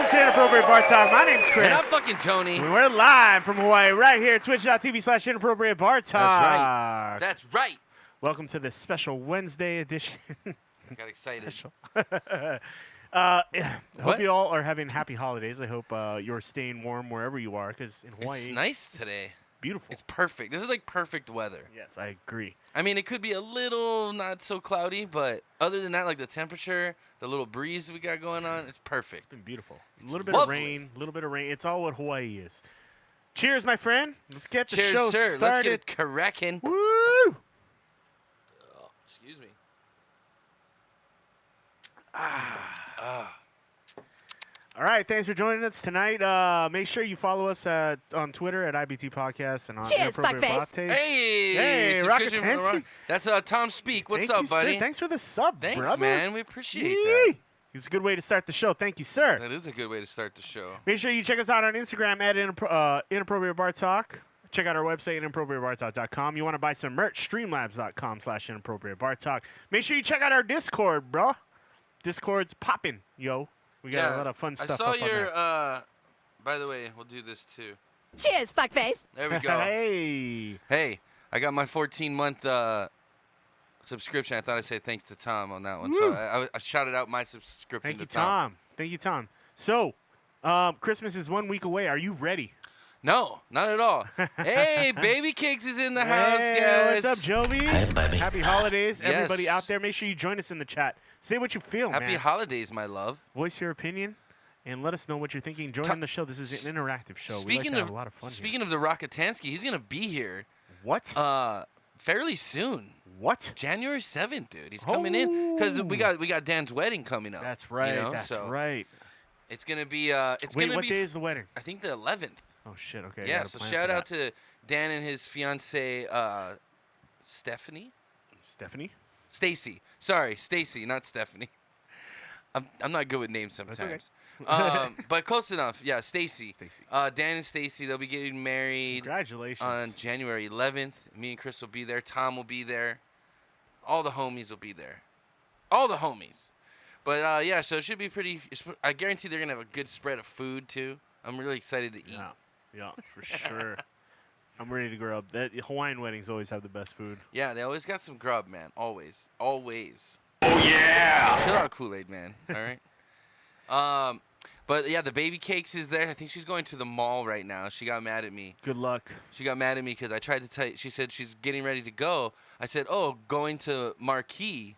Welcome to Inappropriate Bar Talk. My name's Chris. And I'm fucking Tony. We're live from Hawaii right here at twitch.tv/Inappropriate Bar Talk. That's right. That's right. Welcome to this special Wednesday edition. I got excited. Hope you all are having happy holidays. I hope you're staying warm wherever you are, because in Hawaii, It's nice today. Beautiful. It's perfect. This is like perfect weather. Yes, I agree. I mean, it could be a little not so cloudy, but other than that, like the temperature, the little breeze we got going on, it's perfect. It's been beautiful. It's a little bit lovely. of rain, a little bit of rain. It's all what Hawaii is. Cheers, my friend. Let's get the Cheers, show sir. started. Let's get it cracking. Woo! Oh, excuse me. All right, thanks for joining us tonight. Make sure you follow us on Twitter at IBT Podcast and on Cheers, Inappropriate fuckface. Lattes. Hey, Rocket subscription from Tansky. That's Tom Speak. What's Thank up, you, buddy? Sir. Thanks for the sub, Thanks, brother. man. We appreciate Yee. that. It's a good way to start the show. Thank you, sir. That is a good way to start the show. Make sure you check us out on Instagram at Inappropriate Bar Talk. Check out our website, inappropriatebartalk.com. You want to buy some merch, streamlabs.com/inappropriate bar talk. Make sure you check out our Discord, bro. Discord's popping, yo. We got a lot of fun stuff I saw up on your, there. by the way, we'll do this too. Cheers, fuckface. There we go. Hey. Hey, I got my 14-month subscription. I thought I'd say thanks to Tom on that one. So I shouted out my subscription Thank you, to Tom. Tom. Thank you, Tom. So, Christmas is 1 week away. Are you ready? No, not at all. Hey, Baby Cakes is in the house, Hey, guys. what's up, Jovi? Hey, baby. Happy holidays, Yes. everybody out there. Make sure you join us in the chat. Say what you feel, Happy man. holidays, my love. Voice your opinion, and let us know what you're thinking. Join in the show. This is an interactive show. We like to have a lot of fun Speaking of the Rockatansky, he's gonna be here What? fairly soon. What? January 7th, dude. He's coming in because we got Dan's wedding coming up. That's right. You know? That's So right. It's gonna be it's Wait, gonna what be day is the wedding? I think the 11th. Oh, shit. Okay. I Yeah, gotta so plan shout for out that. to Dan and his fiance Stephanie. Stephanie. Stacy. Sorry, Stacy, not Stephanie. I'm not good with names okay. sometimes. But close enough. Yeah, Stacy. Stacy. Dan and Stacy, they'll be getting married Congratulations. on January 11th. Me and Chris will be there. Tom will be there. All the homies will be there. All the homies. But yeah, so it should be pretty. I guarantee they're gonna have a good spread of food too. I'm really excited to eat. Yeah, for sure. I'm ready to grow up. Hawaiian weddings always have the best food. Yeah, they always got some grub, man. Always. Always. Oh, yeah! Chill out, Kool-Aid, man. All right? But, yeah, the Baby Cakes is there. I think she's going to the mall right now. She got mad at me. Good luck. She got mad at me because I tried to tell she said she's getting ready to go. I said, oh, going to Marquee.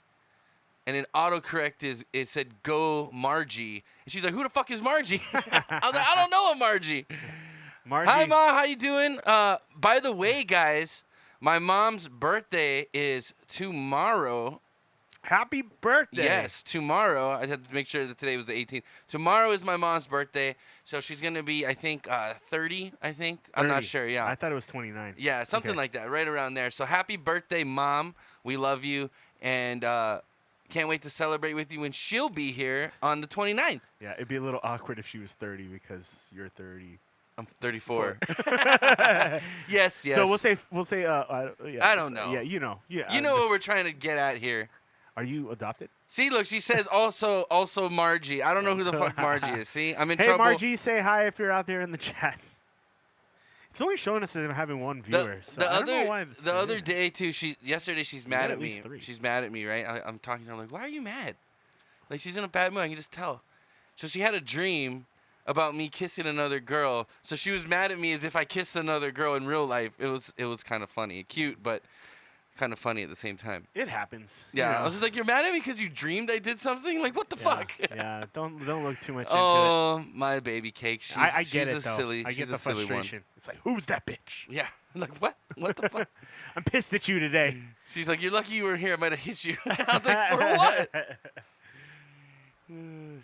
And then autocorrect it said, go Margie. And she's like, who the fuck is Margie? I was like, I don't know a Margie. Margie. Hi, Ma. How you doing? By the way, guys, my mom's birthday is tomorrow. Happy birthday. Yes, tomorrow. I had to make sure that today was the 18th. Tomorrow is my mom's birthday, so she's going to be, I think, 30, I think. I'm not 30. sure, yeah. I thought it was 29. Yeah, something Okay. like that, right around there. So happy birthday, Mom. We love you, and can't wait to celebrate with you when she'll be here on the 29th. Yeah, it'd be a little awkward if she was 30 because you're 30. I'm 34. Yes. So we'll say yeah, I don't know. Yeah, you know. Yeah. You know what we're trying to get at here. Are you adopted? See, look, she says also Margie. I don't know who the fuck Margie is. See, I'm in Hey, trouble. Margie, say hi if you're out there in the chat. It's only showing us that I'm having one viewer. So I don't know why the other day too. Yesterday she's mad got at at me. least 3. She's mad at me, right? I'm talking to her like, why are you mad? Like she's in a bad mood. I can just tell. So she had a dream about me kissing another girl. So she was mad at me as if I kissed another girl in real life. It was kind of funny, cute, but kind of funny at the same time. It happens. Yeah, You know. I was just like, you're mad at me because you dreamed I did something? Like, what the fuck? Yeah, don't look too much into it. Oh, my baby cake. I get she's it a though. silly. I she's get a the silly one. frustration. It's like, who's that bitch? Yeah. Like, what? What the fuck? I'm pissed at you today. She's like, you're lucky you were here. I might have hit you. I was like, for what?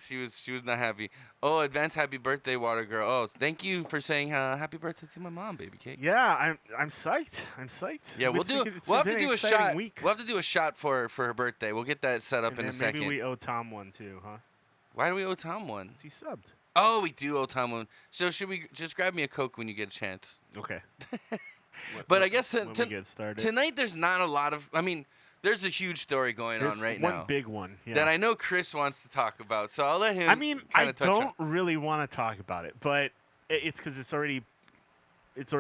She was not happy. Oh, advance happy birthday, Water Girl. Oh, thank you for saying happy birthday to my mom, Baby Cake. Yeah, I'm psyched. I'm psyched. Yeah, we'll have to do a shot. Week. We'll have to do a shot for her birthday. We'll get that set up And in a then second. maybe we owe Tom one too, huh? Why do we owe Tom one? 'Cause he subbed. Oh, we do owe Tom one. So should we just grab me a Coke when you get a chance? Okay. But I guess when we get started. tonight there's not a lot of. I mean, There's a huge story going There's on right one now big one. Yeah. that I know Chris wants to talk about, so I'll let him. I mean, I kinda touch on. don't really want to talk about it, but it's because it's already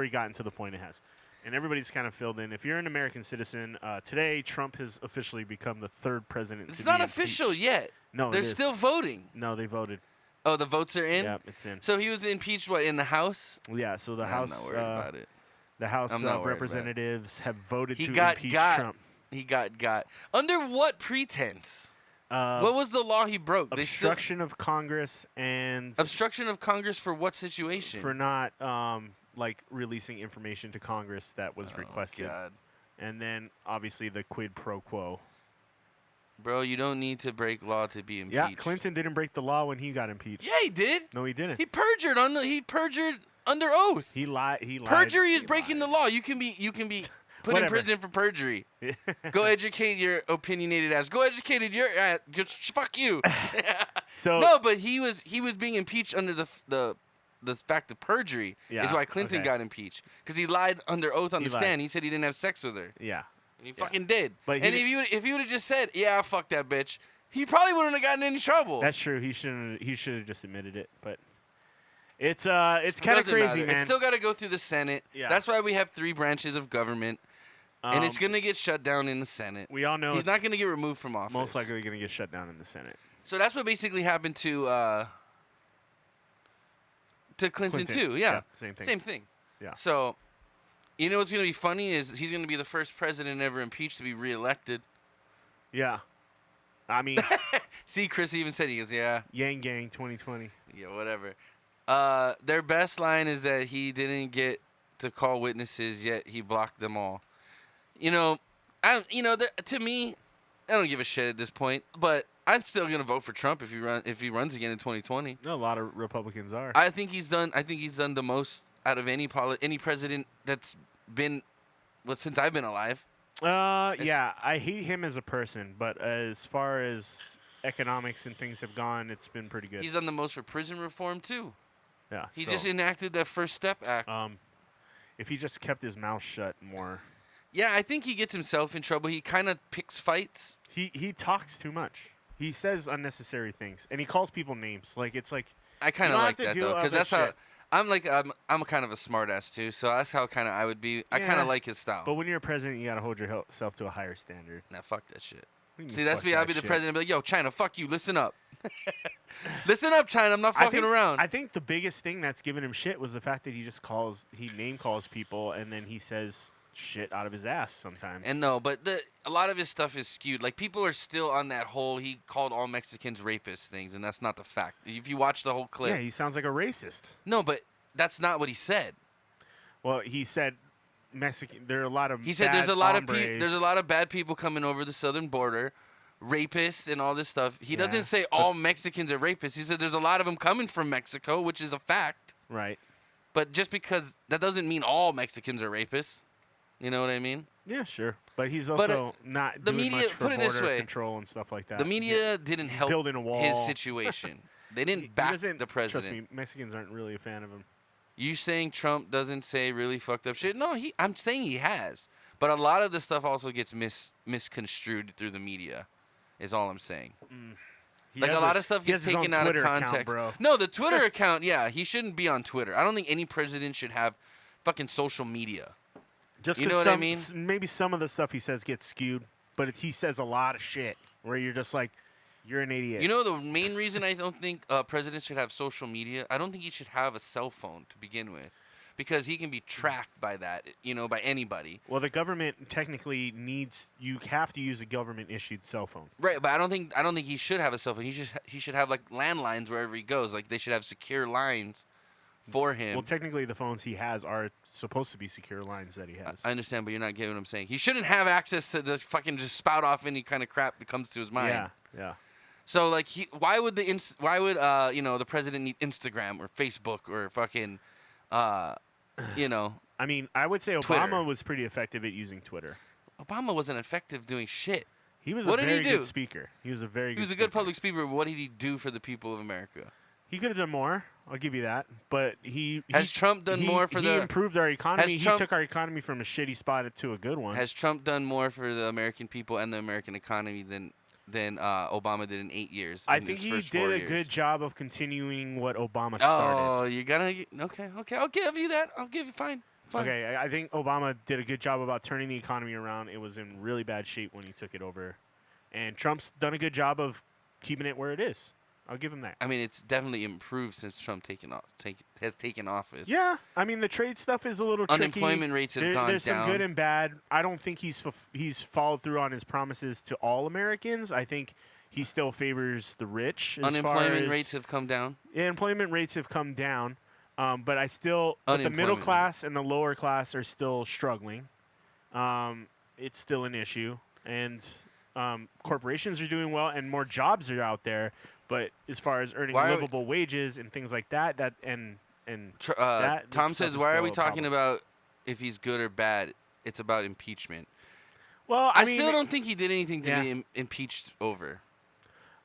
gotten to the point it has, and everybody's kind of filled in. If you're an American citizen, today Trump has officially become the third president. It's to not be official impeached. yet. No, They're it is. still voting. No, they voted. Oh, the votes are in. Yeah, it's in. So he was impeached. What, in the House? Yeah, so the I'm House, not worried about it. the House I'm not of worried about it. Representatives have voted He to got impeach got. Trump. He got under what pretense? Uh, What was the law he broke? obstruction of Congress and Obstruction of Congress for what situation? for not like releasing information to Congress that was requested, God. and then obviously the quid pro quo. Bro, you don't need to break law to be impeached. Yeah, Clinton didn't break the law when he got impeached. Yeah, he did. No, he didn't. He perjured under oath. He lied. He lied. Perjury is He breaking lied. the law. You can be put in Whatever. prison for perjury. Go educate your opinionated ass. Go educate your ass. Just fuck you. So No, but he was being impeached under the fact of perjury Yeah, is why Clinton okay. got impeached because he lied under oath on He the lied. stand. He said he didn't have sex with her, yeah, and he fucking did. But he and di- if he would have just said, "Yeah, fuck that bitch," he probably wouldn't have gotten in any trouble. that's true. He shouldn't. He should have just admitted it. But it's kind of Doesn't crazy, matter. man. It's still got to go through the Senate. Yeah. That's why we have 3 branches of government, and it's Um, gonna get shut down in the Senate. we all know He's it's not gonna get removed from office. most likely going to get shut down in the Senate. So that's what basically happened to Clinton too. Yeah. same thing. Same thing. Yeah. So, you know what's gonna be funny is he's gonna be the first president ever impeached to be reelected. Yeah, I mean, See, Chris even said he goes, yeah, Yang Gang 2020. yeah, whatever. Their best line is that he didn't get to call witnesses yet he blocked them all. You know, to me, I don't give a shit at this point. But I'm still gonna vote for Trump if he runs again in 2020. A lot of Republicans are. I think he's done the most out of any president that's been since I've been alive. Yeah, I hate him as a person, but as far as economics and things have gone, it's been pretty good. He's done the most for prison reform too. Yeah, He so, just enacted that First Step Act. if he just kept his mouth shut more. Yeah, I think he gets himself in trouble. He kind of picks fights. He talks too much. He says unnecessary things, and he calls people names. Like it's like I kind You of don't like have to that do though, because other that's how shit. I'm kind of a smartass too. So that's how kind of I would be. I kind Yeah, of like his style. But when you're a president, you gotta hold yourself to a higher standard. Nah, fuck that shit. What do you See, mean, that's fuck me. I'll that be the shit? president. And be like, yo, China, fuck you. Listen up. Listen up, China. I'm not I fucking think, around. I think the biggest thing that's given him shit was the fact that he name calls people and then he says shit out of his ass sometimes. And no, but a lot of his stuff is skewed. Like, people are still on that whole he called all Mexicans rapists things, and that's not the fact. If you watch the whole clip. yeah, he sounds like a racist. No, but that's not what he said. Well, he said Mexican. There are a lot of. He said bad there's a lot hombres. of bad people coming over the southern border, rapists and all this stuff. He Yeah, doesn't say all Mexicans are rapists. He said there's a lot of them coming from Mexico, which is a fact. Right. But just because that doesn't mean all Mexicans are rapists. You know what I mean? Yeah, sure. But he's But, also not the doing media- much for put it this border way, control and stuff like that. The media didn't he's help building a wall. his situation. They He didn't back doesn't- the president. Trust me, Mexicans aren't really a fan of him. You saying Trump doesn't say really fucked up shit? No, I'm saying he has. But a lot of the stuff also gets misconstrued through the media. Is all I'm saying. He Like has a lot of stuff he gets has his own taken out of Twitter account, context. bro. No, the Twitter account, yeah, he shouldn't be on Twitter. I don't think any president should have fucking social media. Just You know 'cause what I mean? Maybe some of the stuff he says gets skewed, but he says a lot of shit where you're just like, you're an idiot. You know the main reason I don't think presidents should have social media? I don't think he should have a cell phone to begin with. Because he can be tracked by that, by anybody. Well, the government technically you have to use a government issued cell phone. Right, but I don't think he should have a cell phone. He should have like landlines wherever he goes. Like they should have secure lines for him. Well, technically, the phones he has are supposed to be secure lines that he has. I understand, but you're not getting what I'm saying. He shouldn't have access to the fucking just spout off any kind of crap that comes to his mind. Yeah, yeah. So like, why would the president need Instagram or Facebook or fucking, I mean, I would say Twitter. Obama was pretty effective at using Twitter. Obama wasn't effective doing shit. He was What a did he very do? good speaker. He was a very good He was a good public speaker, but what did he do for the people of America? He could have done more. I'll give you that. But Has Trump done more for he the? improved our economy. Trump- He took our economy from a shitty spot to a good one. Has Trump done more for the American people and the American economy than Obama did in 8 years? I in think his he first 4 did a years? good job of continuing what Obama started. Oh, you're gonna okay. I'll give you that. I'll give you fine. Okay, I think Obama did a good job about turning the economy around. It was in really bad shape when he took it over, and Trump's done a good job of keeping it where it is. I'll give him that. I mean, it's definitely improved since Trump has taken office. Yeah, I mean the trade stuff is a little tricky. Unemployment rates have gone there's down. some good and bad. I don't think he's followed through on his promises to all Americans. I think he still favors the rich. Unemployment rates have come down. Yeah, employment rates have come down, but but the middle Unemployment class and the lower class are still struggling. It's still an issue, and corporations are doing well, and more jobs are out there. But as far as earning livable wages and things like that, Tom stuff says, is "Why are still we a talking problem. about if he's good or bad? It's about impeachment." Well, I mean, still don't think he did anything to yeah. be impeached over.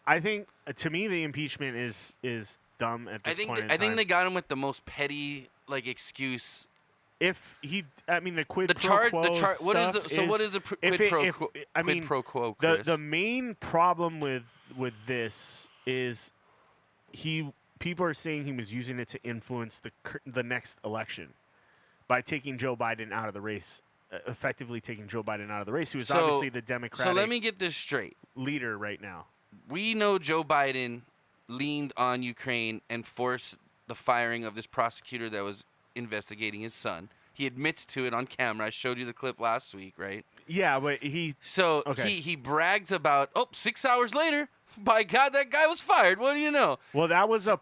I think to me the impeachment is dumb at this point in I think time. they got him with the most petty excuse. If he, I mean, the quid The pro chart, quo what is stuff what is the quid if it- pro if- quo? I Quid mean, pro quo, the Chris? the main problem with this is people are saying he was using it to influence the next election by taking Joe Biden out of the race, effectively taking Joe Biden out of the race, who is obviously the Democratic So let me get this straight. leader right now. We know Joe Biden leaned on Ukraine and forced the firing of this prosecutor that was investigating his son. He admits to it on camera. I showed you the clip last week, right? Yeah, but So Okay. he brags about, 6 hours later, by God, that guy was fired. What do you know? well, that was a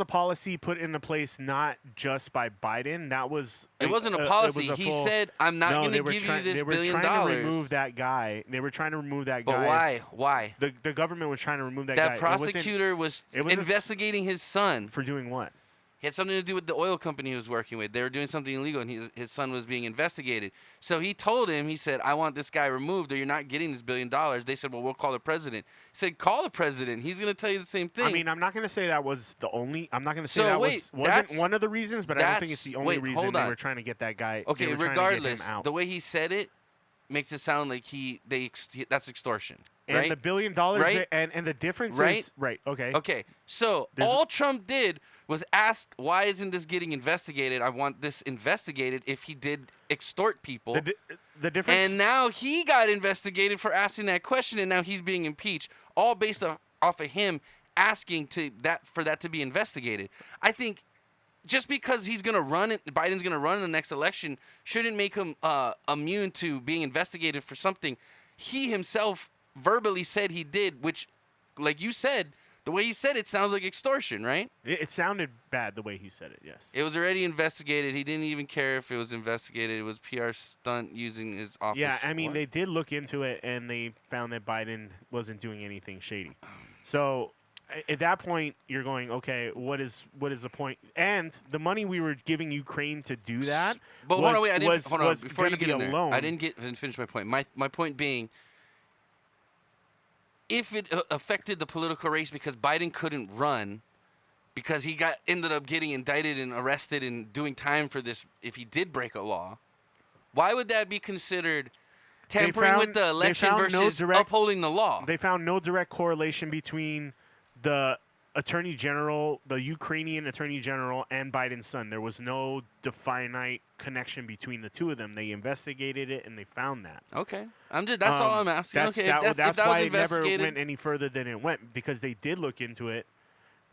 policy put into place not just by Biden. That was It wasn't a it policy. was a He full- said, I'm not No, going they to were give trying- you this They were $1 billion. trying to remove that guy. They were trying to remove that But guy. why? Why? The government was trying to remove that guy. That It wasn't prosecutor was it was a s- investigating his son. for doing what? He had something to do with the oil company he was working with. They were doing something illegal, and his son was being investigated. So he told him, he said, I want this guy removed, or you're not getting this $1 billion. They said, well, we'll call the president. He said, call the president. He's going to tell you the same thing. I mean, I'm not going to say that was the only. I'm not going to say So that wait, wasn't that's- one of the reasons, but I don't think it's the only wait, reason hold they on. were trying to get that guy. Okay, they were trying regardless, to get him out. the way he said it makes it sound like that's extortion, and right? the $1 billion, Right? and the difference Right? is right. Okay. Okay, so There's- all Trump did was ask, why isn't this getting investigated? I want this investigated if he did extort people. The difference. And now he got investigated for asking that question, and now he's being impeached, all based off of him asking for that to be investigated. I think just because he's gonna Biden's gonna run in the next election, shouldn't make him immune to being investigated for something he himself verbally said he did, which, like you said, the way he said it sounds like extortion, right? It sounded bad the way he said it. Yes. It was already investigated. He didn't even care if it was investigated. It was PR stunt using his office. Yeah, I mean, What? they did look into it, and they found that Biden wasn't doing anything shady. So at that point, you're going, okay, what is the point? And the money we were giving Ukraine to do that But was, hold on, wait, was, hold on. was Before going you to get be in a there, loan. I didn't finish my point. My point being, if it affected the political race because Biden couldn't run, because he ended up getting indicted and arrested and doing time for this, if he did break a law, why would that be considered tampering with the election versus upholding the law? They found no direct correlation between the Attorney General, the Ukrainian Attorney General, and Biden's son. There was no definite connection between the two of them. They investigated it, and they found that. Okay, that's all I'm asking. That's, Okay, that, if that's that why was it never investigated, went any further than it went, because they did look into it,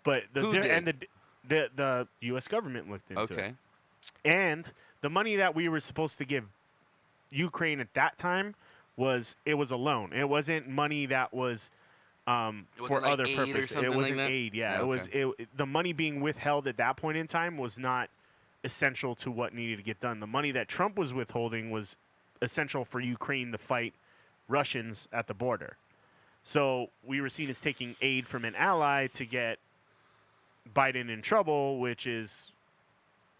but Who did? and the U.S. government looked into it. okay. And the money that we were supposed to give Ukraine at that time was a loan. It wasn't money that was wasn't for like other aid or purposes. It something like wasn't that? aid. Yeah, Yeah, it was the money being withheld at that point in time was not essential to what needed to get done. The money that Trump was withholding was essential for Ukraine to fight Russians at the border. So we were seen as taking aid from an ally to get Biden in trouble, which is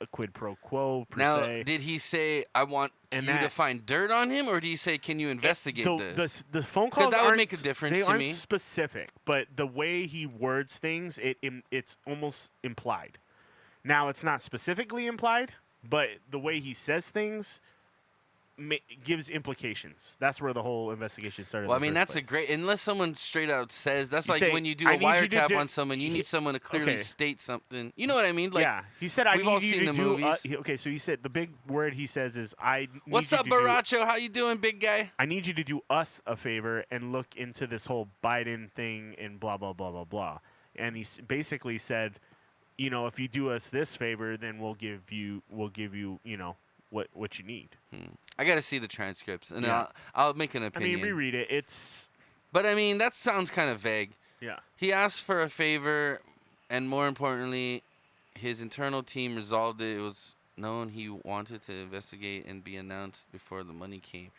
a quid pro quo per Now, se. did he say, I want And you to that- find dirt on him, or did he say, can you investigate this? The phone calls that would aren't, make a difference they to aren't me. specific, but the way he words things, it's almost implied. Now, it's not specifically implied, but the way he says things gives implications. That's where the whole investigation started. Well, I in the mean, first that's a place. great, unless someone straight out says, that's You like say, when you do "I a need you to wiretap do-" on someone, you need someone to clearly okay. state something. You know what I mean? Like, yeah, he said, "I we've all need you seen to the do." movies. Okay, so he said the big word he says is, "I need what's you up, to do- Baracho? How you doing, big guy? I need you to do us a favor and look into this whole Biden thing and blah blah blah blah blah." And he basically said, "You know, if you do us this favor, then we'll give you, you know, what you need." I got to see the transcripts, and Yeah. I'll make an I opinion. mean, reread it. It's But, I mean, that sounds kind of vague. yeah. He asked for a favor, and more importantly, his internal team resolved it. It was known he wanted to investigate and be announced before the money came.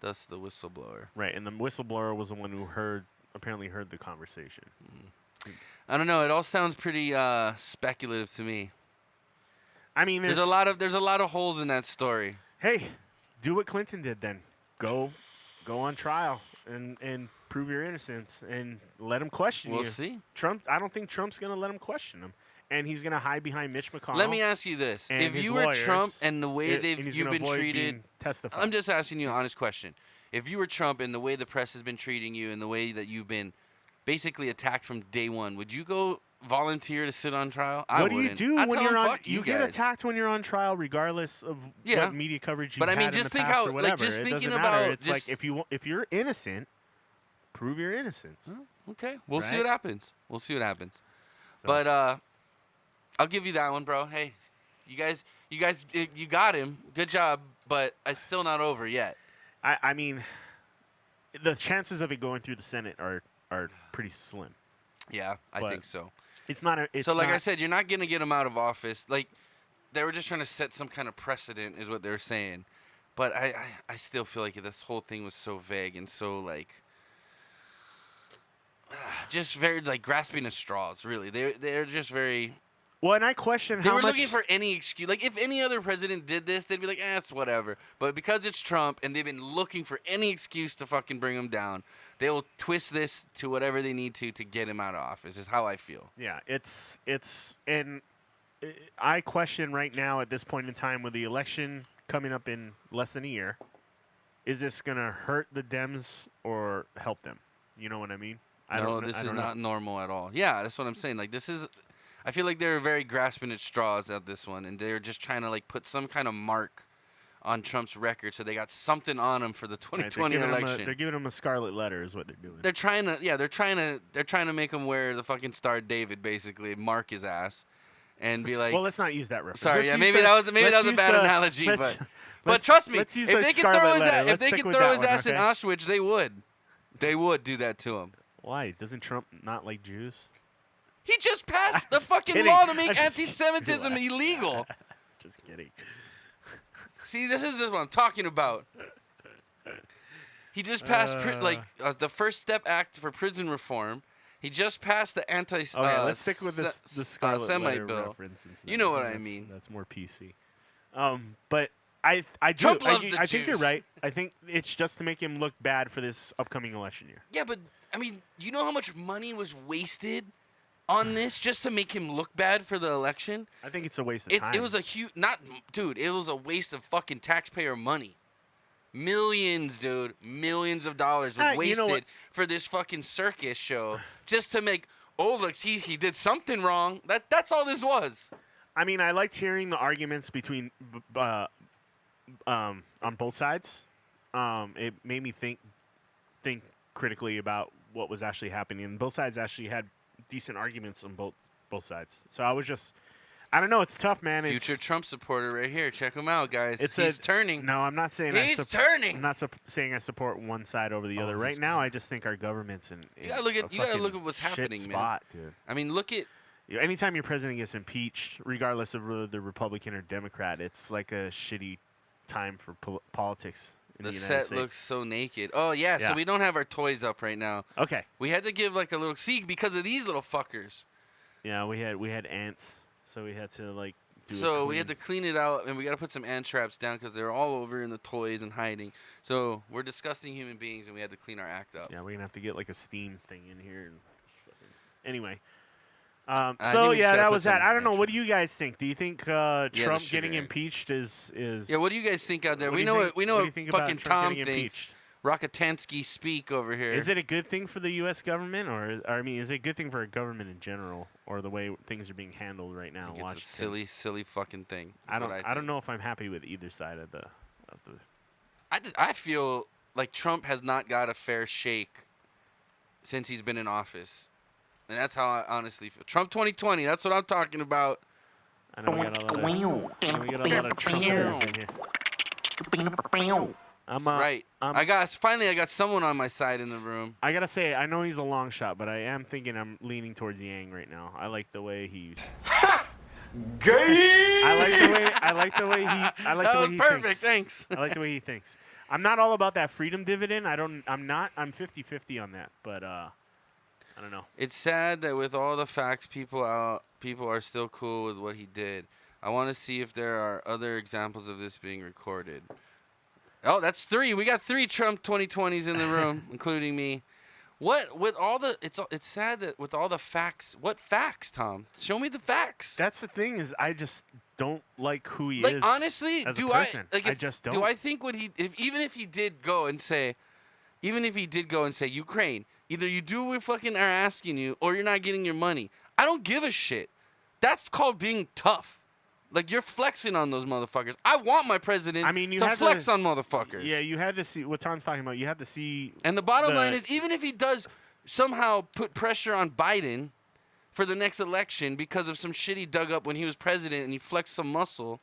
Thus, the whistleblower. Right, and the whistleblower was the one who apparently heard the conversation. I don't know. It all sounds pretty speculative to me. I mean, There's a lot of holes in that story. Hey, do what Clinton did then. Go on trial and prove your innocence and let him question We'll you. see. I don't think Trump's going to let him question him. And he's going to hide behind Mitch McConnell. Let me ask you this: and if his you were lawyers, Trump and the way and he's you've gonna been avoid treated, being testified. I'm just asking you an honest question. If you were Trump and the way the press has been treating you and the way that you've been basically attacked from day one, would you go volunteer to sit on trial? I What do you wouldn't. do I'd when tell you're them, on? "Fuck You you get guys." attacked when you're on trial, regardless of Yeah. what media coverage you've But I mean, had in just the think past how- or like, whatever. just it thinking doesn't matter. about It's like just- if you're innocent, prove your innocence. Okay, we'll see Right? what happens. We'll see what happens. So- But I'll give you that one, bro. Hey, you guys, you got him. Good job. But it's still not over yet. I mean, the chances of it going through the Senate are pretty slim. Yeah, I But think so. It's not a. It's So, like not, I said, you're not gonna get him out of office. Like, they were just trying to set some kind of precedent, is what they were saying. But I still feel like this whole thing was so vague and so like, just very like grasping at straws. Really, they're just very. well, and I question They how were much. looking for any excuse. Like, if any other president did this, they'd be like, it's whatever. But because it's Trump and they've been looking for any excuse to fucking bring him down, they will twist this to whatever they need to get him out of office, is how I feel. Yeah, it's and I question right now at this point in time with the election coming up in less than a year, is this gonna hurt the Dems or help them? You know what I mean? No, this I is don't know. not normal at all. Yeah, that's what I'm saying. Like, this is. I feel like they're very grasping at straws at this one, and they're just trying to like put some kind of mark on Trump's record, so they got something on him for the Right, 2020 election. they're giving him a scarlet letter, is what they're doing. They're trying to make him wear the fucking Star of David, basically, mark his ass, and be like. well, let's not use that reference. Sorry, Let's yeah, use maybe the- that was a let's bad use the- analogy, let's- but let's- trust me, let's use if the they could scarlet throw his letter. ass, if Let's they stick could with throw that his one, ass in okay? Auschwitz, they would do that to him. Why doesn't Trump not like Jews? He just passed the fucking kidding. law to I'm make just- anti-Semitism relax. illegal. Just kidding. See, this is what I'm talking about. He just passed the First Step Act for prison reform. He just passed the anti. Okay, let's stick with this the scarlet Semite letter bill. reference. Instead. You know what I That's- mean. That's more PC. But I Trump loves the I think you're Jews. right. I think it's just to make him look bad for this upcoming election year. Yeah, but I mean, you know how much money was wasted on this just to make him look bad for the election? I think it's a waste of time. It was a huge, it was a waste of fucking taxpayer money. Millions, dude, millions of dollars was You know what? wasted for this fucking circus show just to make. Oh, look, see, he did something wrong. That's all this was. I mean, I liked hearing the arguments between on both sides. It made me think critically about what was actually happening. And both sides actually had decent arguments on both sides. So I was just, I don't know. It's tough, man. Future Trump supporter right here. Check him out, guys. It's He's turning. No, I'm not saying He's turning. I'm not saying I support one side over the Oh, other. he's Right now, I just think our government's in. You gotta look at- a you gotta fucking look at what's shit happening, man. spot, dude. I mean, look at. Anytime your president gets impeached, regardless of whether they're Republican or Democrat, it's like a shitty time for politics in The the United set States. looks so naked. Oh, yeah, Yeah. so we don't have our toys up right now. Okay. We had to give like a little see because of these little fuckers. Yeah, we had ants, so we had to like do a So we had to clean- clean it out, and we got to put some ant traps down because they're all over in the toys and hiding. So we're disgusting human beings, and we had to clean our act up. Yeah, we're gonna have to get like a steam thing in here. And anyway, I so think we just yeah, gotta that put was that. some I don't know. What do extra. you guys think? Do you think the Trump sugar getting egg. impeached is? Yeah, what do you guys think out there? what do We you know think- what we what know do you what think about fucking Trump Tom getting thinks. impeached? Rockatansky speak over here. Is it a good thing for the U.S. government, or I mean, is it a good thing for a government in general, or the way things are being handled right now? I in think it's a Washington? silly fucking thing. I is what don't. I think. don't know if I'm happy with either side of the. I feel like Trump has not got a fair shake since he's been in office. And that's how I honestly feel. Trump 2020, that's what I'm talking about. I know we got a lot of. I know we got a lot of Trumpers in here. I'm That's right. I got someone on my side in the room. I gotta say, I know he's a long shot, but I am thinking I'm leaning towards Yang right now. I like the way he's. Gay. I like the way he. I like That the way was he perfect. thinks. Thanks. I like the way he thinks. I'm not all about that freedom dividend. I'm not. I'm 50-50 on that. But I don't know. It's sad that with all the facts, people are still cool with what he did. I want to see if there are other examples of this being recorded. Oh, that's 3. We got 3 Trump 2020s in the room, including me. What with all the it's sad that with all the facts. What facts, Tom? Show me the facts. That's the thing is, I just don't like who he Like is. honestly, as do a person. I like I if- just don't. Do I think what he even if he did go and say Ukraine, either you do what we fucking are asking you or you're not getting your money. I don't give a shit. That's called being tough. Like you're flexing on those motherfuckers. I want my president I mean, you to had flex to- on motherfuckers. Yeah, you had to see what Tom's talking about. You had to see. And the bottom line the- is, even if he does somehow put pressure on Biden for the next election because of some shit he dug up when he was president and he flexed some muscle,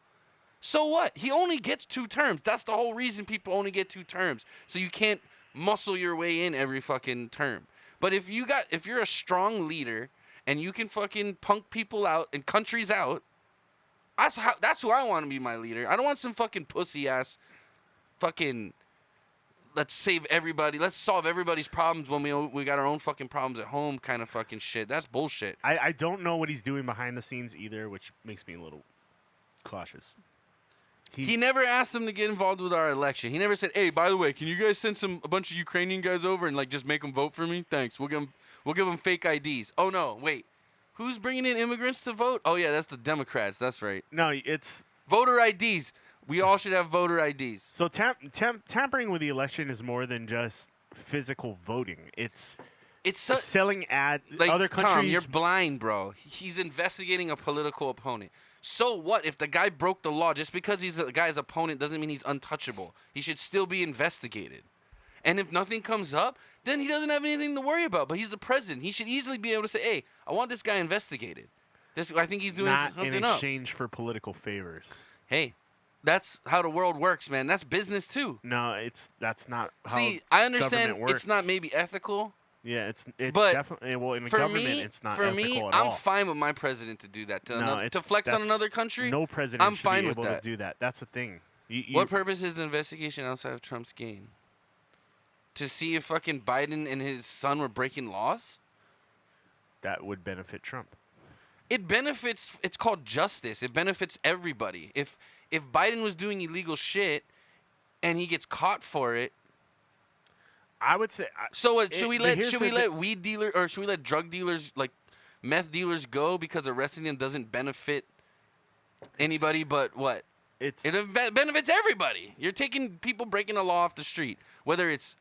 so what? He only gets 2 terms. That's the whole reason people only get 2 terms. So you can't muscle your way in every fucking term. But if you're a strong leader and you can fucking punk people out and countries out, that's who I want to be my leader. I don't want some fucking pussy ass fucking let's save everybody, let's solve everybody's problems when we got our own fucking problems at home kind of fucking shit. That's bullshit. I don't know what he's doing behind the scenes either, which makes me a little cautious. He never asked them to get involved with our election. He never said, "Hey, by the way, can you guys send a bunch of Ukrainian guys over and like just make them vote for me? Thanks. We'll give them fake IDs." Oh no, wait. Who's bringing in immigrants to vote? Oh yeah, that's the Democrats. That's right. No, it's Voter IDs. We all should have voter IDs. so tampering with the election is more than just physical voting. It's It's so, selling like other countries. Tom, you're blind, bro. He's investigating a political opponent. So what if the guy broke the law? Just because he's a guy's opponent doesn't mean he's untouchable. He should still be investigated. And if nothing comes up, then he doesn't have anything to worry about. But he's the president. He should easily be able to say, "Hey, I want this guy investigated." I think he's doing not in something up. exchange for political favors. Hey, that's how the world works, man. That's business too. No, that's not how See, I understand government it's not works. maybe ethical. Yeah, it's but definitely well in the For government me, it's not for ethical me, at I'm all. fine with my president to do that. No, To flex on that's- another country, No president I'm should fine be with able that. to do that. That's the thing. You, What purpose is the investigation outside of Trump's gain? To see if fucking Biden and his son were breaking laws? that would benefit Trump. It benefits. It's called justice. It benefits everybody. If Biden was doing illegal shit and he gets caught for it, I would say so what, should we let here's the let weed dealer or should we let drug dealers like meth dealers go because arresting them doesn't benefit anybody but what? it's It benefits everybody. You're taking people breaking the law off the street, whether it's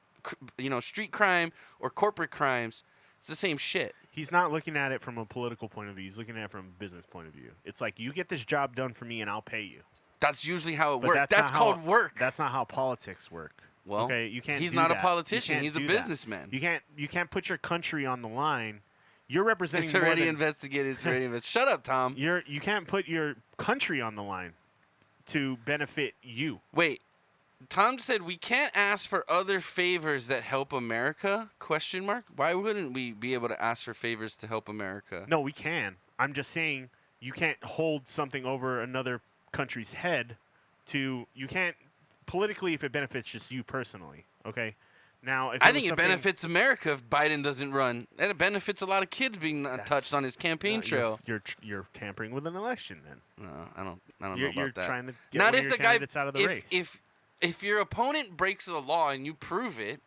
street crime or corporate crimes. It's the same shit. he's not looking at it from a political point of view. He's looking at it from a business point of view. It's like you get this job done for me and I'll pay you. That's usually how it But works. That's not called how, work. That's not how politics work. Well, okay, you can't. he's do not a that. You politician. can't He's a do that. businessman. You can't put your country on the line. You're representing It's more already than, investigated. It's already investigated. Shut up, Tom. you can't put your country on the line to benefit you. Wait. Tom said we can't ask for other favors that help America? ? Why wouldn't we be able to ask for favors to help America? No, we can. I'm just saying you can't hold something over another country's head you can't politically if it benefits just you personally, okay? Now, if I was think it something- benefits America if Biden doesn't run. And it benefits a lot of kids being not That's- touched on his campaign no, trail. You're tampering with an election then. No, I don't know You're about that. trying to get Not one of if your the guy candidates out of the race. If your opponent breaks the law and you prove it,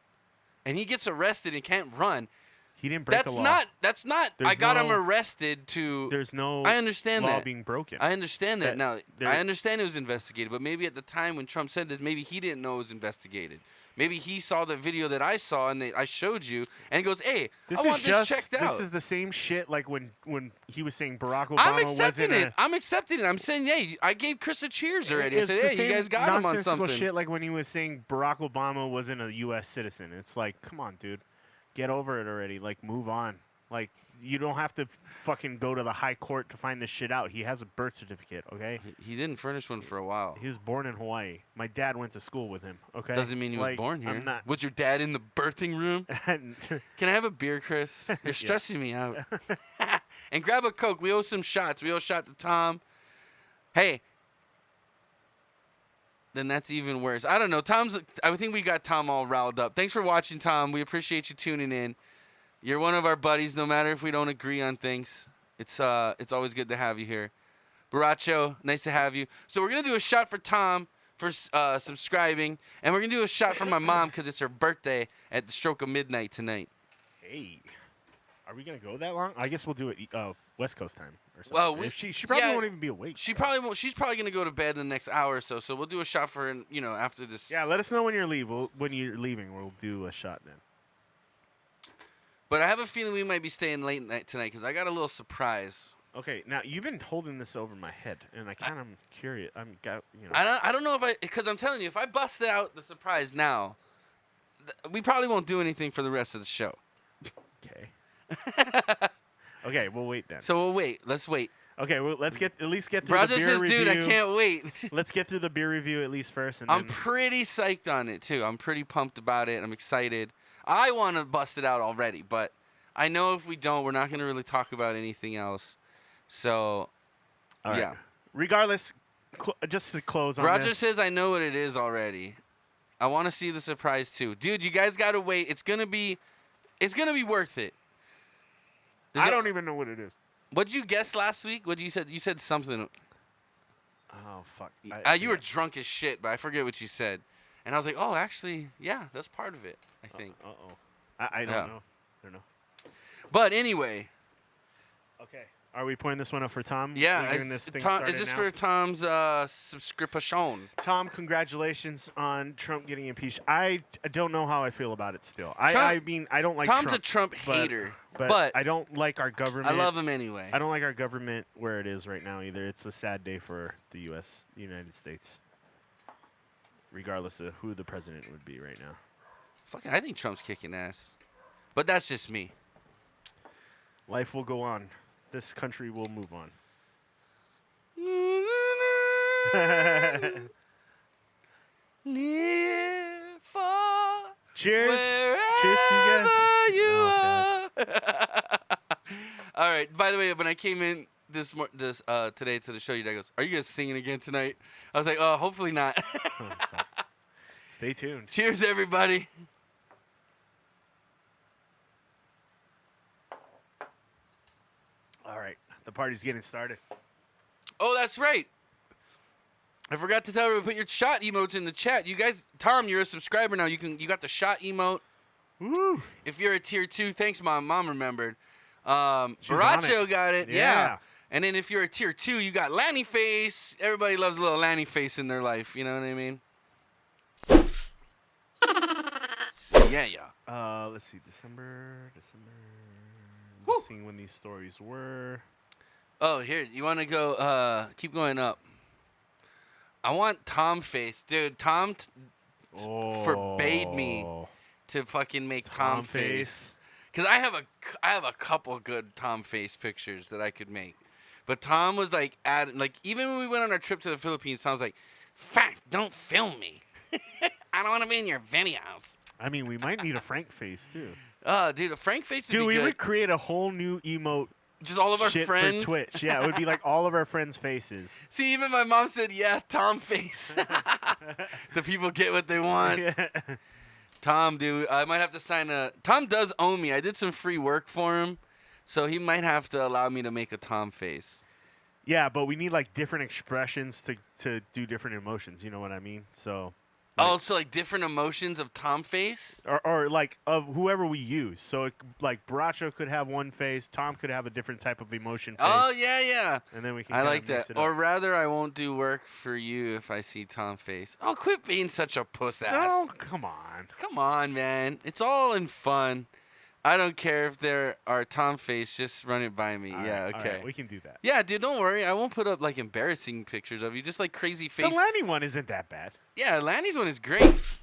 and he gets arrested and can't run, He didn't break that's a law. not. I There's got him no- arrested to. There's no I understand law that. being broken. I understand that. That Now, there- I understand it was investigated, but maybe at the time when Trump said this, maybe he didn't know it was investigated. Maybe he saw the video that I saw and I showed you, and he goes, "Hey, This I is want just this checked out." this is the same shit like when he was saying Barack Obama I'm wasn't accepting it. a, I'm accepting it. I'm saying, hey, I gave Chris a cheers already. I It's said, the hey, same you guys got him on nonsensical something. shit like when he was saying Barack Obama wasn't a U.S. citizen. It's like, come on, dude, get over it already. Like, move on. Like, you don't have to fucking go to the high court to find this shit out. He has a birth certificate, okay? He didn't furnish one for a while. He was born in Hawaii. My dad went to school with him, okay? Doesn't mean he was Like, born here. I'm not. Was your dad in the birthing room? Can I have a beer, Chris? You're stressing me out. And grab a Coke. We owe some shots. We owe a shot to Tom. Hey. Then that's even worse. I don't know. I think we got Tom all riled up. Thanks for watching, Tom. We appreciate you tuning in. You're one of our buddies, no matter if we don't agree on things. It's always good to have you here. Baracho, nice to have you. So we're going to do a shot for Tom for subscribing, and we're going to do a shot for my mom because it's her birthday at the stroke of midnight tonight. Hey, are we gonna go that long? I guess we'll do it West Coast time or something. Well, If she probably yeah, won't even be awake. She probably won't. She's probably going to go to bed in the next hour or so, so we'll do a shot for her, after this. Yeah, let us know when you're when you're leaving. We'll do a shot then. But I have a feeling we might be staying late night tonight because I got a little surprise. Okay, now you've been holding this over my head, and I kind of curious. I don't know because I'm telling you, if I bust out the surprise now, we probably won't do anything for the rest of the show. Okay. Okay, we'll wait then. So we'll wait. Let's wait. Okay, well, let's at least get through Roger the beer says, review. dude, I can't wait. Let's get through the beer review at least first, and I'm then pretty psyched on it, too. I'm pretty pumped about it. I'm excited. I want to bust it out already, but I know if we don't, we're not going to really talk about anything else. So, all right. yeah. Regardless, just to close on Roger this. says, I know what it is already. I want to see the surprise, too. Dude, you guys got to wait. It's going to be worth it. I don't even know what it is. What'd you guess last week? What you said? You said something. Oh fuck! You were drunk as shit, but I forget what you said. And I was like, oh, actually, yeah, that's part of it, I think. I don't Yeah. know. I don't know. But anyway, Okay. Are we pointing this one up for Tom? yeah. We're getting this thing Tom, started is this now? for Tom's subscription? Tom, congratulations on Trump getting impeached. I don't know how I feel about it still. I Trump- mean, I don't like Tom's Trump. a Trump but- hater, but I don't like our government. I love him anyway. I don't like our government where it is right now either. It's a sad day for the United States, regardless of who the president would be right now. Fucking, I think Trump's kicking ass, but that's just me. Life will go on. This country will move on. Near, far, Cheers. wherever Cheers to you guys. you Oh, are. All right. By the way, when I came in today to the show, your dad goes, "Are you guys singing again tonight?" I was like, "Oh, hopefully not." Stay tuned. Cheers, everybody. All right. The party's getting started. Oh, that's right. I forgot to tell everyone, put your shot emotes in the chat. You guys, Tom, you're a subscriber now. You got the shot emote. Woo. If you're a tier 2, thanks, Mom. Mom remembered. She's on Baracho it. got it. Yeah. And then if you're a tier 2, you got Lanny Face. Everybody loves a little Lanny Face in their life. You know what I mean? Yeah. Let's see. December. Woo. Seeing when these stories were. Oh, here. You want to go? Keep going up. I want Tom Face. Dude, Tom forbade me to fucking make Tom Face. Because I have a couple good Tom Face pictures that I could make. But Tom was like, even when we went on our trip to the Philippines, Tom was like, "Fact, don't film me. I don't want to be in your videos." I mean, we might need a Frank face too. Dude, a Frank Face would Dude, be we good. would create a whole new emote Just all of our shit friends. for Twitch. Yeah, it would be like all of our friends' faces. See, even my mom said, "Yeah, Tom Face." The people get what they want. Yeah. Tom, dude, I might have to sign a. Tom does owe me. I did some free work for him, so he might have to allow me to make a Tom face. Yeah, but we need like different expressions to do different emotions. You know what I mean? So. Oh, so like different emotions of Tom face? Or like of whoever we use. So like Baracho could have one face, Tom could have a different type of emotion face. Oh yeah, yeah. And then we can. I kinda like mix that. it up. Or rather, I won't do work for you if I see Tom face. Oh, quit being such a puss ass. No, come on. Come on, man. It's all in fun. I don't care if there are Tom face. Just run it by me. All Yeah, right, all okay. right, we can do that. Yeah, dude, don't worry. I won't put up like embarrassing pictures of you. Just like crazy face. The Lanny one isn't that bad. Yeah, Lanny's one is great.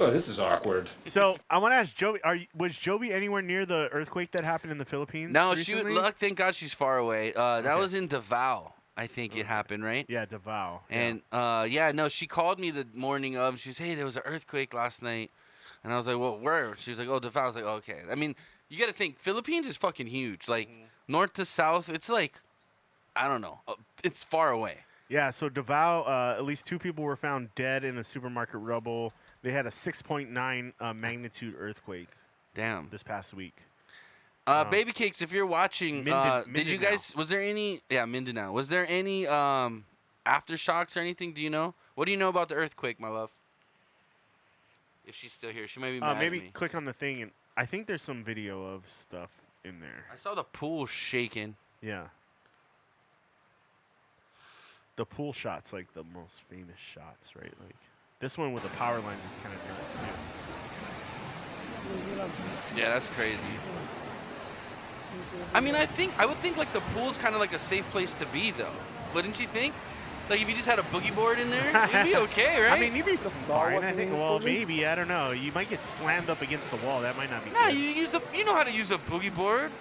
Oh, this is awkward. So I want to ask Joey: was Jovi anywhere near the earthquake that happened in the Philippines? No, recently? look. Thank God she's far away. That Okay. was in Davao, I think it happened, right? Yeah, Davao. And yeah, no, she called me the morning of. She's, hey, there was an earthquake last night, and I was like, well, where? She was like, oh, Davao. I was like, okay. I mean, you got to think, Philippines is fucking huge. Like north to south, it's like, I don't know, it's far away. Yeah, so Davao, at least 2 people were found dead in a supermarket rubble. They had a 6.9 magnitude earthquake Damn. this past week. Baby Cakes, if you're watching, did you guys? Was there any? Yeah, Mindanao. Was there any aftershocks or anything? Do you know? What do you know about the earthquake, my love? If she's still here, she might be mad at Maybe me. click on the thing, and I think there's some video of stuff in there. I saw the pool shaking. Yeah. The pool shot's like the most famous shots, right? Like this one with the power lines is kind of nuts too. Yeah, that's crazy. Jesus. I mean, I would think like the pool's kind of like a safe place to be, though. Wouldn't you think? Like if you just had a boogie board in there, you'd be okay, right? I mean, you'd be fine. I think. Well, maybe. I don't know. You might get slammed up against the wall. That might not be. nah, good. you know how to use a boogie board.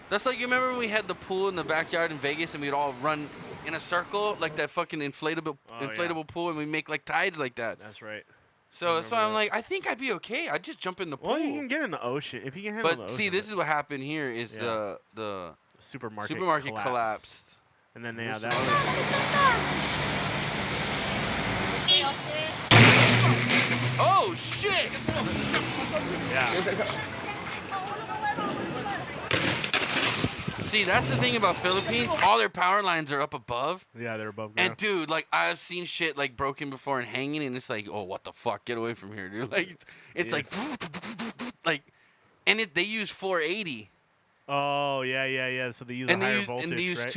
That's like, you remember when we had the pool in the backyard in Vegas and we'd all run in a circle, like that fucking inflatable yeah. pool, and we make like tides like that. That's right. So that's why I'm that. like, I think I'd be okay. I'd just jump in the pool. Well, you can get in the ocean if you can handle the But ocean. see, this is what happened here is Yeah. the supermarket collapsed. and then they There's have some that. other- Oh shit! Yeah. See, that's the thing about Philippines. All their power lines are up above. Yeah, they're above ground. And dude, like I've seen shit like broken before and hanging, and it's like, oh, what the fuck? Get away from here, dude! Like it's Yeah. like, and they use 480, Oh yeah. So they use and a they higher use voltage, and they use right?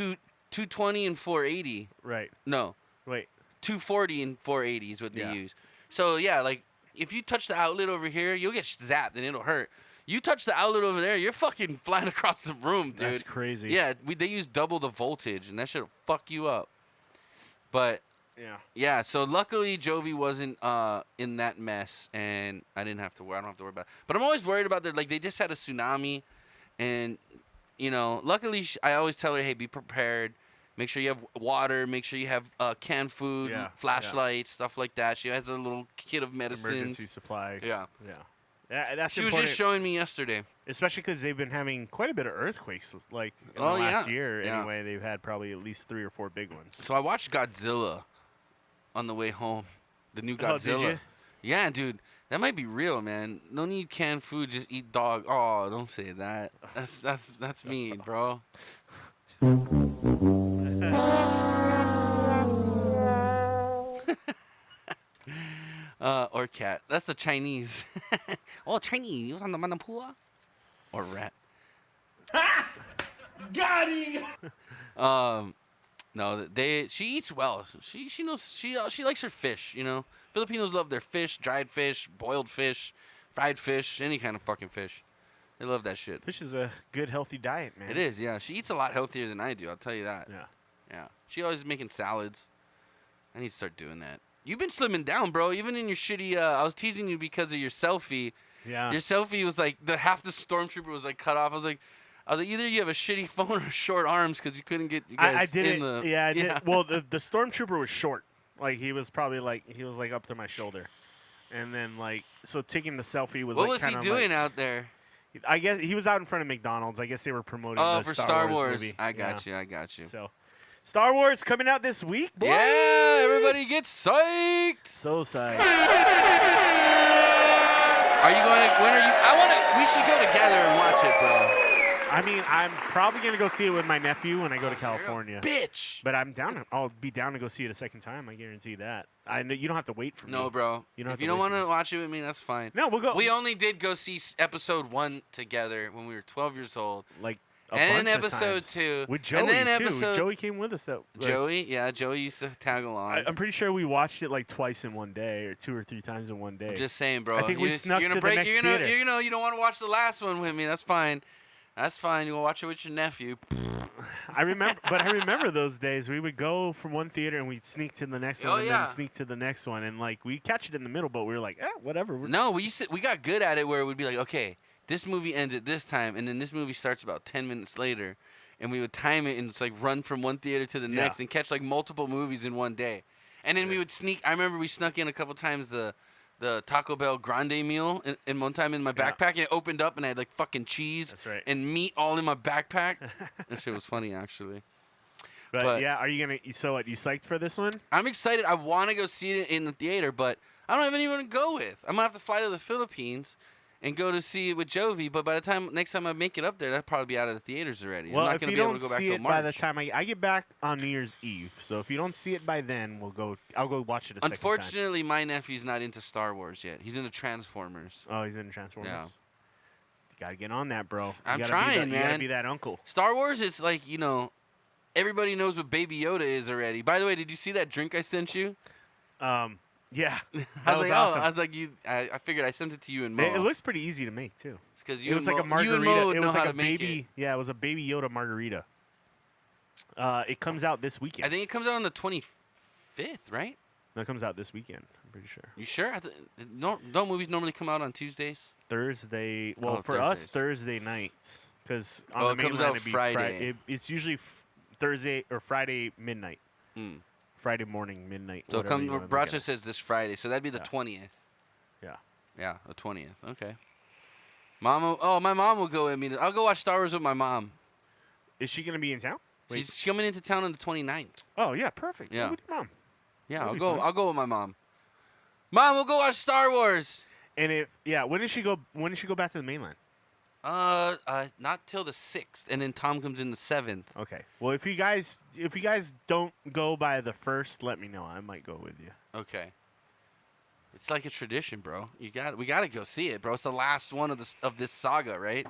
220 and 480. Right. No, Wait. 240 and 480 is what they Yeah. use. So yeah, like if you touch the outlet over here, you'll get zapped and it'll hurt. You touch the outlet over there, you're fucking flying across the room, dude. That's crazy. Yeah, they use double the voltage, and that shit'll fuck you up. But Yeah. yeah, so luckily Jovi wasn't in that mess, and I don't have to worry about it. But I'm always worried about like they just had a tsunami, and you know, luckily I always tell her, hey, be prepared. Make sure you have water. Make sure you have canned food, Yeah, flashlights, stuff like that. She has a little kit of medicines. Emergency supply. Yeah. Yeah, that's She was important. just showing me yesterday. Especially because they've been having quite a bit of earthquakes. Like in Oh, the last yeah. year, Yeah. anyway, they've had probably at least 3 or 4 big ones. So I watched Godzilla on the way home. The new Oh, did Godzilla. you? Yeah, dude. That might be real, man. No need canned food, just eat dog. Oh, don't say that. That's me, bro. Or cat. That's the Chinese. Oh, Chinese. On the manapua? Or rat. Got him! No, she eats well. She knows she likes her fish, you know. Filipinos love their fish, dried fish, boiled fish, fried fish, any kind of fucking fish. They love that shit. Fish is a good, healthy diet, man. It is, yeah. She eats a lot healthier than I do, I'll tell you that. Yeah. Yeah. She always making salads. I need to start doing that. You've been slimming down, bro. Even in your shitty I was teasing you because of your selfie. Yeah. Your selfie was like half the stormtrooper was like cut off. I was like either you have a shitty phone or short arms because you couldn't get you guys I did in it. the Yeah, I did. Well, the stormtrooper was short. Like he was probably like up to my shoulder, and then like so taking the selfie was What like was he kinda doing like, out there? I guess he was out in front of McDonald's. I guess they were promoting Oh, the for Star Wars. Wars movie. I got you. I got you. So, Star Wars coming out this week, boy. Yeah, everybody get psyched. So psyched. Are you going to? When are you? We should go together and watch it, bro. I mean, I'm probably gonna go see it with my nephew when I go to California. Bitch. But I'll be down to go see it a second time. I guarantee that. I know you don't have to wait for me. No, bro. You don't have If to you don't wait want for to me. watch it with me, that's fine. No, we'll go. We only did go see episode 1 together when we were 12 years old. like a and bunch episode of times. 2. with Joey and then too. episode Joey came with us. Joey used to tag along. I'm pretty sure we watched it like twice in one day, or 2 or 3 times in one day. I'm just saying, bro. I think we snuck you're gonna to the break, next you're gonna, theater. you know, you don't want to watch the last one with me. That's fine. That's fine. You will watch it with your nephew. I remember those days. We would go from one theater and we'd sneak to the next Oh, one, and yeah. then sneak to the next one, and like we catch it in the middle, but we were like, whatever. No, we got good at it where it would be like, okay, this movie ends at this time, and then this movie starts about 10 minutes later, and we would time it and it's like run from one theater to the Yeah. next and catch like multiple movies in one day. And then we would sneak. I remember we snuck in a couple times the Taco Bell Grande meal in one time in my Yeah. backpack, and it opened up and I had like fucking cheese That's right. and meat all in my backpack. That shit was funny actually. But yeah, are you gonna? So what? You psyched for this one? I'm excited. I want to go see it in the theater, but I don't have anyone to go with. I'm gonna have to fly to the Philippines and go to see it with Jovi. But by the next time I make it up there, that'll probably be out of the theaters already. Well, I'm not if gonna you be able don't to go back see till it March. by the time I get back on New Year's Eve, so if you don't see it by then, I'll go watch it a second time. Unfortunately, my nephew's not into Star Wars yet. He's into Transformers. Oh, he's in Transformers. Yeah. You gotta get on that, bro. I'm You gotta trying, You gotta man. be that uncle. Star Wars is like, everybody knows what Baby Yoda is already. By the way, did you see that drink I sent you? Yeah. I That was was like, awesome. I was like, I figured I sent it to you and Mo. It looks pretty easy to make too. because It was like a You and Mo margarita. would It know was how like to a make baby. it. Yeah, it was a baby Yoda margarita. It comes out this weekend. I think it comes out on the 25th, right? No, it comes out this weekend. I'm pretty sure. You sure? Don't movies normally come out on Tuesdays? Thursday. Well, Oh, for us, Thursdays. Thursday nights, because on Oh, the it comes mainland out it'd be Friday. It's usually Thursday or Friday midnight. Mm. Friday morning midnight. So whatever you wanna look at Bracha it. says this Friday, so that'd be the Yeah. 20th. Yeah. Yeah, the 20th. Okay. My mom will go with me. I'll go watch Star Wars with my mom. Is she gonna be in town? Wait. She's coming into town on the 29th. Oh yeah, perfect. Yeah. Go with your mom. Yeah, That'd I'll be go. fun. I'll go with my mom. Mom, we'll go watch Star Wars. And when does she go? When does she go back to the mainland? Not till the 6th, and then Tom comes in the 7th. Okay. Well, if you guys don't go by the 1st, let me know. I might go with you. Okay. It's like a tradition, bro. We got to go see it, bro. It's the last one of this saga, right?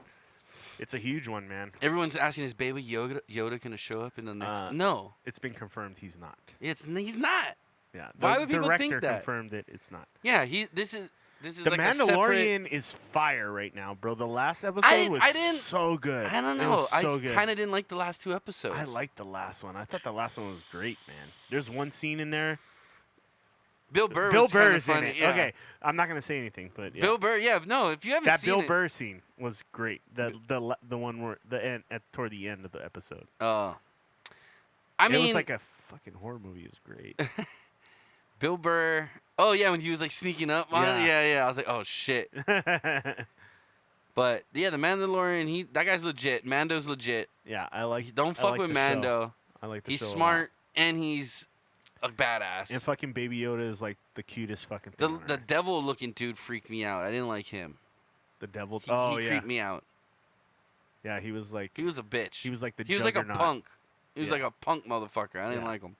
It's a huge one, man. Everyone's asking, is Baby Yoda gonna show up in the next? No, It's been confirmed he's not. he's not. Yeah. Why The would people think director that? confirmed it. It's not. Yeah, this is The like a separate. Mandalorian is fire right now, bro. The last episode was so good. I don't It know. was so I good. kind of didn't like the last 2 episodes. I liked the last one. I thought the last one was great, man. There's one scene in there. Bill Burr. Bill was kinda Burr is in funny. it. Yeah. Okay, I'm not gonna say anything, but yeah. Bill Burr. Yeah, no. If you haven't that seen Bill it, Burr scene was great. The one where the end toward the end of the episode. I It mean, was like a fucking horror movie. It was great. Bill Burr. Oh yeah, when he was like sneaking up on it. Yeah. Yeah. I was like, oh shit. But yeah, the Mandalorian. That guy's legit. Mando's legit. Yeah, I like. Don't I fuck like with the show. Mando. I like the He's show a lot. smart and he's a badass. And fucking Baby Yoda is like the cutest fucking The thing. on the earth. devil looking dude freaked me out. I didn't like him. The devil. He, Oh he yeah. creeped me out. Yeah, he was like. He was a bitch. He was like the. He was like a juggernaut. punk. He was Yeah. like a punk motherfucker. I didn't Yeah. like him.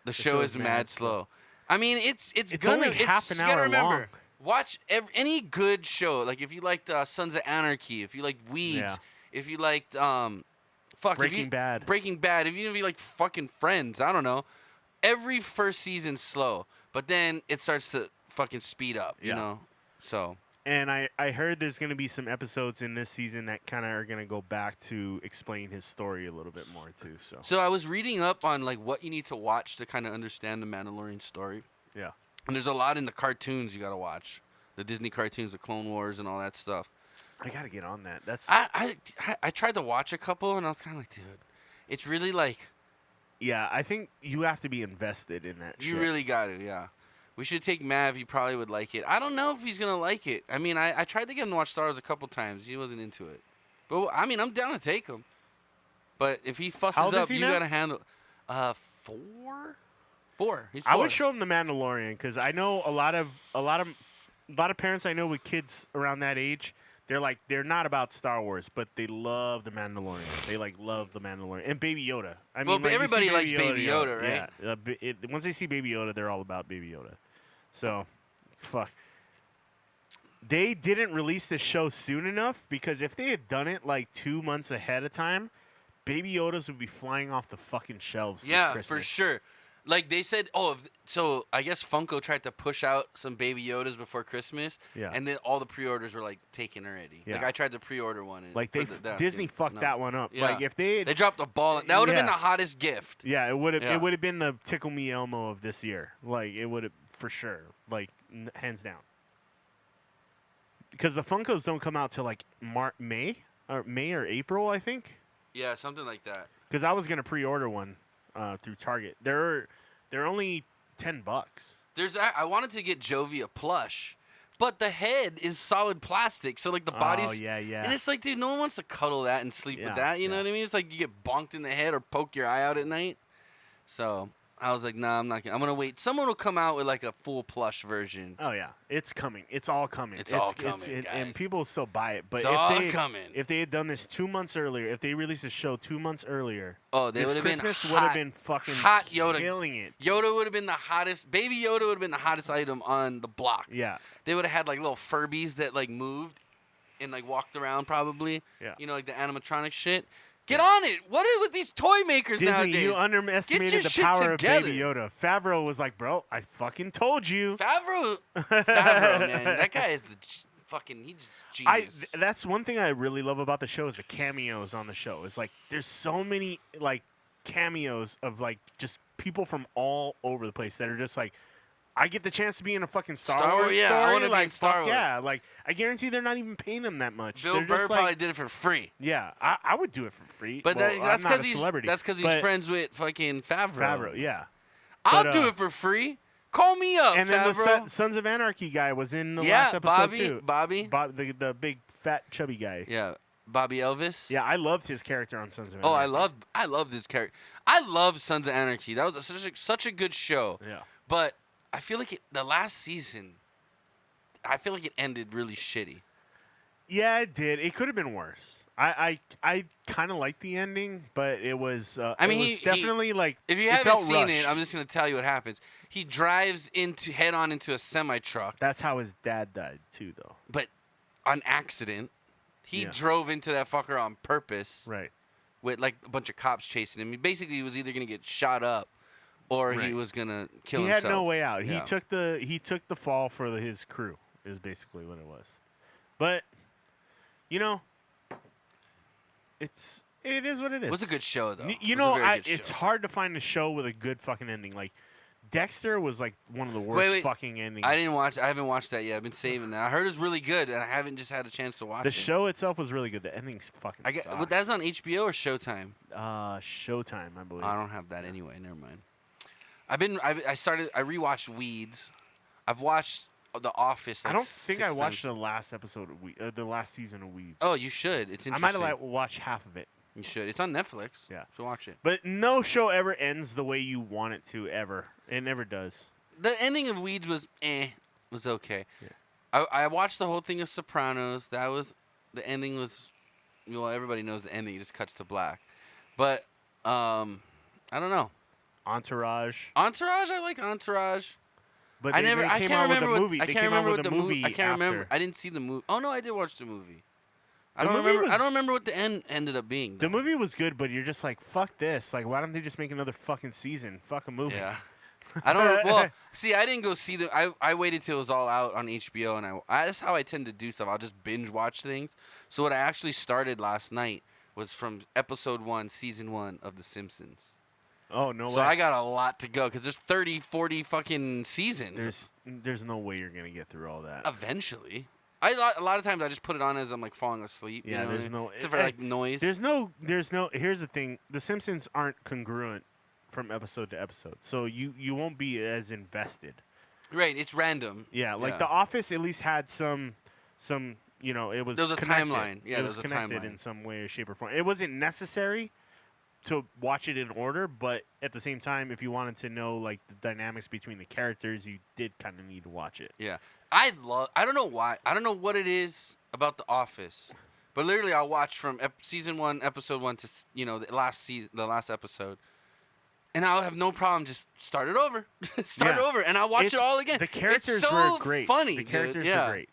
The show is mad slow. I mean, it's gonna. only half an you gotta hour remember, long. watch any good show. Like if you liked Sons of Anarchy, if you liked Weeds, Yeah. if you liked fuck Breaking Bad. Breaking Bad. If you like fucking Friends, I don't know. Every first season's slow, but then it starts to fucking speed up. You Yeah. know, so. And I heard there's gonna be some episodes in this season that kind of are gonna go back to explain his story a little bit more too. So. So I was reading up on like what you need to watch to kind of understand the Mandalorian story. Yeah. And there's a lot in the cartoons you gotta watch, the Disney cartoons, the Clone Wars, and all that stuff. I gotta get on that. That's. I tried to watch a couple, and I was kind of like, dude, it's really like Yeah, I think you have to be invested in that. you shit. really got to, yeah. We should take Mav. He probably would like it. I don't know if he's gonna like it. I mean, I tried to get him to watch Star Wars a couple times. He wasn't into it. But I mean, I'm down to take him. But if he fusses How old is up, he you now? gotta handle. 4. 4. He's 4. I would show him The Mandalorian because I know a lot of parents I know with kids around that age. They're not about Star Wars, but they love The Mandalorian. They love The Mandalorian and Baby Yoda. I mean, Well, but you see everybody likes Baby Yoda, right? Yeah. Once they see Baby Yoda, they're all about Baby Yoda. So, fuck. They didn't release this show soon enough because if they had done it like 2 months ahead of time, Baby Yodas would be flying off the fucking shelves. Yeah, this Christmas. for sure. Like they said, so I guess Funko tried to push out some Baby Yodas before Christmas, Yeah. and then all the pre-orders were like taken already. Like Yeah. I tried to pre-order one, and Like Disney fucked that one up. Yeah. Like if they They dropped a ball. That would have been Yeah. the hottest gift. yeah, it would have Yeah. it would have been the Tickle Me Elmo of this year. Like it would have for sure. Like hands down. Because the Funkos don't come out till like May or April, I think. Yeah, something like that. Because I was gonna pre-order one through Target. They're only $10. I wanted to get Jovi a plush, but the head is solid plastic, so like the body's. Oh yeah, yeah. And it's like, dude, no one wants to cuddle that and sleep Yeah, with that. You know yeah. what I mean? It's like you get bonked in the head or poke your eye out at night. So I was like, nah, I'm not gonna. I'm gonna wait. Someone will come out with like a full plush version. Oh yeah, it's coming. It's all coming. It's all coming, and guys. people will still buy it. But It's if all they coming. if they had done this 2 months earlier, if they released the show 2 months earlier, Oh, they this would have been Christmas hot. would have been fucking hot Yoda. killing it. Yoda would have been the hottest. Baby Yoda would have been the hottest item on the block. Yeah, They would have had like little Furbies that like moved and like walked around probably. Yeah. You know, like the animatronic shit. Get on it. What is with these toy makers Disney, nowadays? you Get underestimated your the shit power together. of Baby Yoda. Favreau was like, bro, I fucking told you. Favreau, man. That guy is he's just genius. That's one thing I really love about the show is the cameos on the show. It's like there's so many like cameos of like just people from all over the place that are just like, I get the chance to be in a fucking Star Wars yeah, I story. wanna be Like in Star fuck Wars. yeah, like I guarantee they're not even paying them that much. Bill They're Burr just probably like, did it for free. yeah, I would do it for free. But well, that's I'm not a because he's celebrity. that's he's but friends with fucking Favreau. Favreau, yeah. I'll But, do it for free. Call me up, And then Favreau. the Sons of Anarchy guy was in the yeah, last episode Bobby, too. Bobby. The big fat chubby guy. Yeah, Bobby Elvis. Yeah, I loved his character on Sons of Anarchy. Oh, I loved his character. I love Sons of Anarchy. That was such a good show. Yeah. But I feel like the last season, I feel like it ended really shitty. Yeah, it did. It could have been worse. I kind of liked the ending, but it was. I mean, it was definitely like. If you it haven't felt seen rushed. it, I'm just gonna tell you what happens. He drives head on into a semi truck, That's how his dad died too, though. but on accident, he Yeah. drove into that fucker on purpose Right. with like a bunch of cops chasing him. Basically, he was either gonna get shot up, or he Right. was gonna kill He himself. had no way out. Yeah. He took the fall for his crew. Is basically what it was. But, you know, it is what it is. It was a good show though. You It was a know, very good it's show. hard to find a show with a good fucking ending. Like Dexter was like one of the worst Wait. fucking endings. I haven't watched that yet. I've been saving that. I heard it was really good, and I haven't just had a chance to watch The it. show itself was really good. The endings fucking But that's on HBO or Showtime. Showtime, I believe. I don't have that anyway. Never mind. I rewatched Weeds. I've watched The Office. I Like don't think 6 I watched times. the last episode of the last season of Weeds. Oh, you should. It's I interesting. might have like watched half of it. You should. It's on Netflix. Yeah. So watch it. But no show ever ends the way you want it to ever. It never does. The ending of Weeds was was okay. Yeah. I watched the whole thing of Sopranos. The ending was, well, everybody knows the ending. It just cuts to black. But I don't know. Entourage. Entourage. I like Entourage. But I they can't came out with remember a what movie. I They can't came out remember with what a the movie I can't remember. after. I didn't see the movie. Oh no, I did watch the movie. I The don't movie remember. I was- don't remember what the end ended up being. The though. movie was good, but you're just like, fuck this. Like, why don't they just make another fucking season? Fuck a movie. Yeah. I don't. Well, see, I didn't go see the. I waited till it was all out on HBO, and that's how I tend to do stuff. I'll just binge watch things. So what I actually started last night was from episode 1, season 1 of The Simpsons. Oh, no So way. I got a lot to go because there's 30, 40 fucking seasons. There's no way you're going to get through all that. Eventually. A lot of times I just put it on as I'm like falling asleep. Yeah, you know there's what I mean? no- Except for like noise. There's no. Here's the thing: The Simpsons aren't congruent from episode to episode, so you won't be as invested. Right, it's random. Yeah, like Yeah. The Office at least had some it was There was a connected. timeline. Yeah, it was there was a connected timeline. in some way, shape, or form. It wasn't necessary to watch it in order, but at the same time, if you wanted to know like the dynamics between the characters, you did kind of need to watch it. Yeah. I don't know why. I don't know what it is about The Office. But literally I'll watch from season 1, episode 1 to the last episode. And I'll have no problem just start it over. Start Yeah. over and I'll watch it all again. The characters it's so were great. funny. The dude. characters Yeah. were great.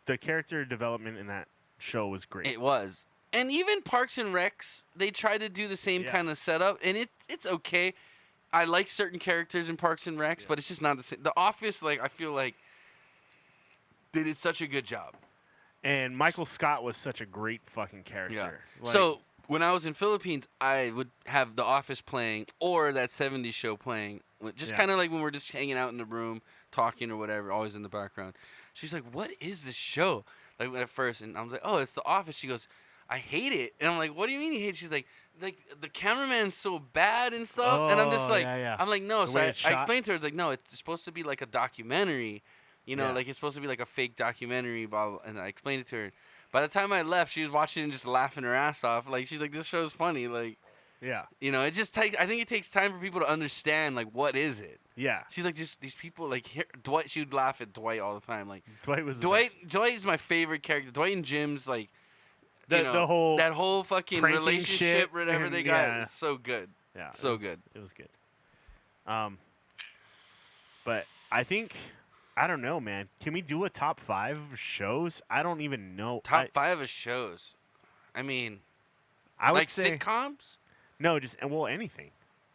The character development in that show was great. It was. And even Parks and Recs, they try to do the same Yeah. kind of setup, and it's okay. I like certain characters in Parks and Recs, but it's just not the same. The Office, like I feel like they did such a good job. And Michael Scott was such a great fucking character. Yeah. Like, So when I was in Philippines, I would have The Office playing or that 70s show playing. Just Yeah. kind of like when we're just hanging out in the room, talking or whatever, always in the background. She's like, "What is this show?" Like at first, and I was like, "Oh, it's The Office." She goes, "I hate it." And I'm like, "What do you mean you hate it?" She's like the cameraman's so bad and stuff. And I'm just Oh, like, yeah. I'm like, no. The So way I it's shot. explained to her, like, no, it's supposed to be like a documentary. Yeah. Like it's supposed to be like a fake documentary, blah, blah, and I explained it to her. By the time I left, she was watching it and just laughing her ass off. Like she's like, "This show's funny." Like, Yeah. it just takes. I think it takes time for people to understand like what is it. Yeah. She's like, just these people like Dwight. She would laugh at Dwight all the time. Like Dwight was the Dwight is my favorite character. Dwight and Jim's like, The whole that whole fucking pranking relationship, shit whatever and- they got, yeah. is so good. Yeah, So it was, good. It was good. But I think I don't know, man. Can we do a top 5 shows? I don't even know. Top 5 of shows. I mean, I would like say sitcoms. no, just anything.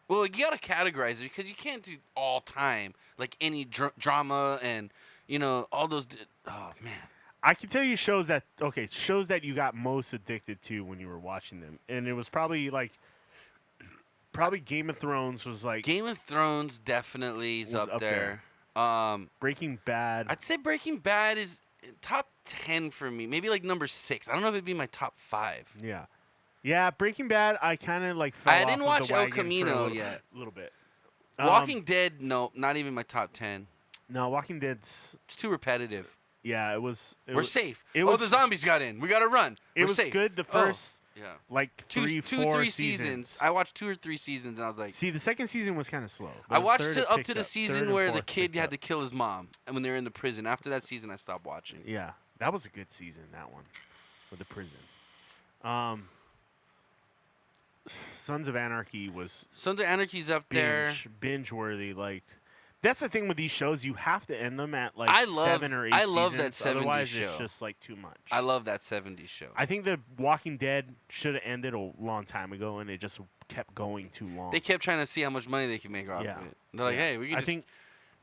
Well, you gotta categorize it because you can't do all time like any drama and all those. Oh man. I can tell you shows that you got most addicted to when you were watching them, and it was probably Game of Thrones was like Game of Thrones definitely is Was up up there. Breaking Bad. I'd say Breaking Bad is top 10 for me. Maybe like number 6. I don't know if it'd be my top 5. Yeah, Breaking Bad. I kind of like fell I off didn't of watch the El wagon for Camino a yet. little bit. Walking Dead, no, not even my top 10. No, Walking Dead's It's too repetitive. yeah. It was. We're safe. it Oh, was- the zombies got in. We gotta run. It We're was safe. good the Oh, first yeah. like Two, 3-4 3 seasons. I watched 2 or 3 seasons and I was like, See, the second season was kind of slow. but I the watched third it up picked to the up. Third season and where the fourth kid picked had up. to kill his mom, and when they were in the prison. After that season, I stopped watching. Yeah, that was a good season. That one with the prison. Sons of Anarchy was Sons of Anarchy's up there. binge worthy. Like that's the thing with these shows. You have to end them at like I love- 7 or 8 I seasons. love that 70s Otherwise, show. it's just like too much. I love that 70s show. I think the Walking Dead should have ended a long time ago, and it just kept going too long. They kept trying to see how much money they could make off Yeah. of it. They're like, Yeah. hey, we can I just... think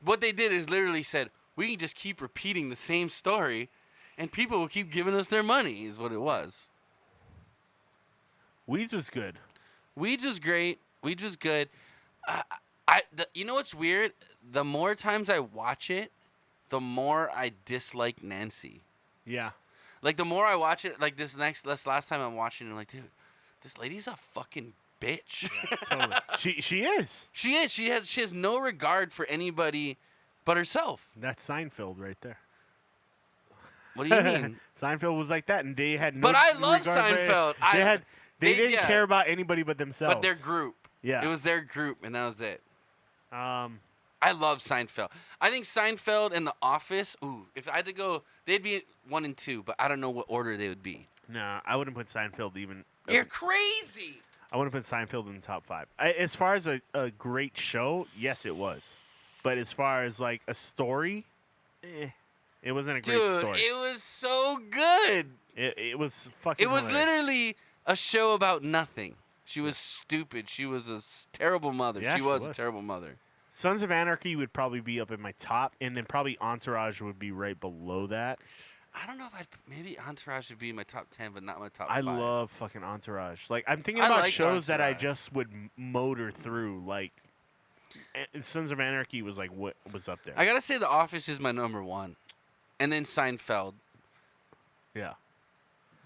What they did is literally said, we can just keep repeating the same story, and people will keep giving us their money, is what it was. Weeds was good. Weeds was great. Weeds was good. You know what's weird? The more times I watch it, the more I dislike Nancy. Yeah. Like, the more I watch it, like this last time I'm watching it, I'm like, dude, this lady's a fucking bitch. Totally. She is. She is. She has no regard for anybody but herself. That's Seinfeld right there. What do you mean? Seinfeld was like that, and they had no. But I love regard for- Seinfeld. They didn't yeah. care about anybody but themselves. But their group. Yeah. It was their group, and that was it. Um. I love Seinfeld. I think Seinfeld and The Office, if I had to go, they'd be 1 and 2, but I don't know what order they would be. Nah, I wouldn't put Seinfeld even. You're crazy. I wouldn't put Seinfeld in the top 5. As far as a great show, yes, it was. But as far as like a story, it wasn't a great Dude, story. it was so good. It was fucking. It was hilarious. literally a show about nothing. She was stupid. She was a terrible mother. Yeah, she she was a was. terrible mother. Sons of Anarchy would probably be up in my top, and then probably Entourage would be right below that. I don't know if maybe Entourage would be my top 10, but not my top I 5. love fucking Entourage. Like I'm thinking I about liked shows that I Entourage. just would motor through. Like Sons of Anarchy was like what was up there. I gotta say, The Office is my number 1, and then Seinfeld. Yeah.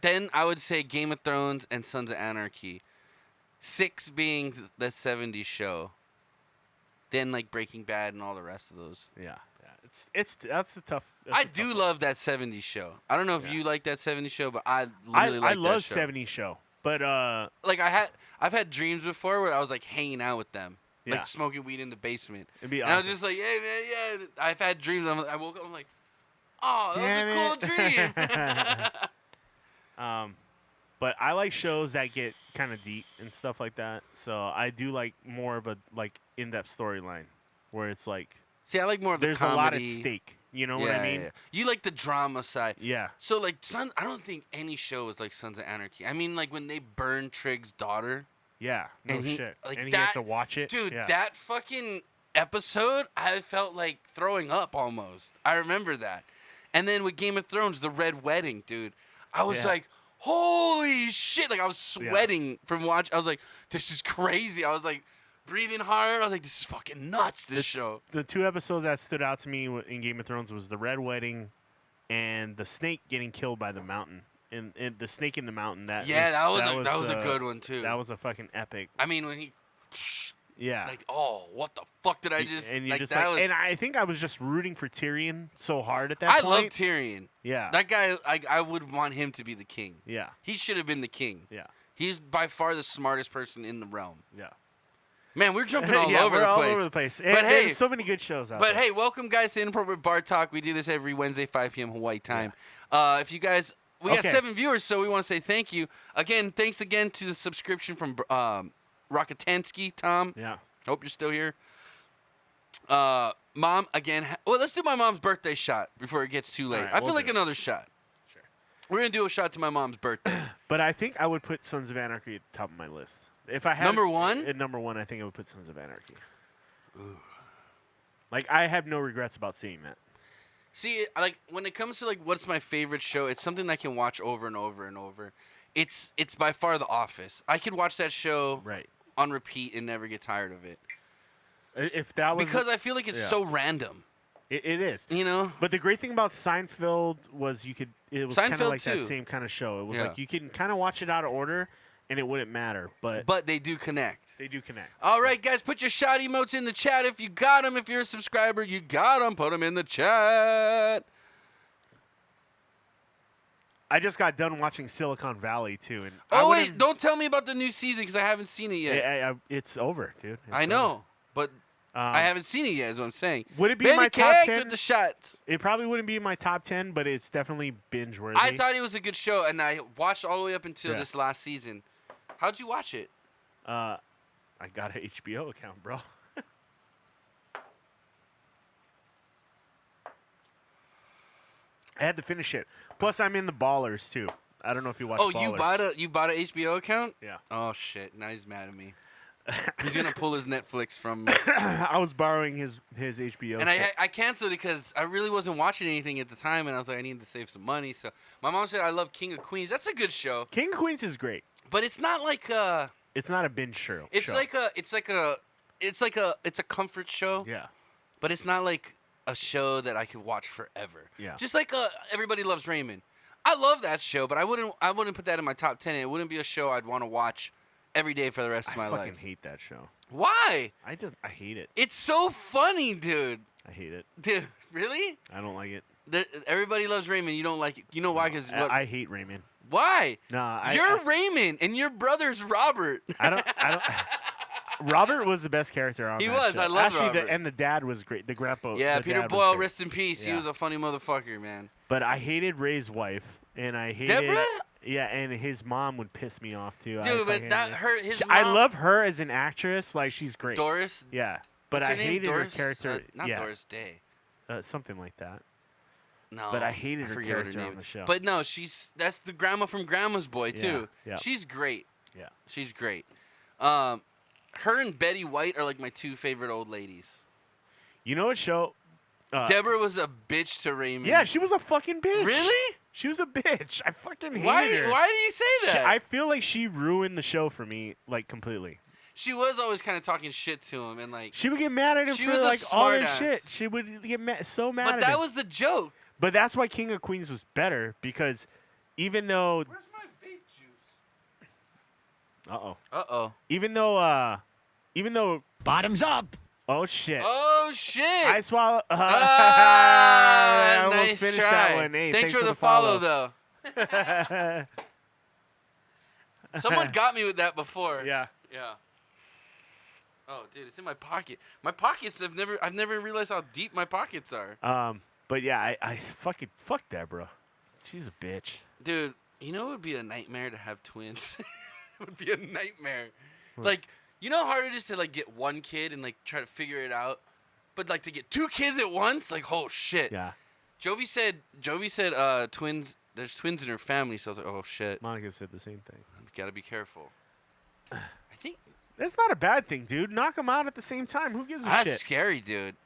Then I would say Game of Thrones and Sons of Anarchy. 6 being the 70s show. Then like Breaking Bad and all the rest of those. Yeah. Yeah. That's a tough. I do love that '70s show. I don't know if Yeah. you like that '70s show, but I I really like love that show. '70s show, but Like I've had dreams before where I was like hanging out with them, Yeah. like smoking weed in the basement. it'd be And I was awesome. just like, hey man, yeah. I've had dreams. I woke up, I'm like, oh, Damn that was a cool dream. But I like shows that get kind of deep and stuff like that. So I do like more of a in-depth storyline where it's like See, I like more of the there's comedy. a lot at stake. You know what I mean? Yeah. You like the drama side. Yeah. So like I don't think any show is like Sons of Anarchy. I mean, like when they burn Trigg's daughter, Yeah. No And he- shit. like and he has that- to watch it. dude. Yeah. That fucking episode, I felt like throwing up almost. I remember that. And then with Game of Thrones, the Red Wedding, dude, I was Yeah. like, holy shit! Like I was sweating from watch. I was like, this is crazy. I was like breathing hard. I was like, this is fucking nuts. This show. The two episodes that stood out to me in Game of Thrones was the Red Wedding and the snake getting killed by the mountain. And the snake in the mountain. That was a good one too. That was a fucking epic. I mean, when he, Yeah. like, oh, what the fuck did I just? And you like just that like, was. and I think I was just rooting for Tyrion so hard at that I point. love Tyrion. Yeah. That guy, I would want him to be the king. Yeah. He should have been the king. Yeah. He's by far the smartest person in the realm. Yeah. Man, we're jumping all yeah, over we're the all place. over the place. But And hey- there's so many good shows out But there. hey, welcome guys to Inappropriate Bar Talk. We do this every Wednesday, 5 p.m. Hawaii time. If you guys, we got Okay. 7 viewers, so we want to say thank you. Again, thanks again to the subscription from Rockatansky, Tom. Yeah. Hope you're still here. Mom, again. Well, let's do my mom's birthday shot before it gets too late. All right, I feel we'll like do it. another shot. Sure. We're going to do a shot to my mom's birthday. But I think I would put Sons of Anarchy at the top of my list. If I had Number one? At number one, I think I would put Sons of Anarchy. Like I have no regrets about seeing that. See, like when it comes to like what's my favorite show, it's something I can watch over and over and over. It's by far The Office. I could watch that show Right. on repeat and never get tired of it If that was because I feel like it's yeah. so random. it is. You know? But the great thing about Seinfeld was it was kind of Seinfeld like too. that same kind of show. It was Yeah. like you can kind of watch it out of order and it wouldn't matter, but They do connect. they do connect. All right, guys, put your shot emotes in the chat if you got them. If you're a subscriber, you got them. Put them in the chat. I just got done watching Silicon Valley too, and Oh wait, don't tell me about the new season because I haven't seen it yet. it's over, dude. I It's know, but over. I haven't seen it yet. Is what I'm saying. Would it be Baby my top cakes 10? with the shots. It probably wouldn't be in my top 10, but it's definitely binge worthy. I thought it was a good show, and I watched all the way up until Yeah. this last season. How'd you watch it? I got an HBO account, bro. I had to finish it. Plus, I'm in the Ballers too. I don't know if you watch. Oh, Ballers. you bought an HBO account? Yeah. Oh shit! Now he's mad at me. He's gonna pull his Netflix from me. I was borrowing his HBO. And shit. I canceled it because I really wasn't watching anything at the time, and I was like, I need to save some money. So my mom said I love King of Queens. That's a good show, King of Queens is great. but it's not like It's not a binge show. it's show. like it's a comfort show, yeah. but it's not like a show that I could watch forever. Yeah. Just like Everybody Loves Raymond. I love that show, but I wouldn't put that in my top 10. It wouldn't be a show I'd want to watch every day for the rest of my I fucking life. hate that show. Why? I hate it. It's so funny, dude. I hate it. Dude, really? I don't like it. Everybody Loves Raymond. You don't like it. You know why? Because I hate Raymond. why? Nah, You're Raymond, and your brother's Robert. I don't. Robert was the best character on He that was. show. I love Actually, Robert. and the dad was great. The grandpa. Yeah, the Peter dad was Boyle, great. rest in peace. He Yeah. was a funny motherfucker, man. But I hated Ray's wife, and I hated. Deborah? Yeah, and his mom would piss me off too. Dude, but I love her as an actress. Like she's great. Doris. Yeah, but What's I her name? hated Doris? her character. Not yeah, Doris Day. something like that. No. But I hated her forget what character on name the show. But no, that's the grandma from Grandma's Boy too. Yeah, yeah. She's great. Yeah. She's great. Her and Betty White are like my two favorite old ladies. You know what show? Deborah was a bitch to Raymond. Yeah, she was a fucking bitch. Really? She was a bitch. I fucking hated Why her. do you say that? I feel like she ruined the show for me, like completely. She was always kind of talking shit to him and like. She would get mad at him She for was a like all that smartass. shit. She would get so mad But at that him. was the joke. But that's why King of Queens was better because even though Where's my vape juice? Uh oh. even though Bottoms up. Oh shit. Oh shit! I swallow. Ah, I almost nice finished try. that one. Hey, thanks for the follow, though. though. Someone got me with that before. Yeah. Yeah. Oh, dude, it's in my pocket. My pockets. I've never realized how deep my pockets are. But yeah, I fuck Deborah. She's a bitch. Dude, you know it would be a nightmare to have twins. It would be a nightmare. Like, you know how hard it is to like get one kid and like try to figure it out, but like to get two kids at once, like oh shit. Yeah. Jovi said twins. There's twins in her family, so I was like, oh shit. Monica said the same thing. Gotta be careful. I think That's not a bad thing, dude. Knock them out at the same time. Who gives a that's shit? scary, dude.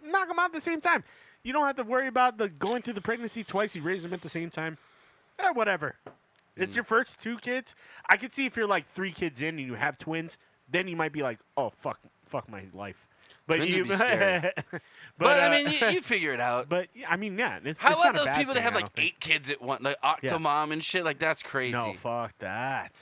Knock them out at the same time. You don't have to worry about the going through the pregnancy twice. You raise them at the same time. Whatever. It's your first two kids. I could see if you're like 3 kids in and you have twins, then you might be like, oh fuck my life. But Twins you, would be scary. but I mean, you figure it out. But I mean, yeah. How it's about not a those bad people that thing, have I like don't think. 8 kids at once, like Octomom and shit? Like that's crazy. No, fuck that.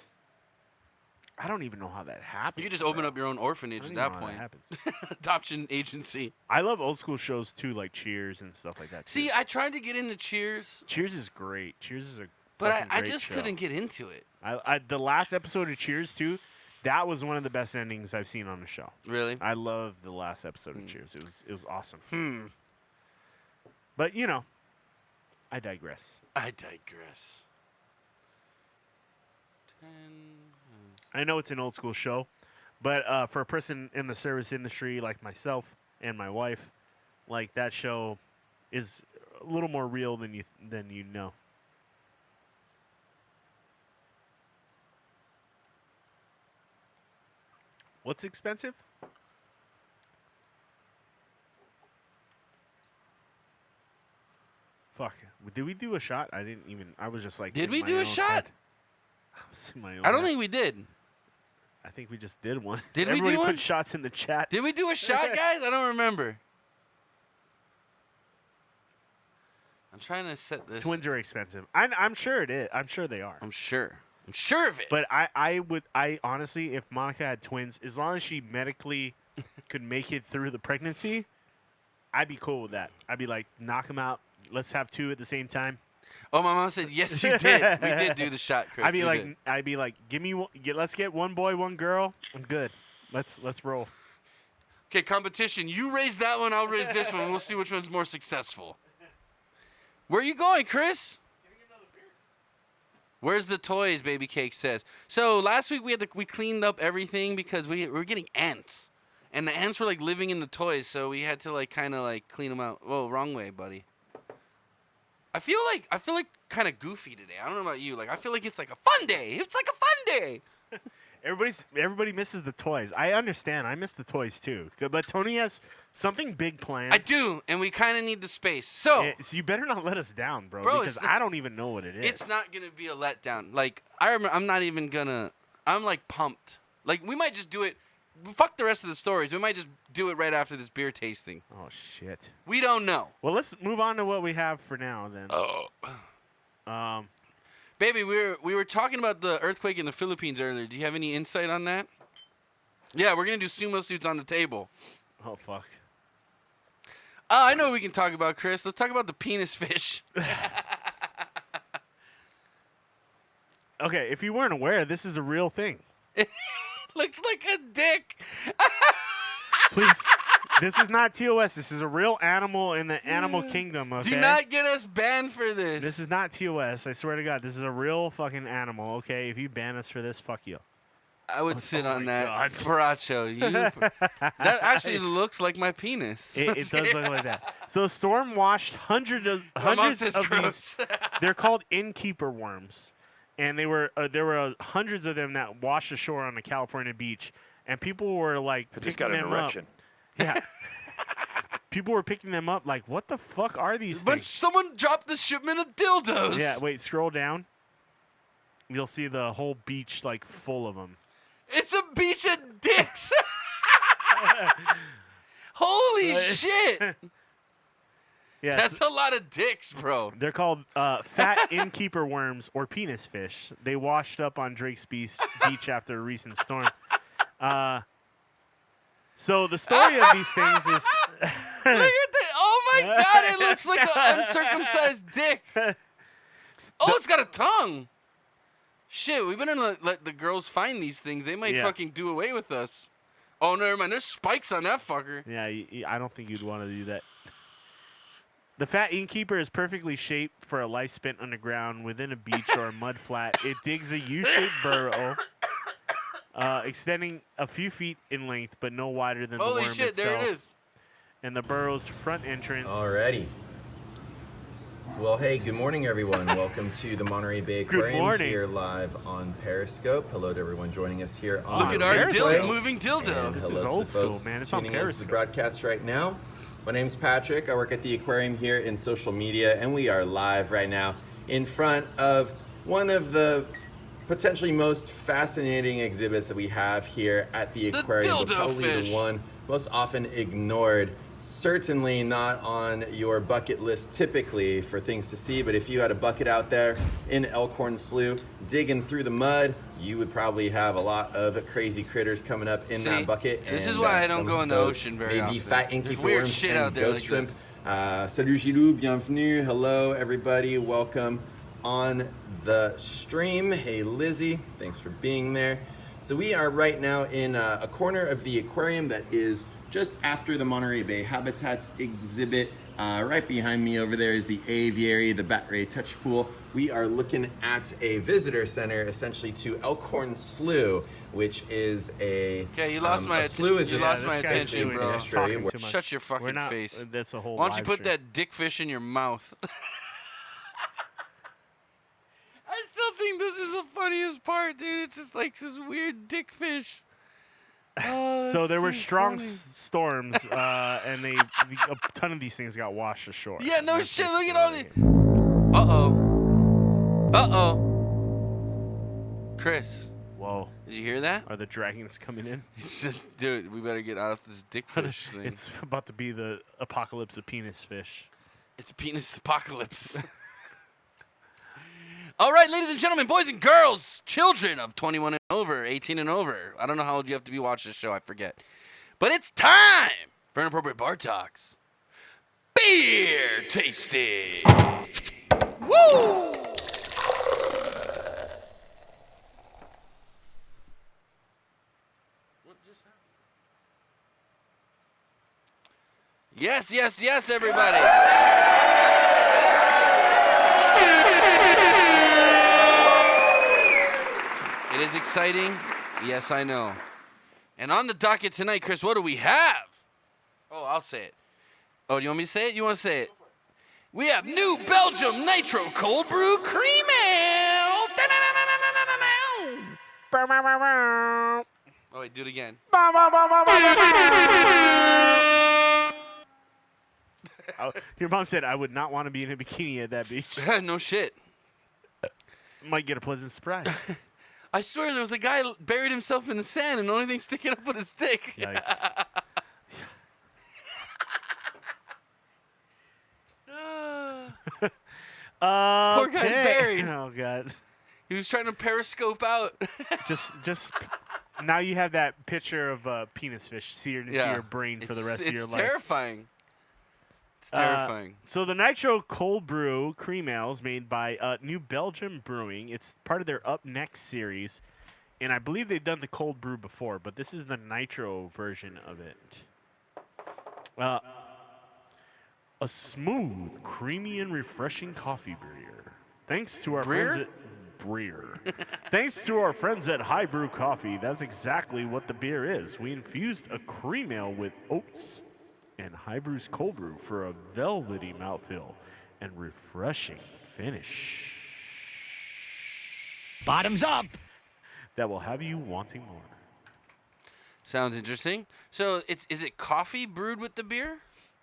I don't even know how that happens. You could just open bro. up your own orphanage I at don't even that know how point. happens. Adoption agency. I love old school shows too, like Cheers and stuff like that. Too. See, I tried to get into Cheers, Cheers is great. Cheers is a but fucking I great just show. couldn't get into it. I the last episode of Cheers too, that was one of the best endings I've seen on the show. Really? I loved the last episode of Cheers. It was awesome. But you know, I digress. I digress. 10. I know it's an old school show, but for a person in the service industry like myself and my wife, like that show is a little more real than you know. What's expensive? Fuck. Did we do a shot? I didn't even. I was just like. Did in we my do a own shot? head. I was in my own I don't head. think we did. I think we just did one. Did we do Everybody one? put shots in the chat. Did we do a shot, guys? I don't remember. I'm trying to set this. Twins are expensive. I'm sure it is. I'm sure they are. I'm sure. I'm sure of it. But I honestly, if Monica had twins, as long as she medically could make it through the pregnancy, I'd be cool with that. I'd be like, knock them out. Let's have 2 at the same time. Oh, my mom said yes, you did. We did do the shot, Chris. I'd be We like, did. give me one, let's get 1 boy, 1 girl. I'm good. Let's roll. Okay, competition. You raise that one, I'll raise this one. We'll see which one's more successful. Where are you going, Chris? Where's the toys? Baby Cake says. So last week we cleaned up everything because we were getting ants, and the ants were like living in the toys, so we had to like kind of like clean them out. Whoa, wrong way, buddy. I feel like kind of goofy today. I don't know about you. Like I feel like it's like a fun day. It's like a fun day. Everybody misses the toys. I understand. I miss the toys too. But Tony has something big planned. I do, and we kind of need the space. So So you better not let us down, bro. Bro, because it's I don't even know what it is. it's not gonna be a letdown. Like I remember, I'm not even gonna. I'm like pumped. Like we might just do it. Fuck the rest of the stories. We might just do it right after this beer tasting. Oh shit. We don't know. Well, let's move on to what we have for now then. Oh. Baby, we were talking about the earthquake in the Philippines earlier. Do you have any insight on that? Yeah, we're gonna do sumo suits on the table. Oh fuck. Oh, I know what we can talk about, Chris. Let's talk about the penis fish. Okay, if you weren't aware, this is a real thing. Looks like a dick. Please, this is not TOS. This is a real animal in the animal kingdom. Okay. Do not get us banned for this. This is not TOS. I swear to God, this is a real fucking animal. Okay, if you ban us for this, fuck you. I would sit oh on my that. God. Baracho. That actually looks like my penis. It does look like that. So the storm washed hundreds of says these. gross. They're called innkeeper worms, and there were hundreds of them that washed ashore on a California beach, and people were like I just picking got an them erection. up. Yeah. People were picking them up like, what the fuck are these But things? someone dropped the shipment of dildos. Yeah, wait, scroll down. You'll see the whole beach like full of them. It's a beach of dicks. Holy shit. Yeah, That's a lot of dicks, bro. they're called fat innkeeper worms or penis fish. They washed up on Drake's beach after a recent storm. So the story of these things is. Look at that! Oh my God! It looks like an uncircumcised dick. Oh, it's got a tongue. Shit, we better let the girls find these things. They might fucking do away with us. Oh, never mind. There's spikes on that fucker. Yeah, I don't think you'd want to do that. The fat innkeeper is perfectly shaped for a life spent underground within a beach or a mud flat. It digs a U-shaped burrow, extending a few feet in length, but no wider than the worm Holy shit, itself. there it is. And the burrow's front entrance. Alrighty. Well, hey, good morning, everyone. Welcome to the Monterey Bay Aquarium morning. here live on Periscope. Hello to everyone joining us here on Look at our Periscope. moving dildo. And This hello is to old the school, folks man. It's on tuning into the Periscope. broadcast right now. My name's Patrick. I work at the aquarium here in social media, and we are live right now in front of one of the potentially most fascinating exhibits that we have here at the aquarium, but dildo probably fish. the one most often ignored. Certainly not on your bucket list typically for things to see, but if you had a bucket out there in Elkhorn Slough digging through the mud, you would probably have a lot of crazy critters coming up in See, that bucket. this is and, why I some don't go of in the those ocean very maybe often. fat There's inky weird worms shit and out there ghost like shrimp. Salut Gilou, bienvenue, hello everybody, welcome on the stream. Hey Lizzie, thanks for being there. So we are right now in a corner of the aquarium that is just after the Monterey Bay Habitats exhibit. Right behind me over there is the aviary, the Bat Ray Touch Pool. We are looking at a visitor center essentially to Elkhorn Slough, which is a... Okay, you lost my a slough is you just lost my this guy's attention, doing bro. it. estuary Talking where- too much. Shut your We're fucking not- face. That's a whole Why don't you live put stream. that dick fish in your mouth? I still think this is the funniest part, dude. It's just like this weird dick fish. Oh, So that's there were too strong funny. storms, and a ton of these things got washed ashore. Yeah, no That's shit. Look at basically all what the. Uh-oh. Chris, Whoa. did you hear that? Are the dragons coming in? Dude, we better get out of this dick fish thing. It's about to be the apocalypse of penis fish. It's penis apocalypse. All right, ladies and gentlemen, boys and girls, children of 21 and over, 18 and over. I don't know how old you have to be watching this show. I forget. But it's time for Inappropriate Bar Talks. Beer tasting. Woo! Yes, yes, yes, everybody. It is exciting. Yes, I know. And on the docket tonight, Chris, what do we have? Oh, I'll say it. Oh, do you want me to say it? You want to say it? We have New Belgium Nitro Cold Brew Cream Ale. Oh, wait, do it again. Oh, your mom said I would not want to be in a bikini at that beach. No shit. Might get a pleasant surprise. I swear there was a guy buried himself in the sand and the only thing sticking up was his dick. Yikes. Poor guy's buried. Oh god. He was trying to periscope out. Just now you have that picture of a penis fish seared into your brain for the rest of your life. It's terrifying. It's terrifying. So the Nitro Cold Brew Cream Ale is made by New Belgium Brewing. It's part of their Up Next series, and I believe they've done the cold brew before, but this is the Nitro version of it. A smooth, creamy, and refreshing coffee brewer. Thanks to our friends at Breer. Thanks to our friends at High Brew Coffee, that's exactly what the beer is. We infused a cream ale with oats and High Brew's cold brew for a velvety mouthfeel and refreshing finish. Bottoms up. That will have you wanting more. Sounds interesting. So is it coffee brewed with the beer?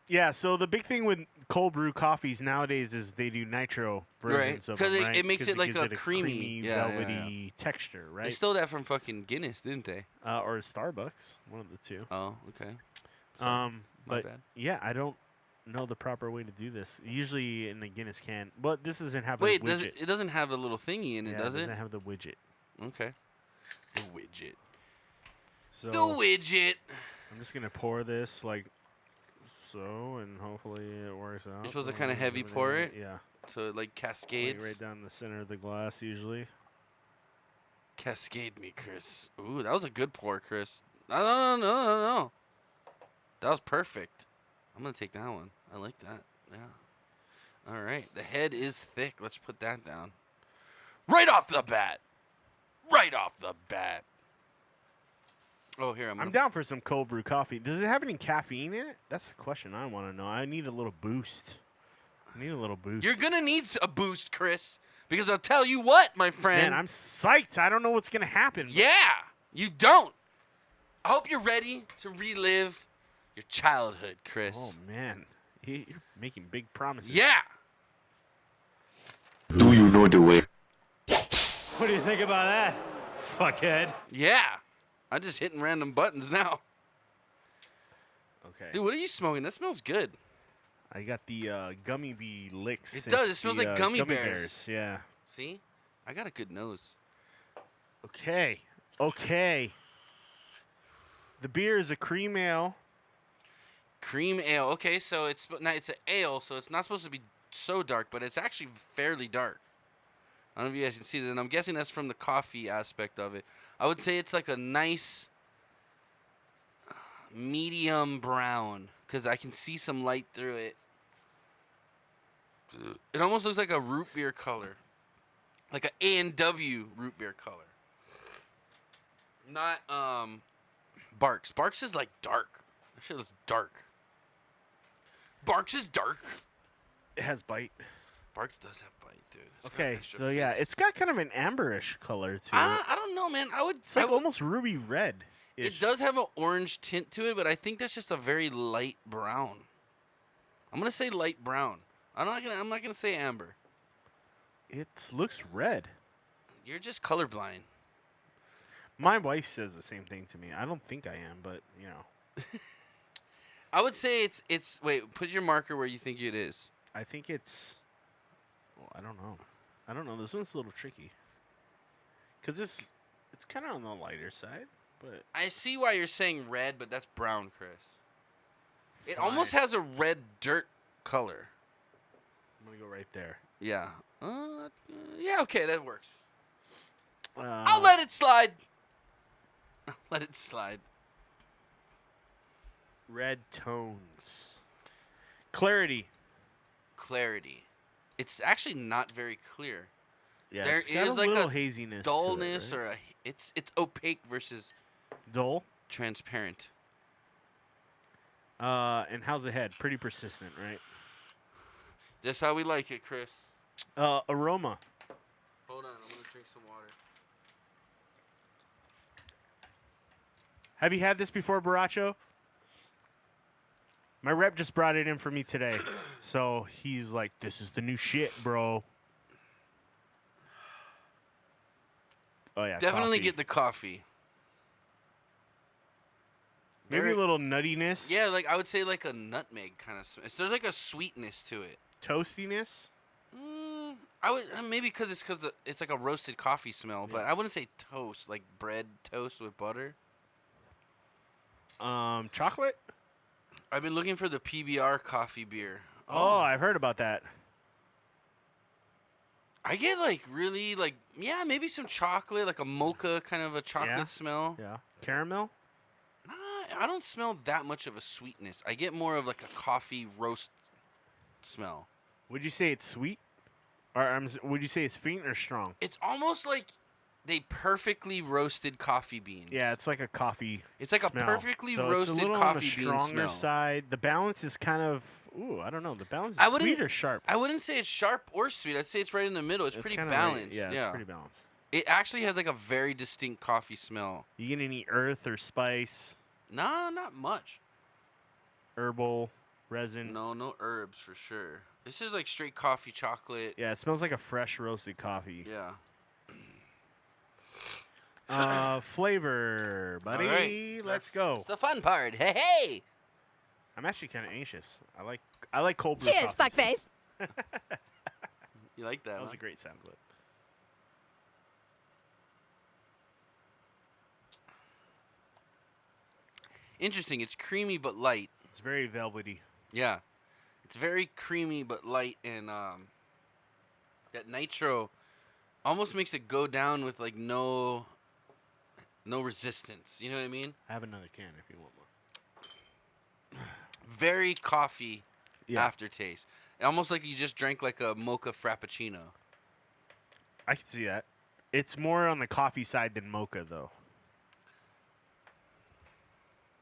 Yeah, so the big thing with cold brew coffees nowadays is they do nitro versions of them, 'Cause right? it makes it like gives a it creamy- yeah, velvety texture, They right? stole that from fucking Guinness, didn't they? Or Starbucks, one of the two. Oh, okay. My But bad. yeah, I don't know the proper way to do this. Usually in the Guinness can, but this doesn't have Wait, a widget. it doesn't have a little thingy in it, Yeah, does it? doesn't have the widget. Okay. The widget. So The widget. I'm just gonna pour this like so, and hopefully it works out. You're supposed to the kind way of heavy everything- pour it, Yeah. so it like Like cascades. right down the center of the glass usually. Cascade me, Chris. Ooh, that was a good pour, Chris. No. That was perfect. I'm gonna take that one. I like that. Yeah. All right. The head is thick. Let's put that down. Right off the bat. Right off the bat. Oh, here I'm down for some cold brew coffee. Does it have any caffeine in it? That's the question I want to know. I need a little boost. I need a little boost. You're gonna need a boost, Chris, because I'll tell you what, my friend. Man, I'm psyched. I don't know what's gonna happen. but- Yeah, you don't. I hope you're ready to relive your childhood, Chris. Oh man, you're making big promises. Yeah. Do you know the way? What do you think about that, fuckhead? Yeah. I'm just hitting random buttons now. Okay. Dude, what are you smoking? That smells good. I got the gummy bee licks. It does. It It's smells the, like gummy bears. Yeah. See? I got a good nose. Okay. Okay. The beer is a cream ale. Cream ale. Okay, so it's an ale, so it's not supposed to be so dark, but it's actually fairly dark. I don't know if you guys can see that. And I'm guessing that's from the coffee aspect of it. I would say it's like a nice medium brown because I can see some light through it. It almost looks like a root beer color, like a A&W root beer color. Not Barks. Barks is like dark. That shit looks dark. Barks is dark. It has bite. Barks does have bite, dude. It's got Okay, extra so yeah, fizz. it's got kind of an amberish color to it. I don't know, man. It's like almost ruby red. It does have an orange tint to it, but I think that's just a very light brown. I'm gonna say light brown. I'm not gonna say amber. It looks red. You're just colorblind. My wife says the same thing to me. I don't think I am, but you know, I would say it's. Wait, put your marker where you think it is. I think it's. Well, I don't know. I don't know. This one's a little tricky. Cause it's kind of on the lighter side, but I see why you're saying red, but that's brown, Chris. It Fine. almost has a red dirt color. I'm gonna go right there. Yeah. Yeah. Okay, that works. Uh, I'll let it slide. Let it slide. red tones. Clarity. Clarity. It's actually not very clear. Yeah, There it's got is a like little a haziness. Dullness to it, right? or it's opaque versus dull. transparent. And how's the head? Pretty persistent, right? That's how we like it, Chris. Aroma. Hold on, I'm gonna drink some water. Have you had this before, Baracho? My rep just brought it in for me today. So he's like, this is the new shit, bro. Oh, yeah. Definitely coffee. get the coffee. Maybe Very- a little nuttiness. Yeah, like I would say like a nutmeg kind of smell. There's like a sweetness to it. Toastiness. I would maybe because it's like a roasted coffee smell, but Yeah. I wouldn't say toast, like bread toast with butter. Chocolate. I've been looking for the PBR coffee beer. Oh, I've heard about that. I get like really like maybe some chocolate, like a mocha kind of a chocolate Yeah. smell. Yeah. Caramel. Nah, I don't smell that much of a sweetness. I get more of like a coffee roast smell. Would you say it's sweet? Or would you say it's faint or strong? It's almost like they perfectly roasted coffee beans. Yeah, it's like a coffee. It's like a smell. perfectly so roasted it's a little coffee on the bean stronger smell. side. The balance is kind of. Ooh, I don't know. The balance is I wouldn't- sweet or sharp. I wouldn't say it's sharp or sweet. I'd say it's right in the middle. It's pretty kinda balanced. Right. Yeah, it's pretty balanced. It actually has like a very distinct coffee smell. You get any earth or spice, Nah, not much. herbal, resin? No herbs for sure. This is like straight coffee chocolate. Yeah, it smells like a fresh roasted coffee. Yeah. Flavor, buddy. Alright. Let's go. It's the fun part. Hey. I'm actually kind of anxious. I like cold brew Cheers, coffee. fuckface. You like that? That was huh? a great sound clip. Interesting. It's creamy but light. It's very velvety. Yeah. It's very creamy but light, and that nitro almost makes it go down with like no resistance. You know what I mean? I have another can if you want more. Very coffee Yeah, aftertaste. Almost like you just drank like a mocha frappuccino. I can see that. It's more on the coffee side than mocha, though.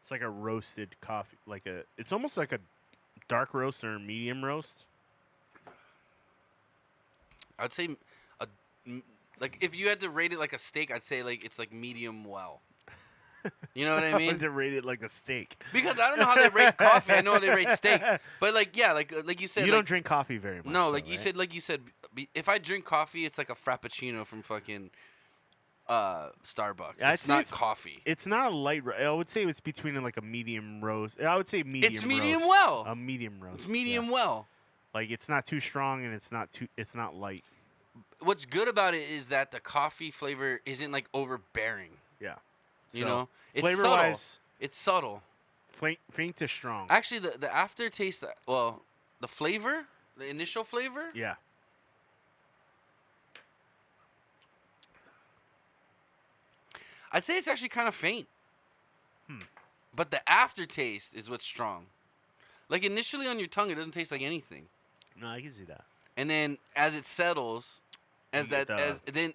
It's like a roasted coffee, It's almost like a dark roast or a medium roast. I'd say, like if you had to rate it like a steak, I'd say like it's like medium well. You know what I mean? To rate it like a steak. Because I don't know how they rate coffee. I know how they rate steaks, but like yeah, like you said, You like, don't drink coffee very much. no, though, like you said, if I drink coffee, it's like a frappuccino from fucking Starbucks. Yeah, I'd it's say not it's- coffee. It's not a light. I would say it's between like a medium roast. I would say medium. It's medium roast. well. A medium roast. It's yeah. medium well. Like it's not too strong and it's not too. It's not light. What's good about it is that the coffee flavor isn't like overbearing. Yeah. You So, know, it's flavor subtle. wise, It's subtle. faint to strong. Actually, the aftertaste, well, the flavor, the initial flavor, Yeah. I'd say it's actually kind of faint. Hmm. But the aftertaste is what's strong. Like initially on your tongue, it doesn't taste like anything, No, I can see that. and then as it settles, as You get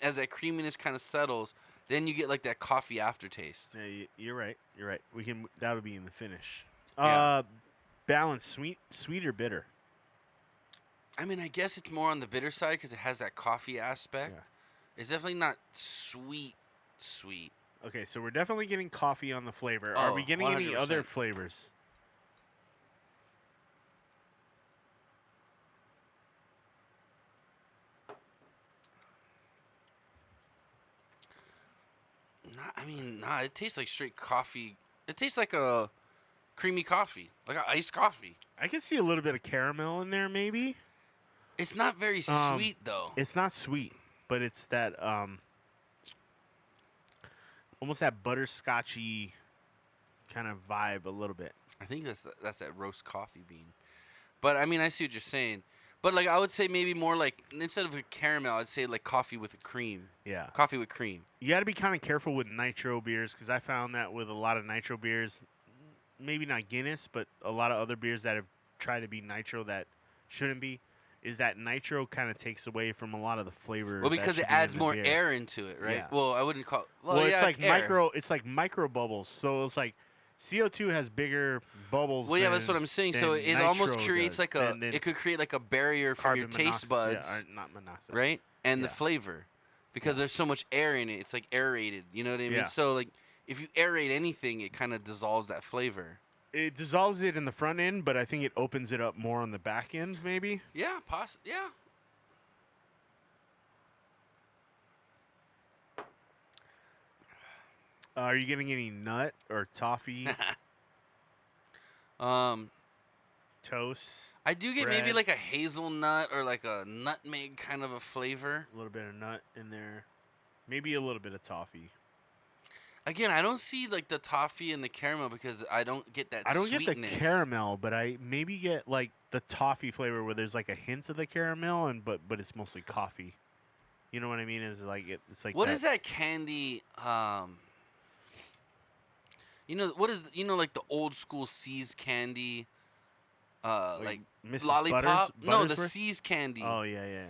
as that creaminess kind of settles, then you get like that coffee aftertaste. Yeah, you're right. You're right. We can. That'll be in the finish. Yeah. Balance, sweet or bitter. I mean, I guess it's more on the bitter side because it has that coffee aspect. Yeah. It's definitely not sweet. Okay, so we're definitely getting coffee on the flavor. Are Oh, we getting any other 100%. flavors? Nah. It tastes like straight coffee. It tastes like a creamy coffee, like an iced coffee. I can see a little bit of caramel in there, maybe. It's not very Um, sweet though. It's not sweet, but it's that almost that butterscotchy kind of vibe a little bit. I think that's that roast coffee bean. But I mean, I see what you're saying. But like, I would say maybe more like instead of a caramel, I'd say like coffee with a cream. Yeah. Coffee with cream. You got to be kind of careful with nitro beers because I found that with a lot of nitro beers, maybe not Guinness, but a lot of other beers that have tried to be nitro that shouldn't be, is that nitro kind of takes away from a lot of the flavor. Well, that because should it be in adds the more beer. air into it, right? Yeah. Well, I wouldn't call. Well, Well, yeah, it's like air. It's like micro bubbles. So it's like CO2 has bigger bubbles. Well, yeah, that's than- what I'm saying. So than it almost nitro creates does, like a. and then It could create like a barrier from your carbon taste monoxide- buds, Yeah, or not monoxide. right? And the Yeah. flavor, because there's so much air in it. It's like aerated. You know what I mean? Yeah. So like, if you aerate anything, it kind of dissolves that flavor. It dissolves it in the front end, but I think it opens it up more on the back end, maybe. Yeah, yeah. Are you getting any nut or toffee toast? I do get maybe Bread. like a hazelnut or like a nutmeg kind of a flavor. A little bit of nut in there. Maybe a little bit of toffee. Again, I don't see like the toffee and the caramel because I don't get that. I don't sweetness. get the caramel, but I maybe get like the toffee flavor where there's like a hint of the caramel and but it's mostly coffee. You know what I mean? It's like it's like What is that candy? Like the old school C's candy. Like Mrs. lollipop. No, the Buttersworth? C's candy. Oh yeah.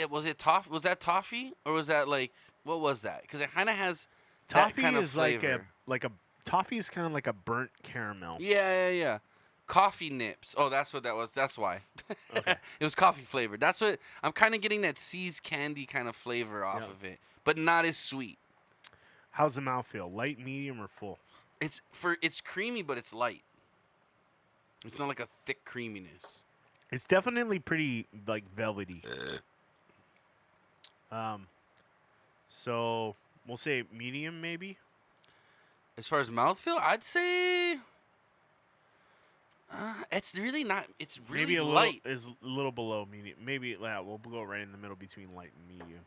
Was it toffee? Was that toffee or was that like what was that? Because it kind of has Toffee that kind of is flavor. like a toffee is kind of like a burnt caramel. Yeah. Coffee nips. Oh, that's what that was. That's why. Okay. It was coffee flavored. That's what I'm kind of getting that C's candy kind of flavor off Yeah. of it, but not as sweet. How's the mouthfeel? Light, medium, or full? It's creamy, but it's light. It's not like a thick creaminess. It's definitely pretty like velvety. So we'll say medium, maybe. As far as mouthfeel, I'd say it's really not. It's really Maybe a light. little is a little below medium. Maybe we'll go right in the middle between light and medium.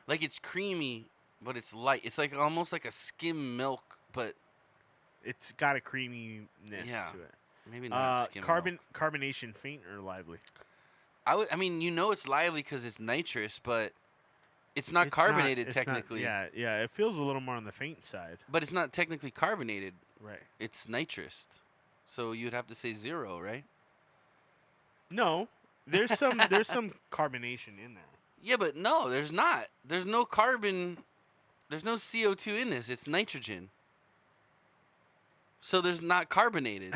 Like it's creamy, but it's light. It's like almost like a skim milk, but It's got a creaminess Yeah. to it. Maybe not skim milk. Carbonation, faint or lively? I mean, it's lively because it's nitrous, but it's not It's carbonated it's not- technically. yeah, it feels a little more on the faint side. But it's not technically carbonated. Right. It's nitrous. So you'd have to say 0, right? No, there's some carbonation in there. Yeah, but no, there's not. There's no carbon. There's no CO2 in this. It's nitrogen. So there's not carbonated.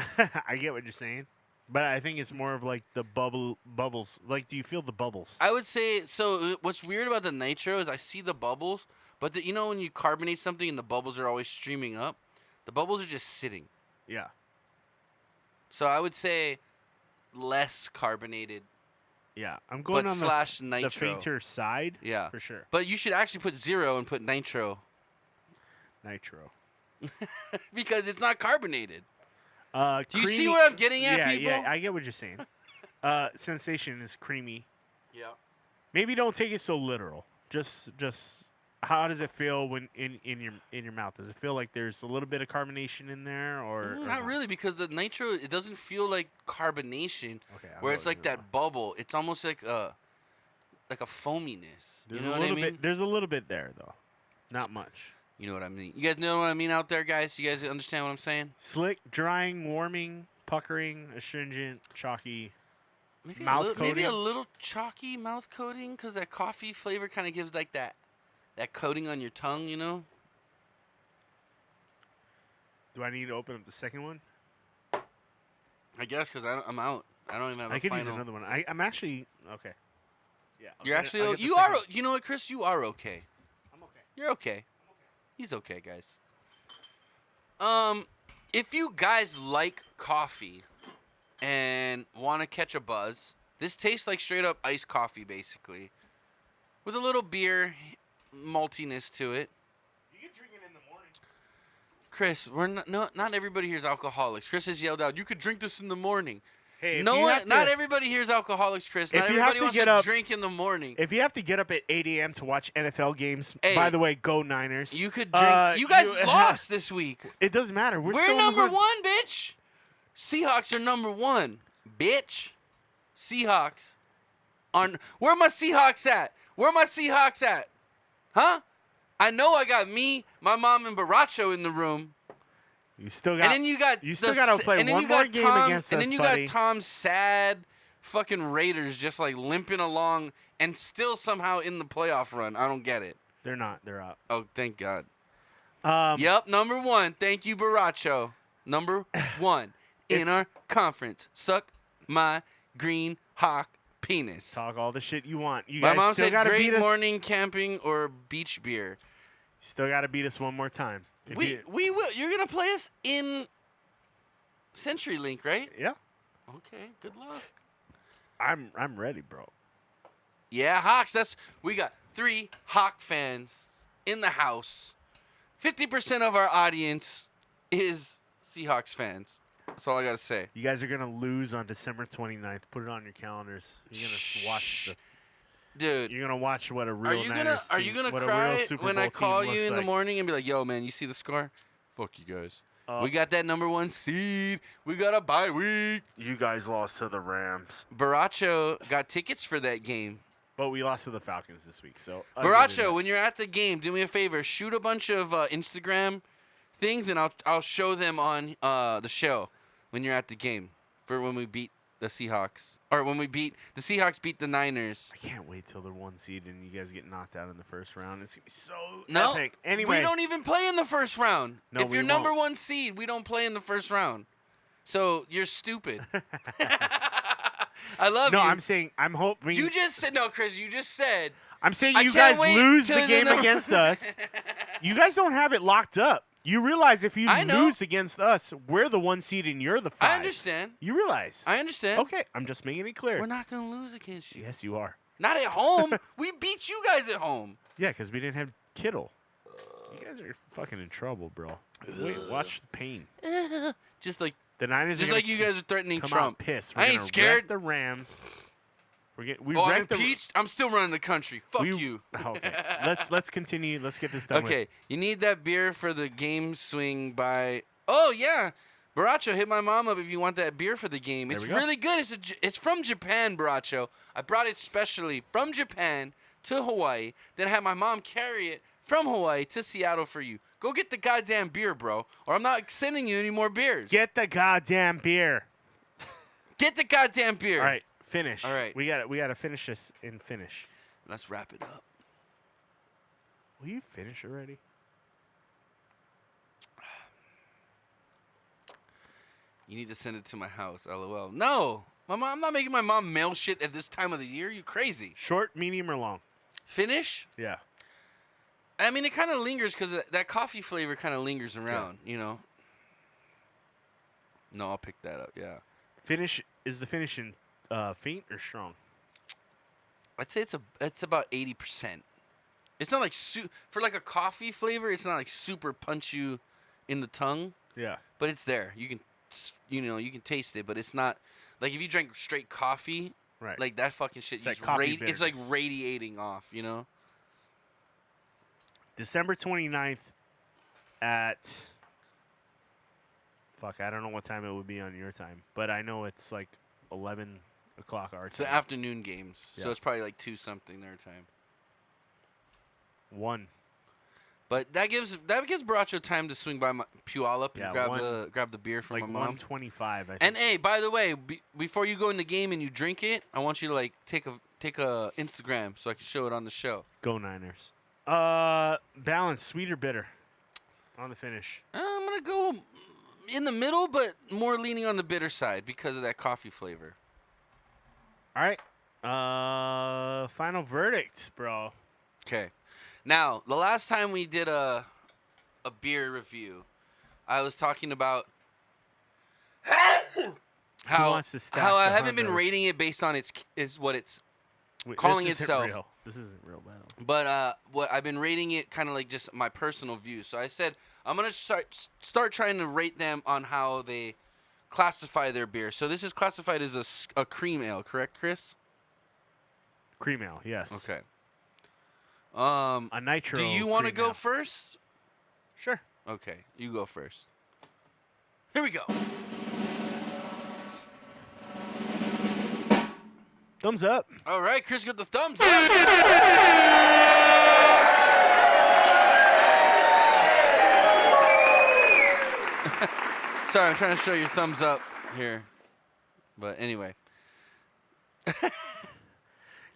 I get what you're saying, but I think it's more of like the bubbles. Like, do you feel the bubbles? I would say so. What's weird about the nitro is I see the bubbles, but when you carbonate something and the bubbles are always streaming up, the bubbles are just sitting. Yeah. So I would say less carbonated, Yeah, I'm going but on slash the nitro. fainter side. Yeah. For sure. But you should actually put 0 and put nitro Nitro. because it's not carbonated. Do you see Creamy- where I'm getting at, yeah, people? Yeah, I get what you're saying. Sensation is creamy. Yeah. Maybe don't take it so literal. Just how does it feel when in your mouth? Does it feel like there's a little bit of carbonation in there, or Not really, because the nitro, it doesn't feel like carbonation, Okay, where it's like that bubble. It's almost like a foaminess. There's You know a what I little mean? bit. There's a little bit there though, not much. You know what I mean? You guys know what I mean out there, guys? You guys understand what I'm saying? Slick, drying, warming, puckering, astringent, chalky. Maybe Mouth maybe a coating? little chalky mouth coating, because that coffee flavor kind of gives like that coating on your tongue, you know? Do I need to open up the second one? I guess, because I'm out. I don't even have I a could final. use another one. I'm actually okay. Yeah. You're I'll actually, get the you second are, one. you know what, Chris? You are okay. I'm okay. You're okay. He's okay, guys. If you guys like coffee and want to catch a buzz, this tastes like straight up iced coffee, basically, with a little beer maltiness to it. You can drink it in the morning. Chris, not everybody here's alcoholics. Chris has yelled out, "You could drink this in the morning." Hey, if No you one, have to, not everybody here's alcoholics, Chris. Not If you have everybody to wants get to up- drink in the morning. If you have to get up at 8 a.m. to watch NFL games, Hey, by the way, go Niners. You could drink. You guys lost this week. It doesn't matter. We're We're still number in the hunt. 1, bitch. Seahawks are number 1, bitch. Seahawks. Where my Seahawks at? Where my Seahawks at? Huh? I know I got me, my mom, and Baracho in the room. You still got. And then you got you still gotta play one more game against and us, then you buddy. got Tom's sad fucking Raiders just like limping along and still somehow in the playoff run. I don't get it. They're not. They're out. Oh, thank God. Yep. Number 1. Thank you, Baracho. Number 1 in It's- our conference. Suck my green hawk penis. Talk all the shit you want. You My guys mom still said gotta beat great us. morning camping or beach beer. Still got to beat us one more time. If We will. You're gonna play us in CenturyLink, right? yeah. Okay. Good luck. I'm ready, bro. Yeah, Hawks. We got 3 Hawk fans in the house. 50% of our audience is Seahawks fans. That's all I gotta say. You guys are gonna lose on December 29th. Put it on your calendars. You're gonna watch Dude, You're gonna watch what a are real you Niners are team- you gonna what a cry real Super when Bowl I team call you looks in the like. morning and be like, "Yo, man, you see the score? Fuck you guys. Uh, We got that number 1 seed. We got a bye week." You guys lost to the Rams, Baracho got tickets for that game. but we lost to the Falcons this week. So Baracho, when you're at the game, do me a favor. Shoot a bunch of Instagram things, and I'll show them on the show when you're at the game for when we beat the Seahawks, or when the Seahawks beat the Niners. I can't wait till they're 1 seed and you guys get knocked out in the first round. It's gonna be so No, epic. Anyway, we don't even play in the first round. No, if we you're number won't. 1 seed, we don't play in the first round. So you're stupid. I love no, you. I'm saying I'm hoping. You just said no, Chris. You just said I'm saying I you can't guys wait lose till the the game number- against us. You guys don't have it locked up. You realize if you I know. lose against us, we're the 1 seed and you're the 5. I understand. You realize? I understand. Okay, I'm just making it clear. We're not gonna lose against you. Yes, you are. Not at home. We beat you guys at home. Yeah, because we didn't have Kittle. You guys are fucking in trouble, bro. Wait, watch the pain. Just like The Niners are just gonna like you guys are threatening come Trump. out pissed. I We're ain't gonna scared. wreck the Rams. We Oh, I'm wrecked the. impeached. I'm still running the country. Fuck we- you. Okay, let's continue. Let's get this done. Okay, you need that beer for the game swing by Oh yeah, Baracho, hit my mom up if you want that beer for the game. It's we go. really good. It's from Japan, Baracho. I brought it specially from Japan to Hawaii. Then I had my mom carry it from Hawaii to Seattle for you. Go get the goddamn beer, bro, or I'm not sending you any more beers. Get the goddamn beer. Get the goddamn beer. All right, finish. All right. We got to finish this in finish. Let's wrap it up. Will you finish already? You need to send it to my house, LOL. No, I'm not making my mom mail shit at this time of the year. You crazy? Short, medium, or long? Finish? Yeah. I mean, it kind of lingers because that coffee flavor kind of lingers around, you know. No, I'll pick that up. Yeah, Finish is the finish in faint or strong? I'd say it's about 80%. It's not like for like a coffee flavor. It's not like super punch you in the tongue, Yeah. but it's there. You can taste it, but it's not like if you drank straight coffee, Right. like that fucking shit. It's like coffee it's like bitterness. radiating off, you know. December 29th at. Fuck, I don't know what time it would be on your time, but I know it's like 11 o'clock our It's the time. afternoon games, so Yeah. it's probably like 2 something their time. 1. But that gives Baracho time to swing by Puyallup and Yeah, grab the beer from Like my mom. 1:25. I think. And hey, by the way, before you go in the game and you drink it, I want you to like take a Instagram so I can show it on the show. Go Niners. Balance, sweet or bitter on the finish. I'm gonna go in the middle, but more leaning on the bitter side because of that coffee flavor. All right. Final verdict, bro. Okay. Now, the last time we did a beer review, I was talking about how wants to stack I the haven't been hundos? rating it based on what it's Wait, calling this isn't itself. Real. This isn't real bad. But what I've been rating it kind of like just my personal view. So I said I'm gonna start trying to rate them on how they classify their beer. So this is classified as a cream ale, correct, Chris? Cream ale, yes. Okay. A nitro. Do you want to cream go ale. first? Sure. Okay, you go first. Here we go. Thumbs up. All right, Chris got the thumbs up. Sorry, I'm trying to show your thumbs up here. But anyway.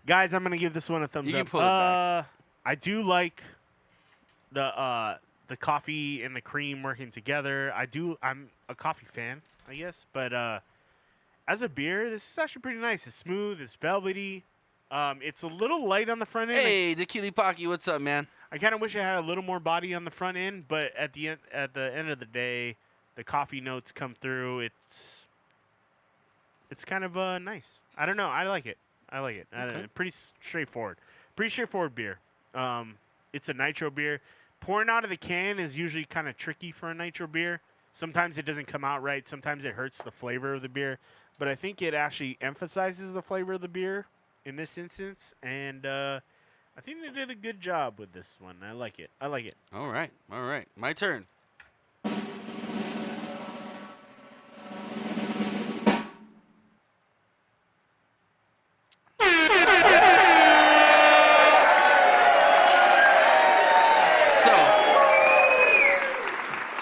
Guys, I'm gonna give this one a thumbs You up. can pull it back. I do like the coffee and the cream working together. I'm a coffee fan, I guess, but as a beer, this is actually pretty nice. It's smooth, it's velvety. It's a little light on the front end. Hey, Tequila Pocky, what's up, man? I kind of wish I had a little more body on the front end, but at the end of the day, the coffee notes come through. It's kind of nice. I don't know. I like it. Okay. Pretty straightforward. Pretty straightforward beer. It's a nitro beer. Pouring out of the can is usually kind of tricky for a nitro beer. Sometimes it doesn't come out right. Sometimes it hurts the flavor of the beer. But I think it actually emphasizes the flavor of the beer in this instance. And I think they did a good job with this one. I like it. All right. My turn.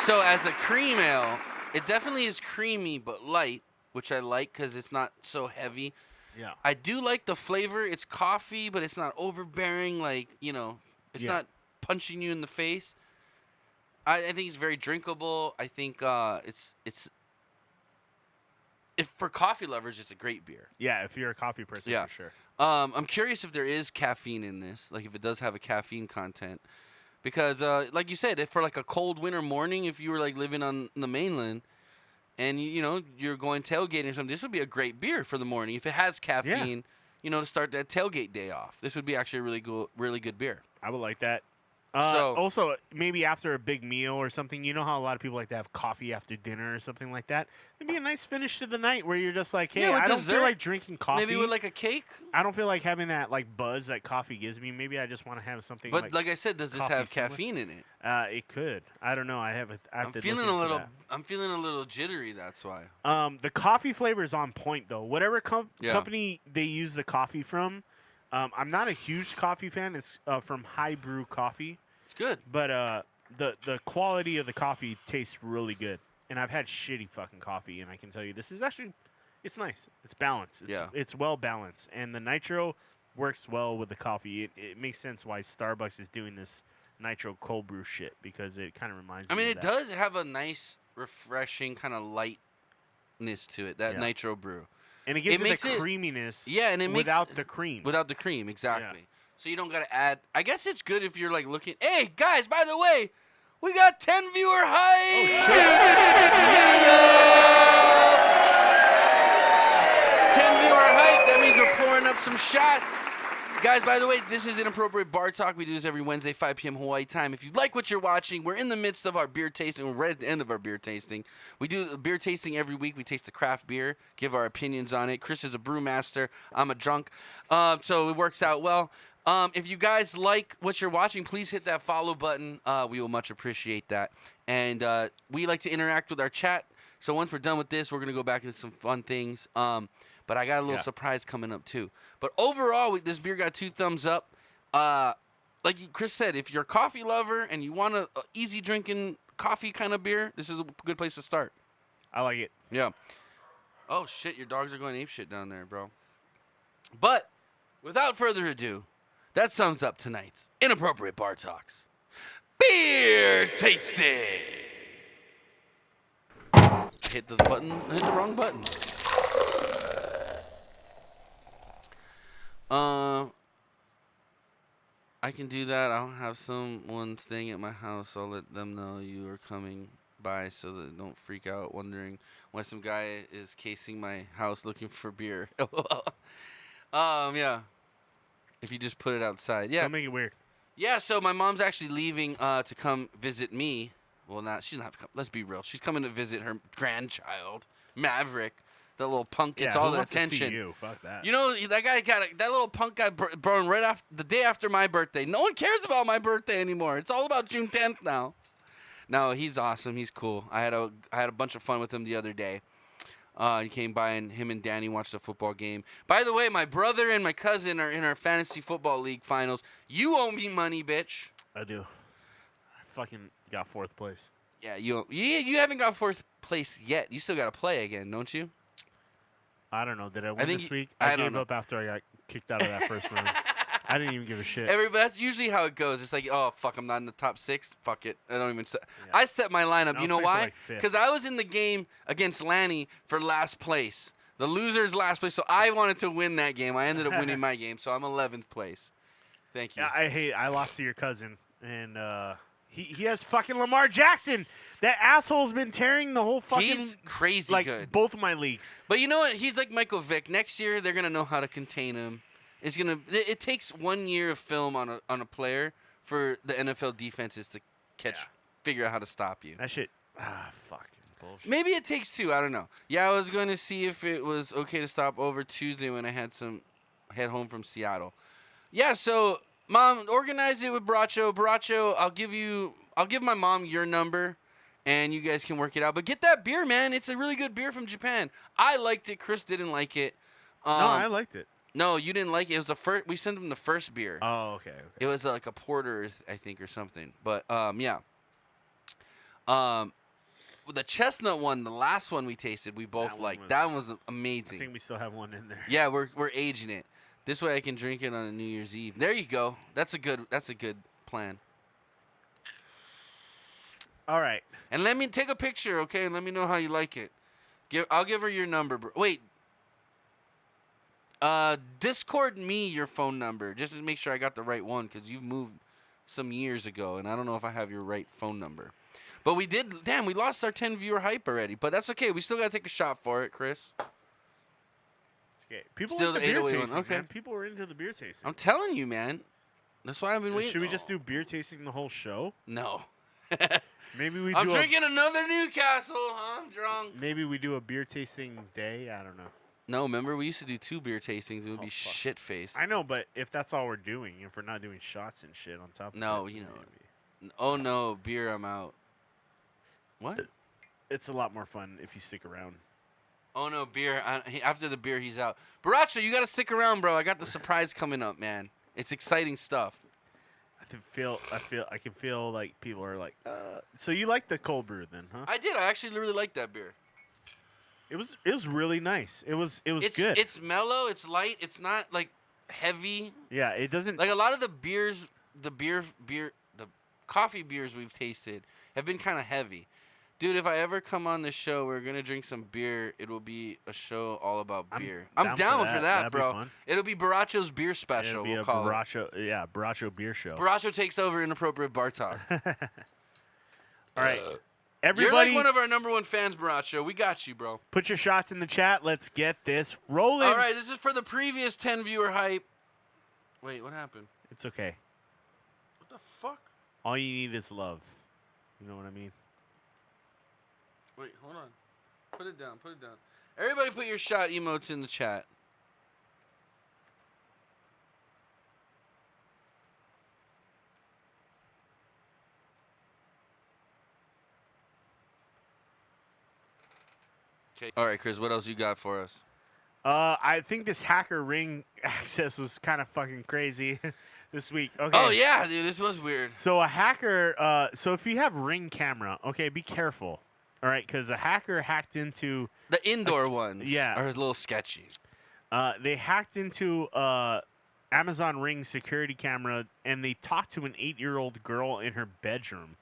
So as a cream ale, it definitely is creamy but light, which I like because it's not so heavy. Yeah. I do like the flavor. It's coffee, but it's not overbearing. Like, it's Yeah. not punching you in the face. I think it's very drinkable. I think if for coffee lovers, it's a great beer. Yeah, if you're a coffee person, Yeah. for sure. I'm curious if there is caffeine in this, like if it does have a caffeine content, because like you said, if for like a cold winter morning, if you were like living on the mainland, and you're going tailgating or something, this would be a great beer for the morning if it has caffeine. To start that tailgate day off. This would be actually a really good beer. I would like that. So- Also, maybe after a big meal or something, you know how a lot of people like to have coffee after dinner or something like that. It'd be a nice finish to the night where you're just like, hey, Yeah, with I don't dessert. feel like drinking coffee. Maybe with like a cake. I don't feel like having that like buzz that coffee gives me. Maybe I just want to have something. But like I said, does this coffee have similar. caffeine in it? It could. I don't know. I have. I'm feeling a little. I'm feeling a little jittery. That's why. The coffee flavor is on point though. Whatever Yeah. company they use the coffee from, I'm not a huge coffee fan. It's from High Brew Coffee, It's good. but the quality of the coffee tastes really good. And I've had shitty fucking coffee, and I can tell you this is actually, it's nice. It's balanced. It's well balanced, and the nitro works well with the coffee. It makes sense why Starbucks is doing this nitro cold brew shit because it kind of reminds me. I mean, of it that. does have a nice, refreshing kind of lightness to it. That Yeah. nitro brew. And it gives it it makes the it- creaminess. Yeah, and it makes without the cream. Without the cream, exactly. So you don't gotta add. I guess it's good if you're like looking. Hey guys, by the way, we got 10 viewer hype. 10 viewer hype. That means we're pouring up some shots. Guys, by the way, this is Inappropriate Bar Talk. We do this every Wednesday, 5 p.m. Hawaii time. If you like what you're watching, we're in the midst of our beer tasting. We're right at the end of our beer tasting. We do a beer tasting every week. We taste the craft beer, give our opinions on it. Chris is a brewmaster. I'm a drunk. So it works out well. If you guys like what you're watching, please hit that follow button. We will much appreciate that. And we like to interact with our chat. So once we're done with this, we're going to go back into some fun things. But I got a little surprise coming up, too. But overall, this beer got 2 thumbs up. Like Chris said, if you're a coffee lover and you want a easy drinking coffee kind of beer, this is a good place to start. I like it. Yeah. Oh, shit. Your dogs are going ape shit down there, bro. But without further ado, that sums up tonight's Inappropriate Bar Talks. Beer tasting. Hit the button. Hit the wrong button. I can do that. I'll have someone staying at my house. I'll let them know you are coming by so that they don't freak out wondering why some guy is casing my house looking for beer. Yeah. If you just put it outside. Yeah. Don't make it weird. Yeah, so my mom's actually leaving to come visit me. Well, not she doesn't have to come. Let's be real. She's coming to visit her grandchild, Maverick. That little punk gets all who the wants to see attention. you? Fuck that. You know, that guy that little punk got born right after the day after my birthday. No one cares about my birthday anymore. It's all about June 10th now. No, he's awesome. He's cool. I had a bunch of fun with him the other day. He came by and him and Danny watched the football game. By the way, my brother and my cousin are in our fantasy football league finals. You owe me money, bitch. I do. I fucking got 4th place. Yeah, you haven't got 4th place yet. You still got to play again, don't you? I don't know. Did I win think this you- week? I I don't gave know. up after I got kicked out of that first round. I didn't even give a shit. That's usually how it goes. It's like, oh, fuck, I'm not in the top 6. Fuck it. I don't even set. I set my lineup. I You was know playing for, why? like, 5th. Because I was in the game against Lanny for last place. The loser's last place. So I wanted to win that game. I ended up winning my game. So I'm 11th place. Thank you. Yeah, I lost to your cousin, and he has fucking Lamar Jackson. That asshole's been tearing the whole fucking He's crazy like good. both of my leagues. But you know what? He's like Michael Vick. Next year, they're going to know how to contain him. It takes 1 year of film on a player for the NFL defenses to figure out how to stop you. That shit, fucking bullshit. Maybe it takes 2. I don't know. Yeah, I was going to see if it was okay to stop over Tuesday when I had head home from Seattle. Yeah, so Mom, organize it with Baracho. Baracho, I'll give my mom your number, and you guys can work it out. But get that beer, man. It's a really good beer from Japan. I liked it. Chris didn't like it. No, I liked it. No, you didn't like it. It was the first. We sent him the first beer. Oh, okay. It was like a porter, I think, or something. But yeah. The chestnut one, the last one we tasted, we both liked. That one was I amazing. think we still have one in there. Yeah, we're aging it. This way I can drink it on a New Year's Eve. There you go. That's a good plan. All right. And let me take a picture, okay? And let me know how you like it. I'll give her your number. Wait. Discord me your phone number just to make sure I got the right one because you've moved some years ago and I don't know if I have your right phone number. But we did. Damn, we lost our 10 viewer hype already. But that's okay. We still got to take a shot for it, Chris. It's okay. People Still like the the beer 808 one, tasting, okay. man. People were into the beer tasting. I'm telling you, man. That's why I've been waiting. Should we just do beer tasting the whole show? No. Maybe we I'm do. drinking another Newcastle. I'm drunk. Maybe we do a beer tasting day. I don't know. No, remember we used to do 2 beer tastings. It would be fuck. shit faced. I know, but if that's all we're doing, if we're not doing shots and shit on top. No, of it, you know. maybe. Oh no, beer! I'm out. What? It's a lot more fun if you stick around. Oh no, beer! After the beer, he's out. Baracho, you gotta stick around, bro. I got the surprise coming up, man. It's exciting stuff. I can feel like people are like, so you like the cold brew then, huh? I did. I actually really like that beer. It was really nice. It was It's good. It's mellow. It's light. It's not like heavy. Yeah, it doesn't. Like a lot of the beers, the coffee beers we've tasted have been kind of heavy. Dude, if I ever come on the show, we're gonna drink some beer. It will be a show all about beer. I'm down for that, That'd be bro. fun. It'll be Baracho's beer special. It'll be We'll a call it. Baracho beer show. Baracho takes over inappropriate bar talk. All right, You're everybody, like one of our #1 fans, Baracho. We got you, bro. put your shots in the chat. Let's get this rolling. All right, this is for the previous 10 viewer hype. Wait, what happened? It's okay. What the fuck? All you need is love. You know what I mean? Wait, hold on. Put it down. Put it down. Everybody, put your shot emotes in the chat. Okay. All right, Chris. What else you got for us? I think this hacker ring access was kind of fucking crazy this week. Okay. Oh yeah, dude. This was weird. So a hacker. So if you have Ring camera, okay, be careful. All right, because a hacker hacked into. The indoor ones. yeah. Are a little sketchy. They hacked into Amazon Ring security camera and they talked to an 8-year-old girl in her bedroom.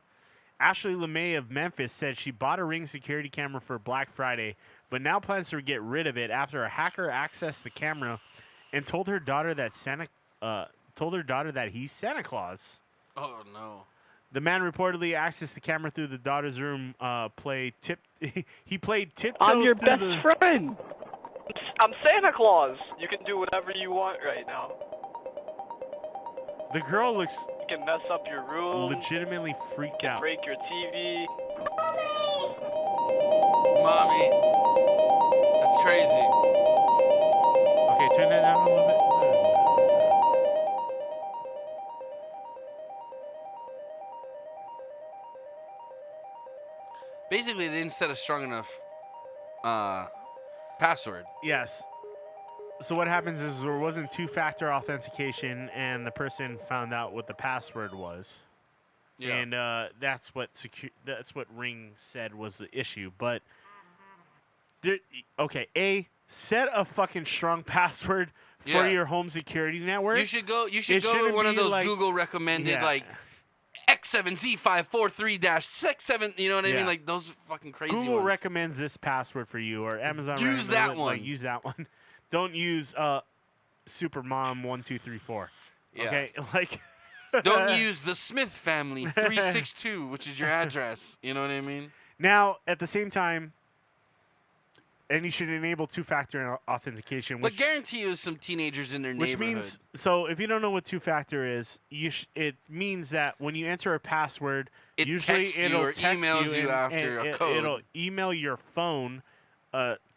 Ashley LeMay of Memphis said she bought a Ring security camera for Black Friday, but now plans to get rid of it after a hacker accessed the camera and told her daughter that he's Santa Claus. Oh no. The man reportedly accessed the camera through the daughter's room. He played tiptoe. I'm your through best the- friend. I'm Santa Claus. You can do whatever you want right now. The girl looks You can mess up your room. legitimately freaked You can out. break your TV. Mommy. That's crazy. Okay, turn that down a little bit. Basically, they didn't set a strong enough password. Yes. So what happens is there wasn't two-factor authentication, and the person found out what the password was, Yeah. and that's what Ring said was the issue. But set a fucking strong password for Yeah. your home security network. You should go. You should It go to shouldn't one of be those like- Google recommended Yeah. like X7Z543-67. You know what I Yeah. mean? Like those fucking crazy Google ones. recommends this password for you, or Amazon Use recommends that it, one. Like, use that one. Don't use Supermom1234. Yeah. Okay, like. Don't use the Smith family 362, which is your address. You know what I mean? Now, at the same time, and you should enable two-factor authentication, But which, guarantee you, some teenagers in their which neighborhood. means, so if you don't know what two-factor is, it means that when you enter a password, It usually texts you it'll or text emails you and- after and a code. It'll email your phone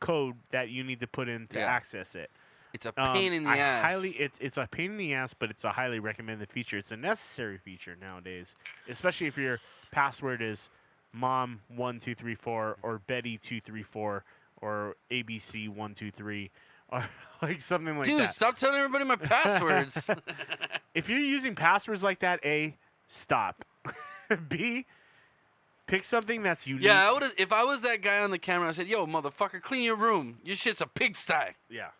code that you need to put in to Yeah. access it. It's a pain in the ass. It's a pain in the ass, but it's a highly recommended feature. It's a necessary feature nowadays, especially if your password is mom1234 or Betty234 or ABC123 or like something like Dude, that. stop telling everybody my passwords. If you're using passwords like that, A, stop. B, pick something that's unique. Yeah, I would. If I was that guy on the camera, I said, "Yo, motherfucker, clean your room. Your shit's a pigsty." Yeah.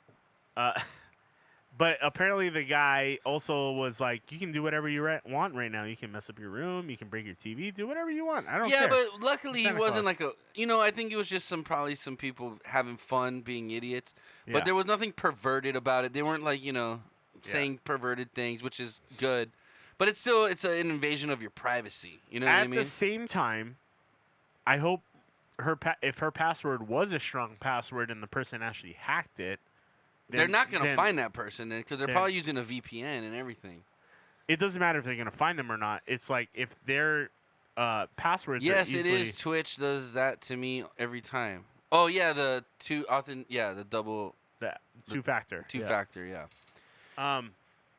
But apparently the guy also was like, you can do whatever you want right now. You can mess up your room. You can break your TV. Do whatever you want. I don't Yeah, care. but luckily he Santa wasn't Claus. like a. You know, I think it was just probably some people having fun, being idiots. Yeah. But there was nothing perverted about it. They weren't like Yeah. saying perverted things, which is good. But it's still an invasion of your privacy. You know what I At mean? the same time, I hope if her password was a strong password and the person actually hacked it, They're not gonna then- find that person because they're then- probably using a VPN and everything. it doesn't matter if they're gonna find them or not. It's like if their passwords are Yes, easily, it is. Twitch does that to me every time. Oh yeah, the double that two-factor. two-factor. Yeah. Um,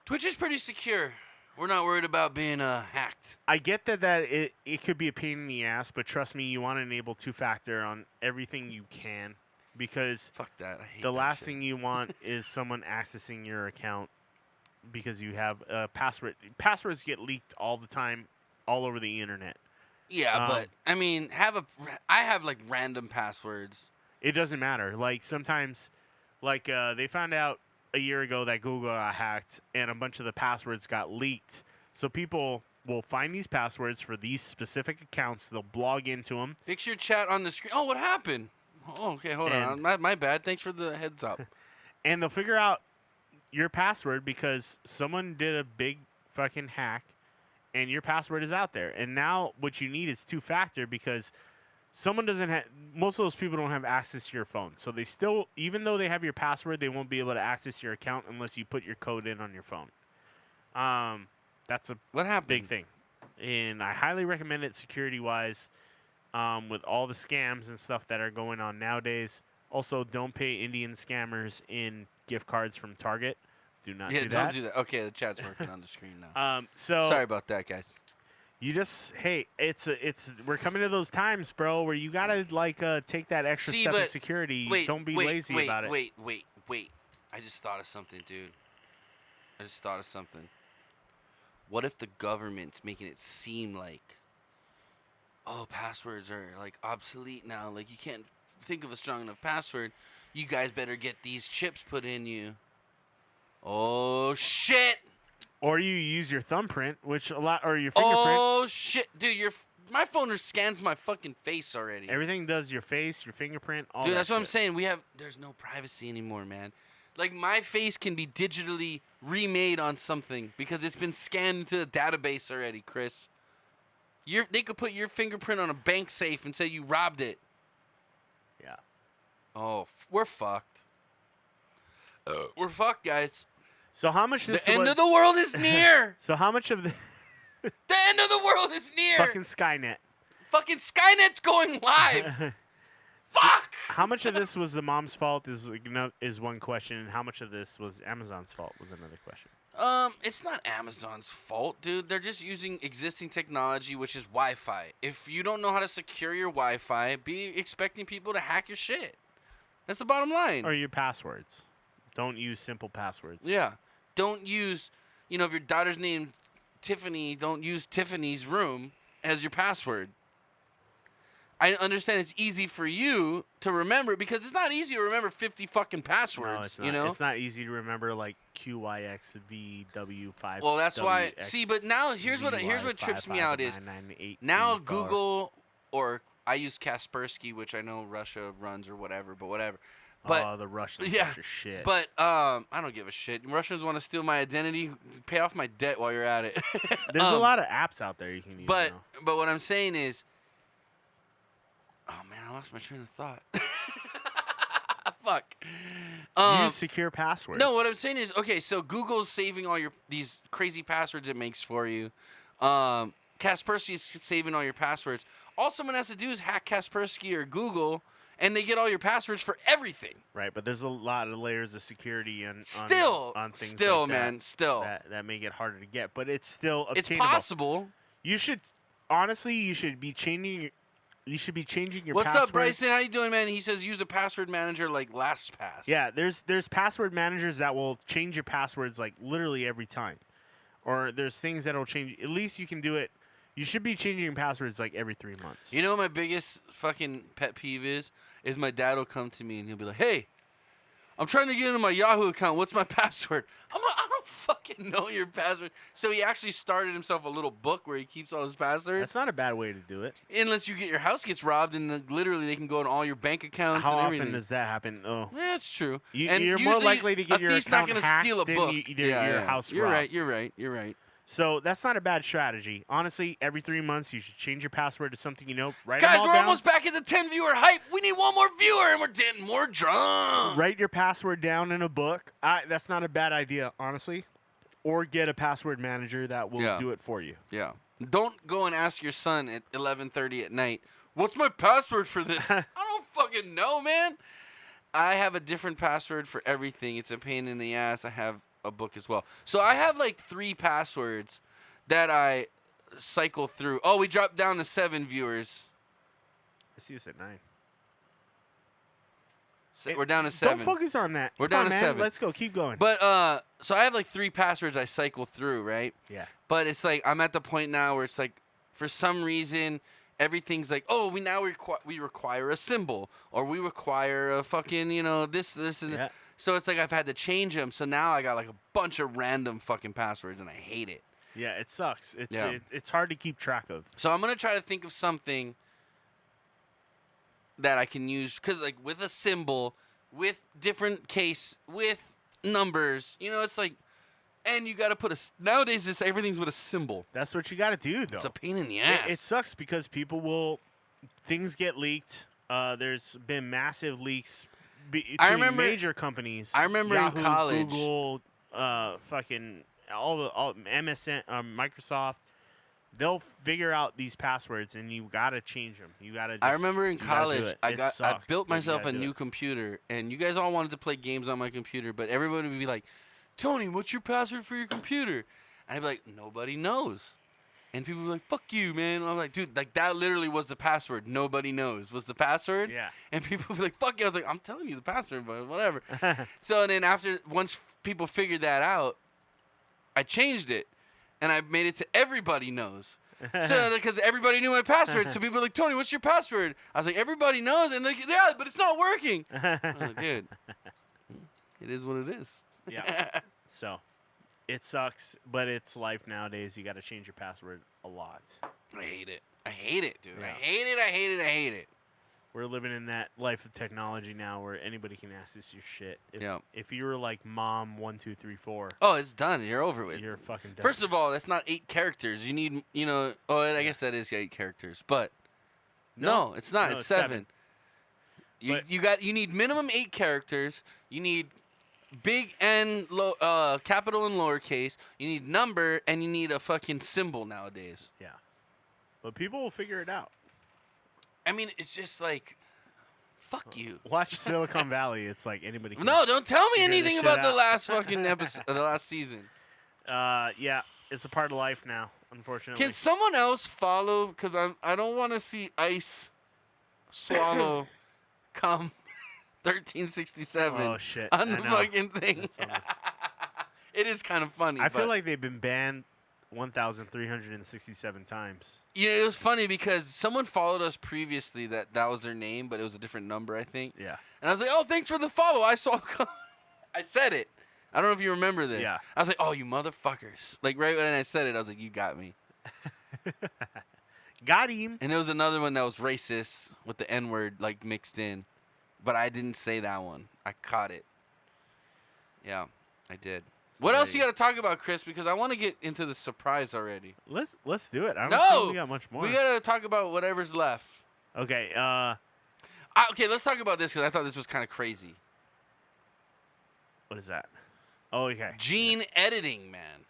Twitch is pretty secure. We're not worried about being hacked. I get that it could be a pain in the ass, but trust me, you want to enable two-factor on everything you can, because Fuck that. I hate the that last shit. thing you want is someone accessing your account because you have a password. Passwords get leaked all the time, all over the internet. Yeah, Um, but I mean, I have like random passwords. It doesn't matter. Like sometimes, like they found out a year ago that Google got hacked and a bunch of the passwords got leaked. So people will find these passwords for these specific accounts. They'll blog into them. Fix your chat on the screen. Oh, what happened? Oh, okay, hold on. My bad. Thanks for the heads up. And they'll figure out your password because someone did a big fucking hack and your password is out there. And now what you need is two-factor because someone doesn't have, most of those people don't have access to your phone. So they still, even though they have your password, they won't be able to access your account unless you put your code in on your phone. That's a What happened? big thing. And I highly recommend it security-wise with all the scams and stuff that are going on nowadays. Also, don't pay Indian scammers in gift cards from Target. Do not Yeah, do don't that. do that. Okay, the chat's working on the screen now. So Sorry about that, guys. you just we're coming to those times, bro, where you gotta take that extra See, step of but security. Wait, Don't be wait, lazy wait, about it. Wait. I just thought of something, dude. I just thought of something. What if the government's making it seem like, oh, passwords are like obsolete now. Like you can't think of a strong enough password. You guys better get these chips put in you. Oh shit! Or you use your thumbprint, or your fingerprint. Oh shit, dude! My phone scans my fucking face already. Everything does your face, your fingerprint, all Dude, that that's what I'm shit. saying. There's no privacy anymore, man. Like my face can be digitally remade on something because it's been scanned into the database already, Chris. They could put your fingerprint on a bank safe and say you robbed it. Yeah. Oh, we're fucked. We're fucked, guys. So how much this The end was? of the world is near. So how much of the The end of the world is near. fucking Skynet? Fucking Skynet's going live. Fuck. How much of this was the mom's fault is one question, and how much of this was Amazon's fault was another question. It's not Amazon's fault, dude. They're just using existing technology, which is Wi-Fi. If you don't know how to secure your Wi-Fi, be expecting people to hack your shit. That's the bottom line. Or your passwords. Don't use simple passwords. Yeah. Don't use, if your daughter's named Tiffany, don't use Tiffany's room as your password. I understand it's easy for you to remember because it's not easy to remember 50 fucking passwords, No, it's not. It's not easy to remember like QYXVW5. Well, that's why. See, but now here's what trips me out is now Google, or I use Kaspersky, which I know Russia runs or whatever, but whatever. But the Russians yeah, bunch of shit. but I don't give a shit. Russians want to steal my identity. Pay off my debt while you're at it. There's a lot of apps out there you can use. But now. but what I'm saying is, oh man, I lost my train of thought. Fuck. Use secure passwords. No, what I'm saying is, okay, so Google's saving all these crazy passwords it makes for you. Kaspersky is saving all your passwords. All someone has to do is hack Kaspersky or Google, and they get all your passwords for everything. Right, but there's a lot of layers of security on things Still, like man, still. that make it harder to get, but it's still It's obtainable. possible. You should honestly, you should be changing your What's passwords. up, Bryson? How you doing, man? He says use a password manager like LastPass. Yeah, there's password managers that will change your passwords like literally every time. Or there's things that'll change. At least you can do it. You should be changing your passwords like every 3 months. You know what my biggest fucking pet peeve is my dad will come to me and he'll be like, hey, I'm trying to get into my Yahoo account. What's my password? I'm like, I don't fucking know your password. So he actually started himself a little book where he keeps all his passwords. That's not a bad way to do it. Unless your house gets robbed and literally they can go on all your bank accounts How and often everything. does that happen? Oh, Yeah, that's true. you're and more usually likely to get a your thief's account not gonna hacked steal a than book. your house You're robbed. right. You're right. So that's not a bad strategy. Honestly, every 3 months you should change your password to something you know. Write Guys, them all we're down. almost back at the 10 viewer hype. We need one more viewer and we're getting more drunk. Write your password down in a book. That's not a bad idea, honestly. or get a password manager that will Yeah. do it for you. Yeah. Don't go and ask your son at 11:30 at night, "What's my password for this?" I don't fucking know, man. I have a different password for everything. It's a pain in the ass. I have a book as well. So I have like 3 passwords that I cycle through. Oh, we dropped down to 7 viewers. I see us at 9. So we're down to 7. Don't focus on that. We're Come down on, to man. 7. Let's go. Keep going. But so I have like 3 passwords I cycle through, right? Yeah. But it's like I'm at the point now where it's like, for some reason, everything's like, oh, we require a symbol, or we require a fucking, this and Yeah. so it's like I've had to change them. So now I got like a bunch of random fucking passwords, and I hate it. Yeah, it sucks. Yeah. It's hard to keep track of. So I'm gonna try to think of something that I can use, because like with a symbol, with different case, with numbers, it's like, and you gotta put nowadays everything's with a symbol. That's what you got to do, though. It's a pain in the ass. It sucks because things get leaked. There's been massive leaks between major companies. I remember in Yahoo, college- Google, fucking all MSN, Microsoft. They'll figure out these passwords, and you gotta change them. You gotta. I remember in you gotta do college, it. I It sucks, built but you myself gotta a do new it. computer, and you guys all wanted to play games on my computer, but everybody would be like, "Tony, what's your password for your computer?" And I'd be like, "Nobody knows." And people would be like, "Fuck you, man." And I'm like, "Dude, like that literally was the password. Nobody knows was the password." Yeah. And people would be like, "Fuck you." I was like, "I'm telling you the password, but whatever." So then once people figured that out, I changed it, and I made it to everybody knows. So because everybody knew my password, so people were like, "Tony, what's your password?" I was like, "Everybody knows," and they're like, "Yeah, but it's not working." I was like, "Dude, it is what it is." Yeah. So, it sucks, but it's life nowadays. You got to change your password a lot. I hate it. I hate it, dude. Yeah. I hate it. I hate it. I hate it. We're living in that life of technology now, where anybody can access your shit. Yeah. If you were like mom 1 2 3 4, Oh, it's done. You're over with. you're fucking done. First of all, that's not 8 characters. You need, Oh, I guess that is 8 characters, but no, it's not. No, it's it's 7. But- You need minimum 8 characters. You need big and capital and lowercase. You need number, and you need a fucking symbol nowadays. Yeah. But people will figure it out. I mean, it's just like, fuck you. Watch Silicon Valley. It's like anybody can. No, don't tell me figure this anything shit about the out. last fucking episode, the last season. Yeah, it's a part of life now, unfortunately. Can someone else follow? Because I don't want to see Ice swallow come 1367 Oh, shit. on the I know. fucking thing. It is kind of funny. I feel but- like they've been banned 1,367 times. it was funny because someone followed us previously that was their name, but it was a different number, I think. Yeah. And I was like, "Oh, thanks for the follow." I saw, I said it. I don't know if you remember this. Yeah. I was like, "Oh, you motherfuckers!" Like right when I said it, I was like, "You got me." Got him. And there was another one that was racist with the N word like mixed in, but I didn't say that one. I caught it. Yeah, I did. What else you got to talk about, Chris? Because I want to get into the surprise already. Let's do it. I don't No! think we got much more. We got to talk about whatever's left. Okay. Okay, let's talk about this because I thought this was kind of crazy. What is that? Oh, okay. Gene editing, man.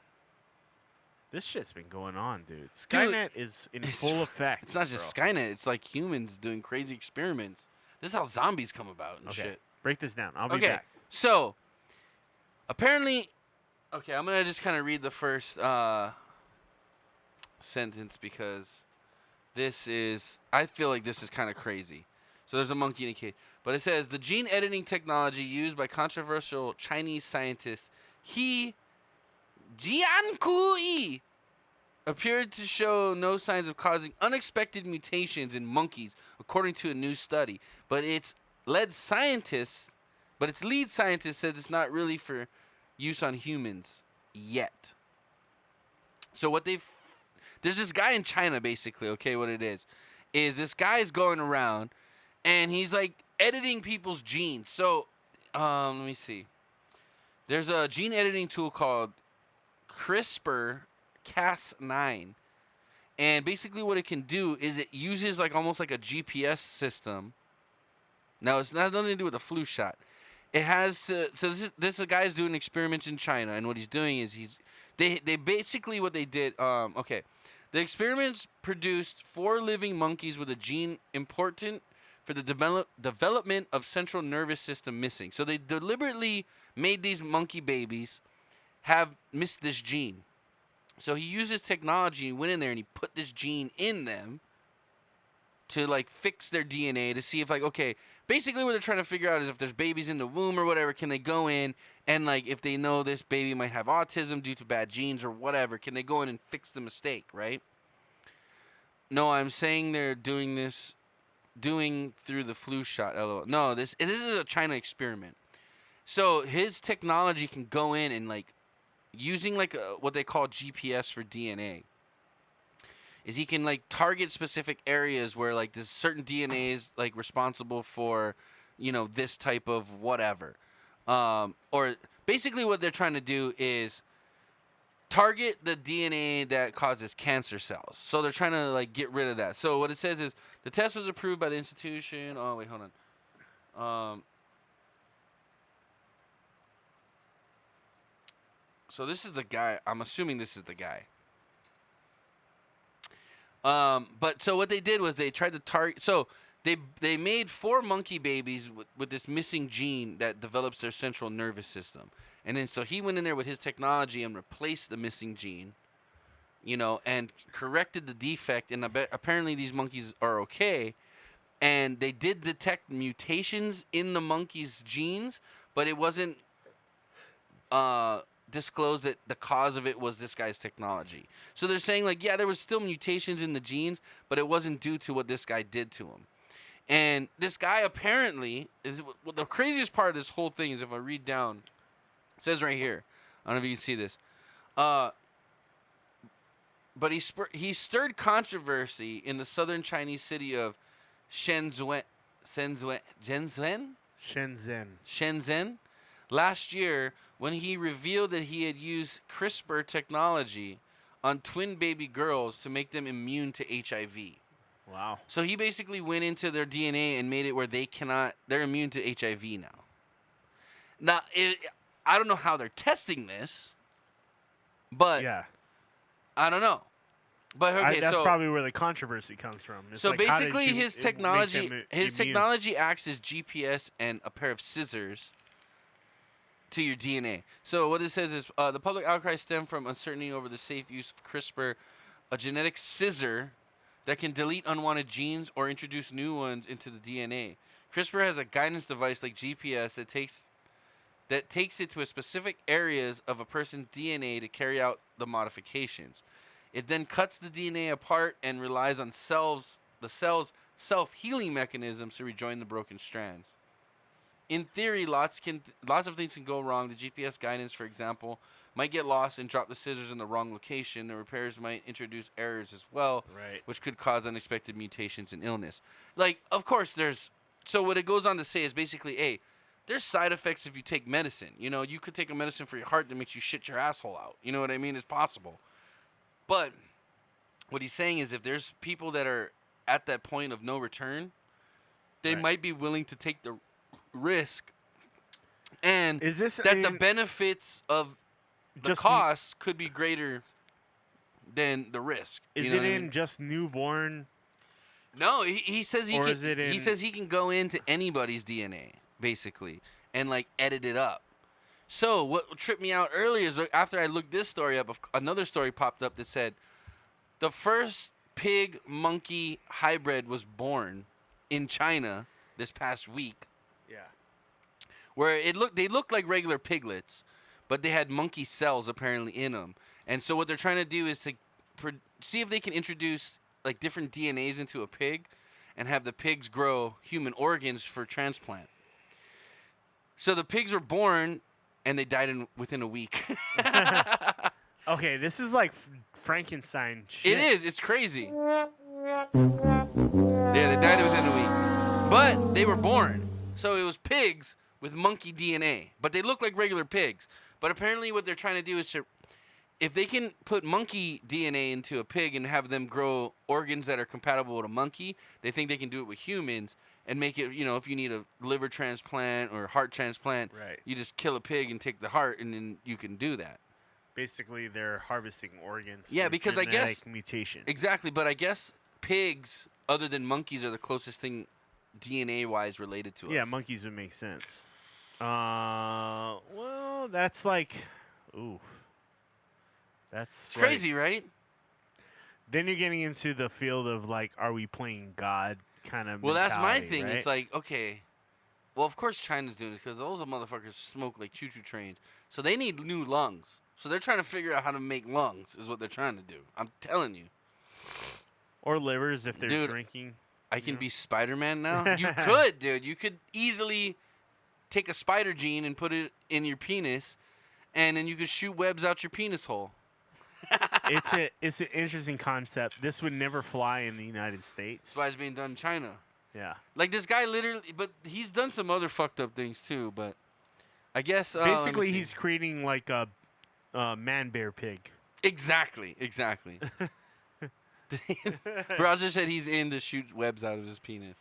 This shit's been going on, dude. Skynet is in it's full effect. It's not just bro. Skynet. It's like humans doing crazy experiments. This is how zombies come about and Okay. shit. Break this down. I'll be Okay, back. so apparently, okay, I'm gonna just kind of read the first sentence because I feel like this is kind of crazy. So there's a monkey in a cage, but it says the gene editing technology used by controversial Chinese scientist He Jiankui appeared to show no signs of causing unexpected mutations in monkeys, according to a new study. But its lead scientist says it's not really for use on humans yet. So there's this guy in China, basically. Okay, what it is this guy is going around and he's like editing people's genes. So let me see. There's a gene editing tool called CRISPR-Cas9. And basically what it can do is it uses like almost like a GPS system. Now, it's not nothing to do with a flu shot. It has to, so this guy's doing experiments in China, and what he's doing is he's They basically what they did. Okay, the experiments produced 4 living monkeys with a gene important for the development of central nervous system missing. So they deliberately made these monkey babies have missed this gene. So he used his technology and went in there and he put this gene in them to like fix their DNA to see if like, okay, basically what they're trying to figure out is if there's babies in the womb or whatever, can they go in and like if they know this baby might have autism due to bad genes or whatever, can they go in and fix the mistake, right? No, I'm saying they're doing through the flu shot. LOL. No, this is a China experiment. So his technology can go in and like using like what they call GPS for DNA. Is he can like target specific areas where like this certain DNA is like responsible for, you know, this type of whatever. Or basically what they're trying to do is target the DNA that causes cancer cells. So they're trying to like get rid of that. So what it says is the test was approved by the institution. Oh wait, hold on. So this is the guy. I'm assuming this is the guy. But so what they did was they tried to target. So they made 4 monkey babies with this missing gene that develops their central nervous system. And then so he went in there with his technology and replaced the missing gene, you know, and corrected the defect. And apparently these monkeys are okay. And they did detect mutations in the monkeys' genes, but it wasn't disclosed that the cause of it was this guy's technology. So they're saying like, yeah, there was still mutations in the genes, but it wasn't due to what this guy did to him. And this guy apparently is well, the craziest part of this whole thing is if I read down, it says right here. I don't know if you can see this. But he stirred controversy in the southern Chinese city of Shenzhen last year when he revealed that he had used CRISPR technology on twin baby girls to make them immune to HIV. Wow. So he basically went into their DNA and made it where they're immune to HIV now. Now, I don't know how they're testing this, but Yeah. I don't know. But okay, that's so probably where the controversy comes from. It's so like, how did basically you his make technology them his immune? technology acts as GPS and a pair of scissors to your DNA. So what it says is the public outcry stemmed from uncertainty over the safe use of CRISPR, a genetic scissor that can delete unwanted genes or introduce new ones into the DNA. CRISPR has a guidance device like GPS that takes it to a specific areas of a person's DNA to carry out the modifications. It then cuts the DNA apart and relies on the cell's self-healing mechanisms to rejoin the broken strands. In theory, lots of things can go wrong. The GPS guidance, for example, might get lost and drop the scissors in the wrong location. The repairs might introduce errors as well, Right. which could cause unexpected mutations and illness. Like, of course, so what it goes on to say is basically, hey, there's side effects if you take medicine. You know, you could take a medicine for your heart that makes you shit your asshole out. You know what I mean? It's possible. But what he's saying is if there's people that are at that point of no return, they Right. might be willing to take the risk, and Is this the benefits of the just cost could be greater than the risk. Is You know it what I in mean? just newborn? No, he says he Or can. is it He in- says he can go into anybody's DNA basically and like edit it up. So what tripped me out earlier is after I looked this story up, another story popped up that said the first pig monkey hybrid was born in China this past week, Yeah. where they looked like regular piglets, but they had monkey cells apparently in them. And so what they're trying to do is to see if they can introduce like different DNAs into a pig and have the pigs grow human organs for transplant. So the pigs were born and they died within a week. Okay, this is like Frankenstein shit. It is. It's crazy. Yeah, they died within a week. But they were born. So it was pigs with monkey DNA. But they look like regular pigs. But apparently what they're trying to do is if they can put monkey DNA into a pig and have them grow organs that are compatible with a monkey, they think they can do it with humans and make it, you know, if you need a liver transplant or heart transplant, Right. you just kill a pig and take the heart and then you can do that. Basically, they're harvesting organs. Yeah, through because I guess- genetic mutation. Exactly, but I guess pigs, other than monkeys, are the closest thing DNA-wise related to us. Yeah, monkeys would make sense. Well, that's like, ooh, that's It's crazy, right? Then you're getting into the field of like, are we playing God kind of? Well, that's my mentality, thing. right? It's like, okay, well, of course China's doing it because those motherfuckers smoke like choo-choo trains, so they need new lungs. So they're trying to figure out how to make lungs, is what they're trying to do. I'm telling you. or livers if they're Dude, drinking. I can be Spider-Man now. You could, dude. You could easily take a spider gene and put it in your penis, and then you could shoot webs out your penis hole. It's an interesting concept. This would never fly in the United States. That's why it's being done in China. Yeah. Like this guy literally, but he's done some other fucked up things too. But I guess let me Basically, see. he's creating like a man bear pig. Exactly. Browser said he's in to shoot webs out of his penis.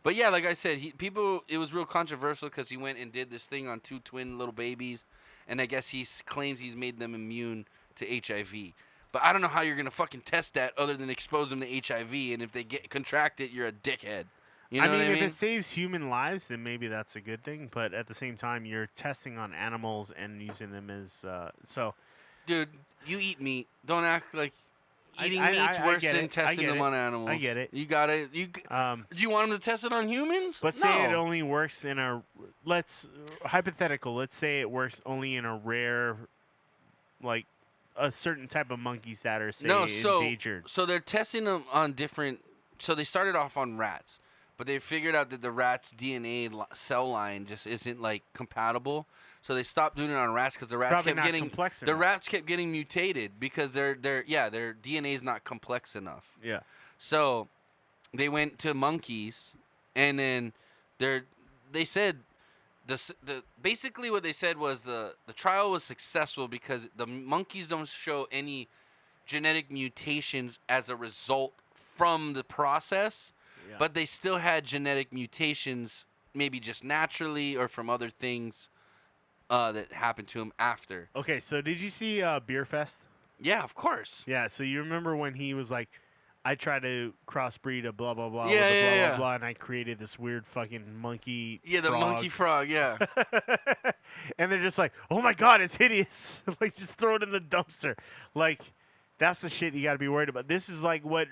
But yeah, like I said, it was real controversial because he went and did this thing on 2 twin little babies, and I guess he claims he's made them immune to HIV. But I don't know how you're gonna fucking test that other than expose them to HIV, and if they contract it, you're a dickhead. You know I mean, what I if mean? it saves human lives, then maybe that's a good thing. But at the same time, you're testing on animals and using them as so. Dude, you eat meat. Don't act like eating I meat's worse get than it. I testing get them it. on animals. I get it. You got it. Do you want them to test it on humans? But say it No. only works in a hypothetical. Let's say it works only in a rare, like a certain type of monkeys that are say endangered. So they're testing them on different. So they started off on rats, but they figured out that the rat's DNA cell line just isn't like compatible. So they stopped doing it on rats because the rats Probably kept not getting complex the enough. rats kept getting mutated because their DNA is not complex enough. Yeah. So they went to monkeys, and then they said basically what they said was the trial was successful because the monkeys don't show any genetic mutations as a result from the process, Yeah. but they still had genetic mutations, maybe just naturally or from other things that happened to them after. Okay, so did you see Beer Fest? Yeah, of course. Yeah, so you remember when he was like, I tried to crossbreed a blah, blah, blah, Yeah, with a yeah, blah, yeah. blah, blah, and I created this weird fucking monkey Yeah, the frog. monkey frog, yeah. And they're just like, oh my God, it's hideous. Like, just throw it in the dumpster. Like, that's the shit you got to be worried about. This is like what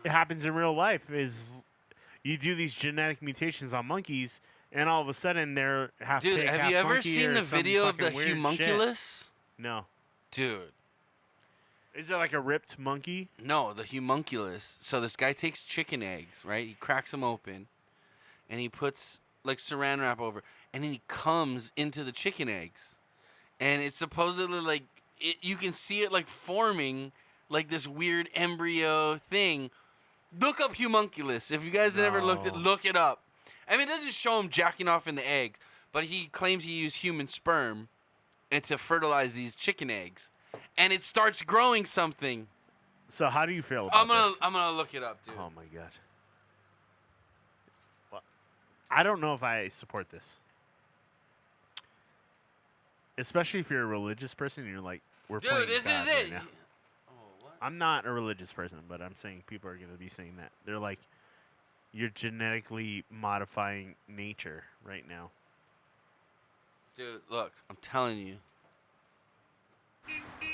happens in real life is you do these genetic mutations on monkeys, and all of a sudden they're half Dude, pig, have half you ever monkey seen or the some video of the fucking weird shit. homunculus? No. Dude. Is it like a ripped monkey? No, the homunculus. So this guy takes chicken eggs, right? He cracks them open, and he puts like saran wrap over, and then he comes into the chicken eggs, and it's supposedly like you can see it like forming like this weird embryo thing. Look up homunculus if you guys never looked at. No. Look it up. I mean, it doesn't show him jacking off in the eggs, but he claims he used human sperm and to fertilize these chicken eggs. And it starts growing something. So how do you feel about this? I'm gonna look it up, dude. Oh my God. Well, I don't know if I support this. Especially if you're a religious person and you're like, we're Dude, playing this God is right it. now. Oh, what? I'm not a religious person, but I'm saying people are going to be saying that. They're like, you're genetically modifying nature right now. Dude, look, I'm telling you.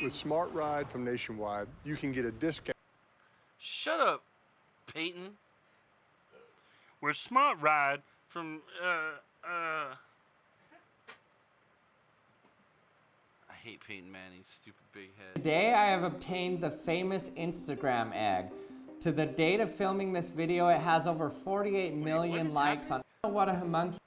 With Smart Ride from Nationwide, you can get a discount. Shut up, Peyton. With Smart Ride from I hate Peyton Manning's stupid big head. Today I have obtained the famous Instagram egg. To the date of filming this video, it has over 48 million likes on What a Homunculus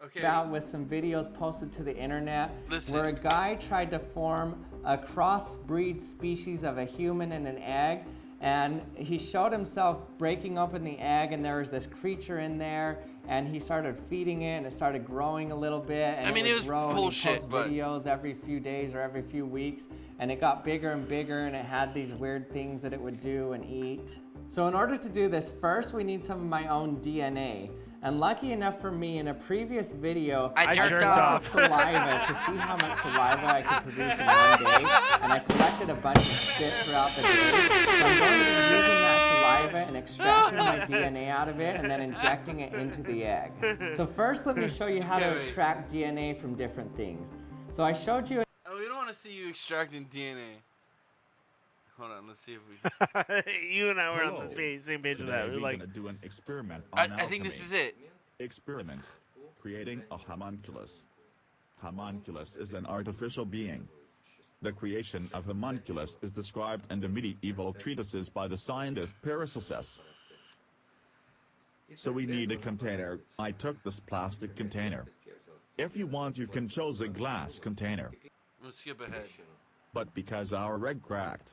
Okay. about with some videos posted to the internet Listen. where a guy tried to form a crossbreed species of a human and an egg, and he showed himself breaking open the egg, and there was this creature in there, and he started feeding it, and it started growing a little bit, and I mean, it would was grow, and bullshit, he'd post but- videos every few days or every few weeks, and it got bigger and bigger, and it had these weird things that it would do and eat. So in order to do this, first we need some of my own DNA. And lucky enough for me, in a previous video, I jerked jerked off. saliva to see how much saliva I could produce in one day, and I collected a bunch of spit throughout the day. So I'm going to be using that saliva and extracting my DNA out of it and then injecting it into the egg. So first, let me show you how to Okay, wait. extract DNA from different things. So I showed you. Oh, we don't want to see you extracting DNA. Hold on, let's see if we. You and I were on Hello. the same page with Today that. We we're were like, gonna do an experiment I on think this alchemy. is it. Experiment. Creating a homunculus. Homunculus is an artificial being. The creation of homunculus is described in the medieval treatises by the scientist Paracelsus. So we need a container. I took this plastic container. If you want, you can choose a glass container. Let's skip ahead. But because our egg cracked,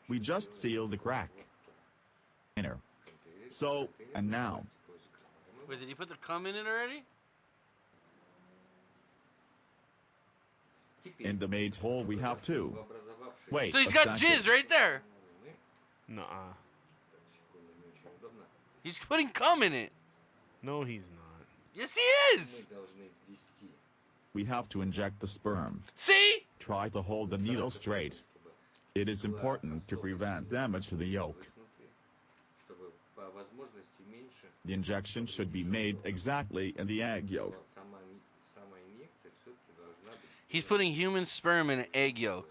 we just sealed the crack. Container. So, and now, Wait, did you put the cum in it already? in the made hole we have two. Wait, So he's a got second. jizz right there. nuh-uh. He's putting cum in it. No, he's not. Yes, he is. We have to inject the sperm. See? Try to hold the needle straight. It is important to prevent damage to the yolk. The injection should be made exactly in the egg yolk. He's putting human sperm in an egg yolk.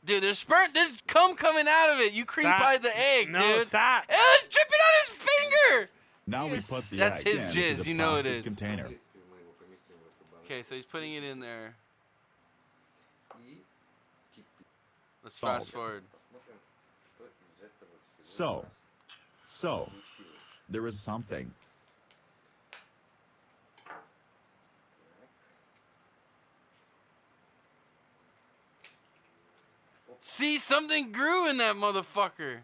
Dude, there's cum coming out of it. You cream Stop. pied the egg, No, dude. stop. It was dripping on his finger. Now Yes, we put the that's egg his into jizz, the you know it plastic is. container. Okay, so he's putting it in there. Let's Solved. fast forward. So, there is something. See, something grew in that motherfucker.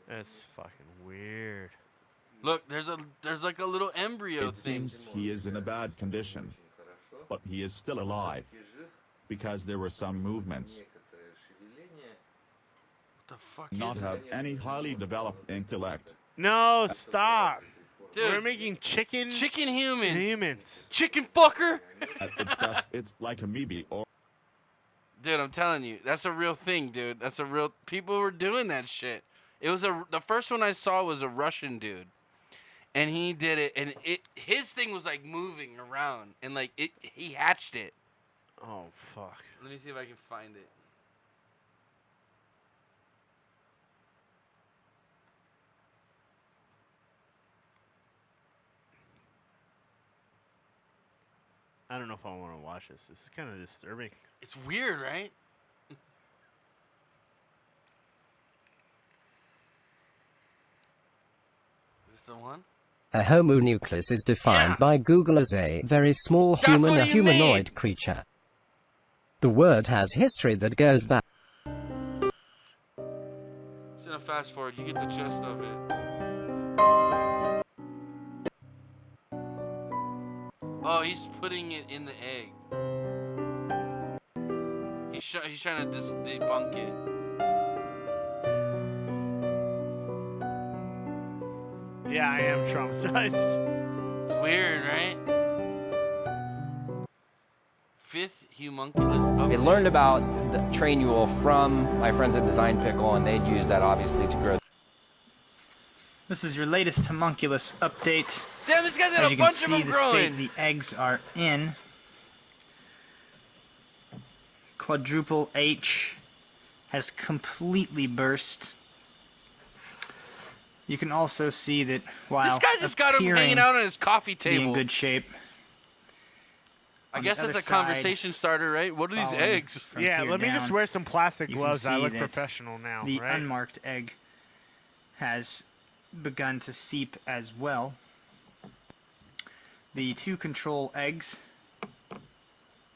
That's fucking weird. Look, there's like a little embryo It thing. seems he is in a bad condition, but he is still alive because there were some movements. What the fuck Not is have it? any highly developed intellect. No, stop. Dude, We're making chicken chicken humans. humans. Chicken fucker. It's like amoeba or Dude, I'm telling you, that's a real thing, dude. That's a real. People were doing that shit. It was the first one I saw was a Russian dude, and he did it, and his thing was like moving around, and like he hatched it. Oh, fuck. Let me see if I can find it. I don't know if I want to watch this. This is kind of disturbing. It's weird, right? Is this the one? A homunculus is defined Yeah. by Google as a very small That's human, what a he humanoid made. creature. The word has history that goes back. Just gonna fast forward. You get the gist of it. Oh, he's putting it in the egg. He's trying to debunk it. Yeah, I am traumatized. Weird, right? Fifth homunculus. We update. learned about the trainule from my friends at Design Pickle, and they'd use that obviously to grow. This is your latest homunculus update. Damn, this guy's got As a you can bunch see, of them the state growing. the eggs are in. Quadruple H has completely burst. You can also see that while This guy just got him hanging appearing out on his coffee to be in table. good shape, I on guess the that's other a side, conversation starter, right? What are these following eggs? from Yeah, here let me just down, wear some plastic you can gloves. I see look that professional now, the right? unmarked egg has begun to seep as well. The two control eggs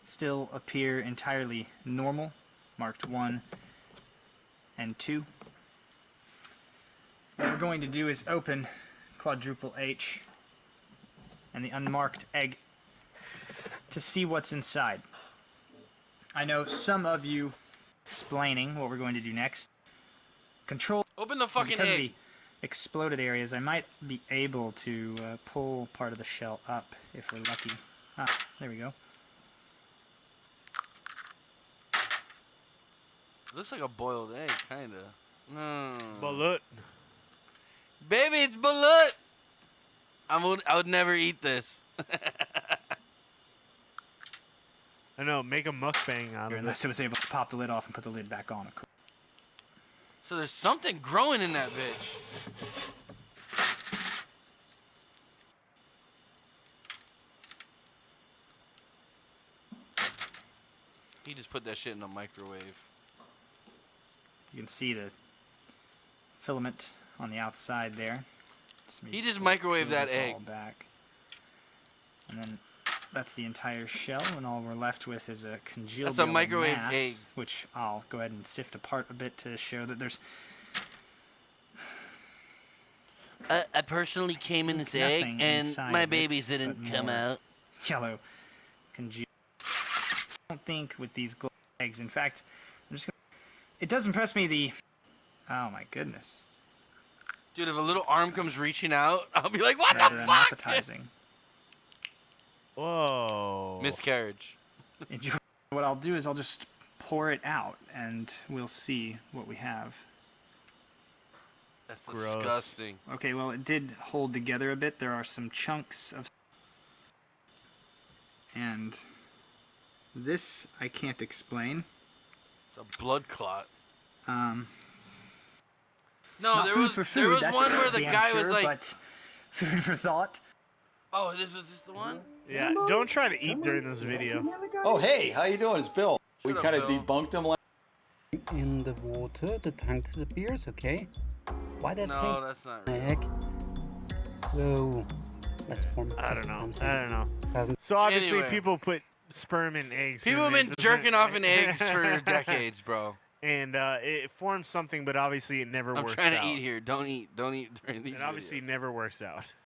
still appear entirely normal, marked 1 and 2. What we're going to do is open Quadruple H and the unmarked egg to see what's inside. I know some of you explaining what we're going to do next. control. Open the fucking Because of egg. the exploded areas, I might be able to pull part of the shell up if we're lucky. Ah, there we go. Looks like a boiled egg, kinda. No. Balut. Baby, it's balut. I would never eat this. I know, make a mukbang out of it. Unless it was able to pop the lid off and put the lid back on. Of course. So there's something growing in that bitch. He just put that shit in the microwave. You can see the filament on the outside there. He just microwaved peel that this egg. all back. And then that's the entire shell, and all we're left with is a congealed That's a microwave mass, egg. which I'll go ahead and sift apart a bit to show that there's I personally came in this egg, nothing and inside my of it babies but didn't come more out. yellow congealed. I don't think with these gold eggs. In fact, I'm just gonna, it does impress me the. Oh my goodness. Dude, if a little arm comes reaching out, I'll be like, what Rather the fuck? unappetizing. Whoa. Miscarriage. Enjoy. What I'll do is I'll just pour it out, and we'll see what we have. That's Gross. disgusting. Okay, well, it did hold together a bit. There are some chunks of... And this I can't explain. It's a blood clot. Um, No, not there food was for food, there was that's one where the damn guy was sure, like, but food for thought. "Oh, this was just the one." Yeah, don't try to eat during this video. Oh, hey, how you doing? It's Bill. We Shut up, kind of Bill. debunked him. In the water, the tank disappears, okay? Why that No, say that's not egg? So, let's form I don't know. something. I don't know. Hasn't- So obviously Anyway. people put sperm in eggs. People have and been it jerking doesn't- off in eggs for decades, bro. And it forms something, but obviously it never I'm works trying out. to eat here. Don't eat. Don't eat during these It obviously videos. never works out.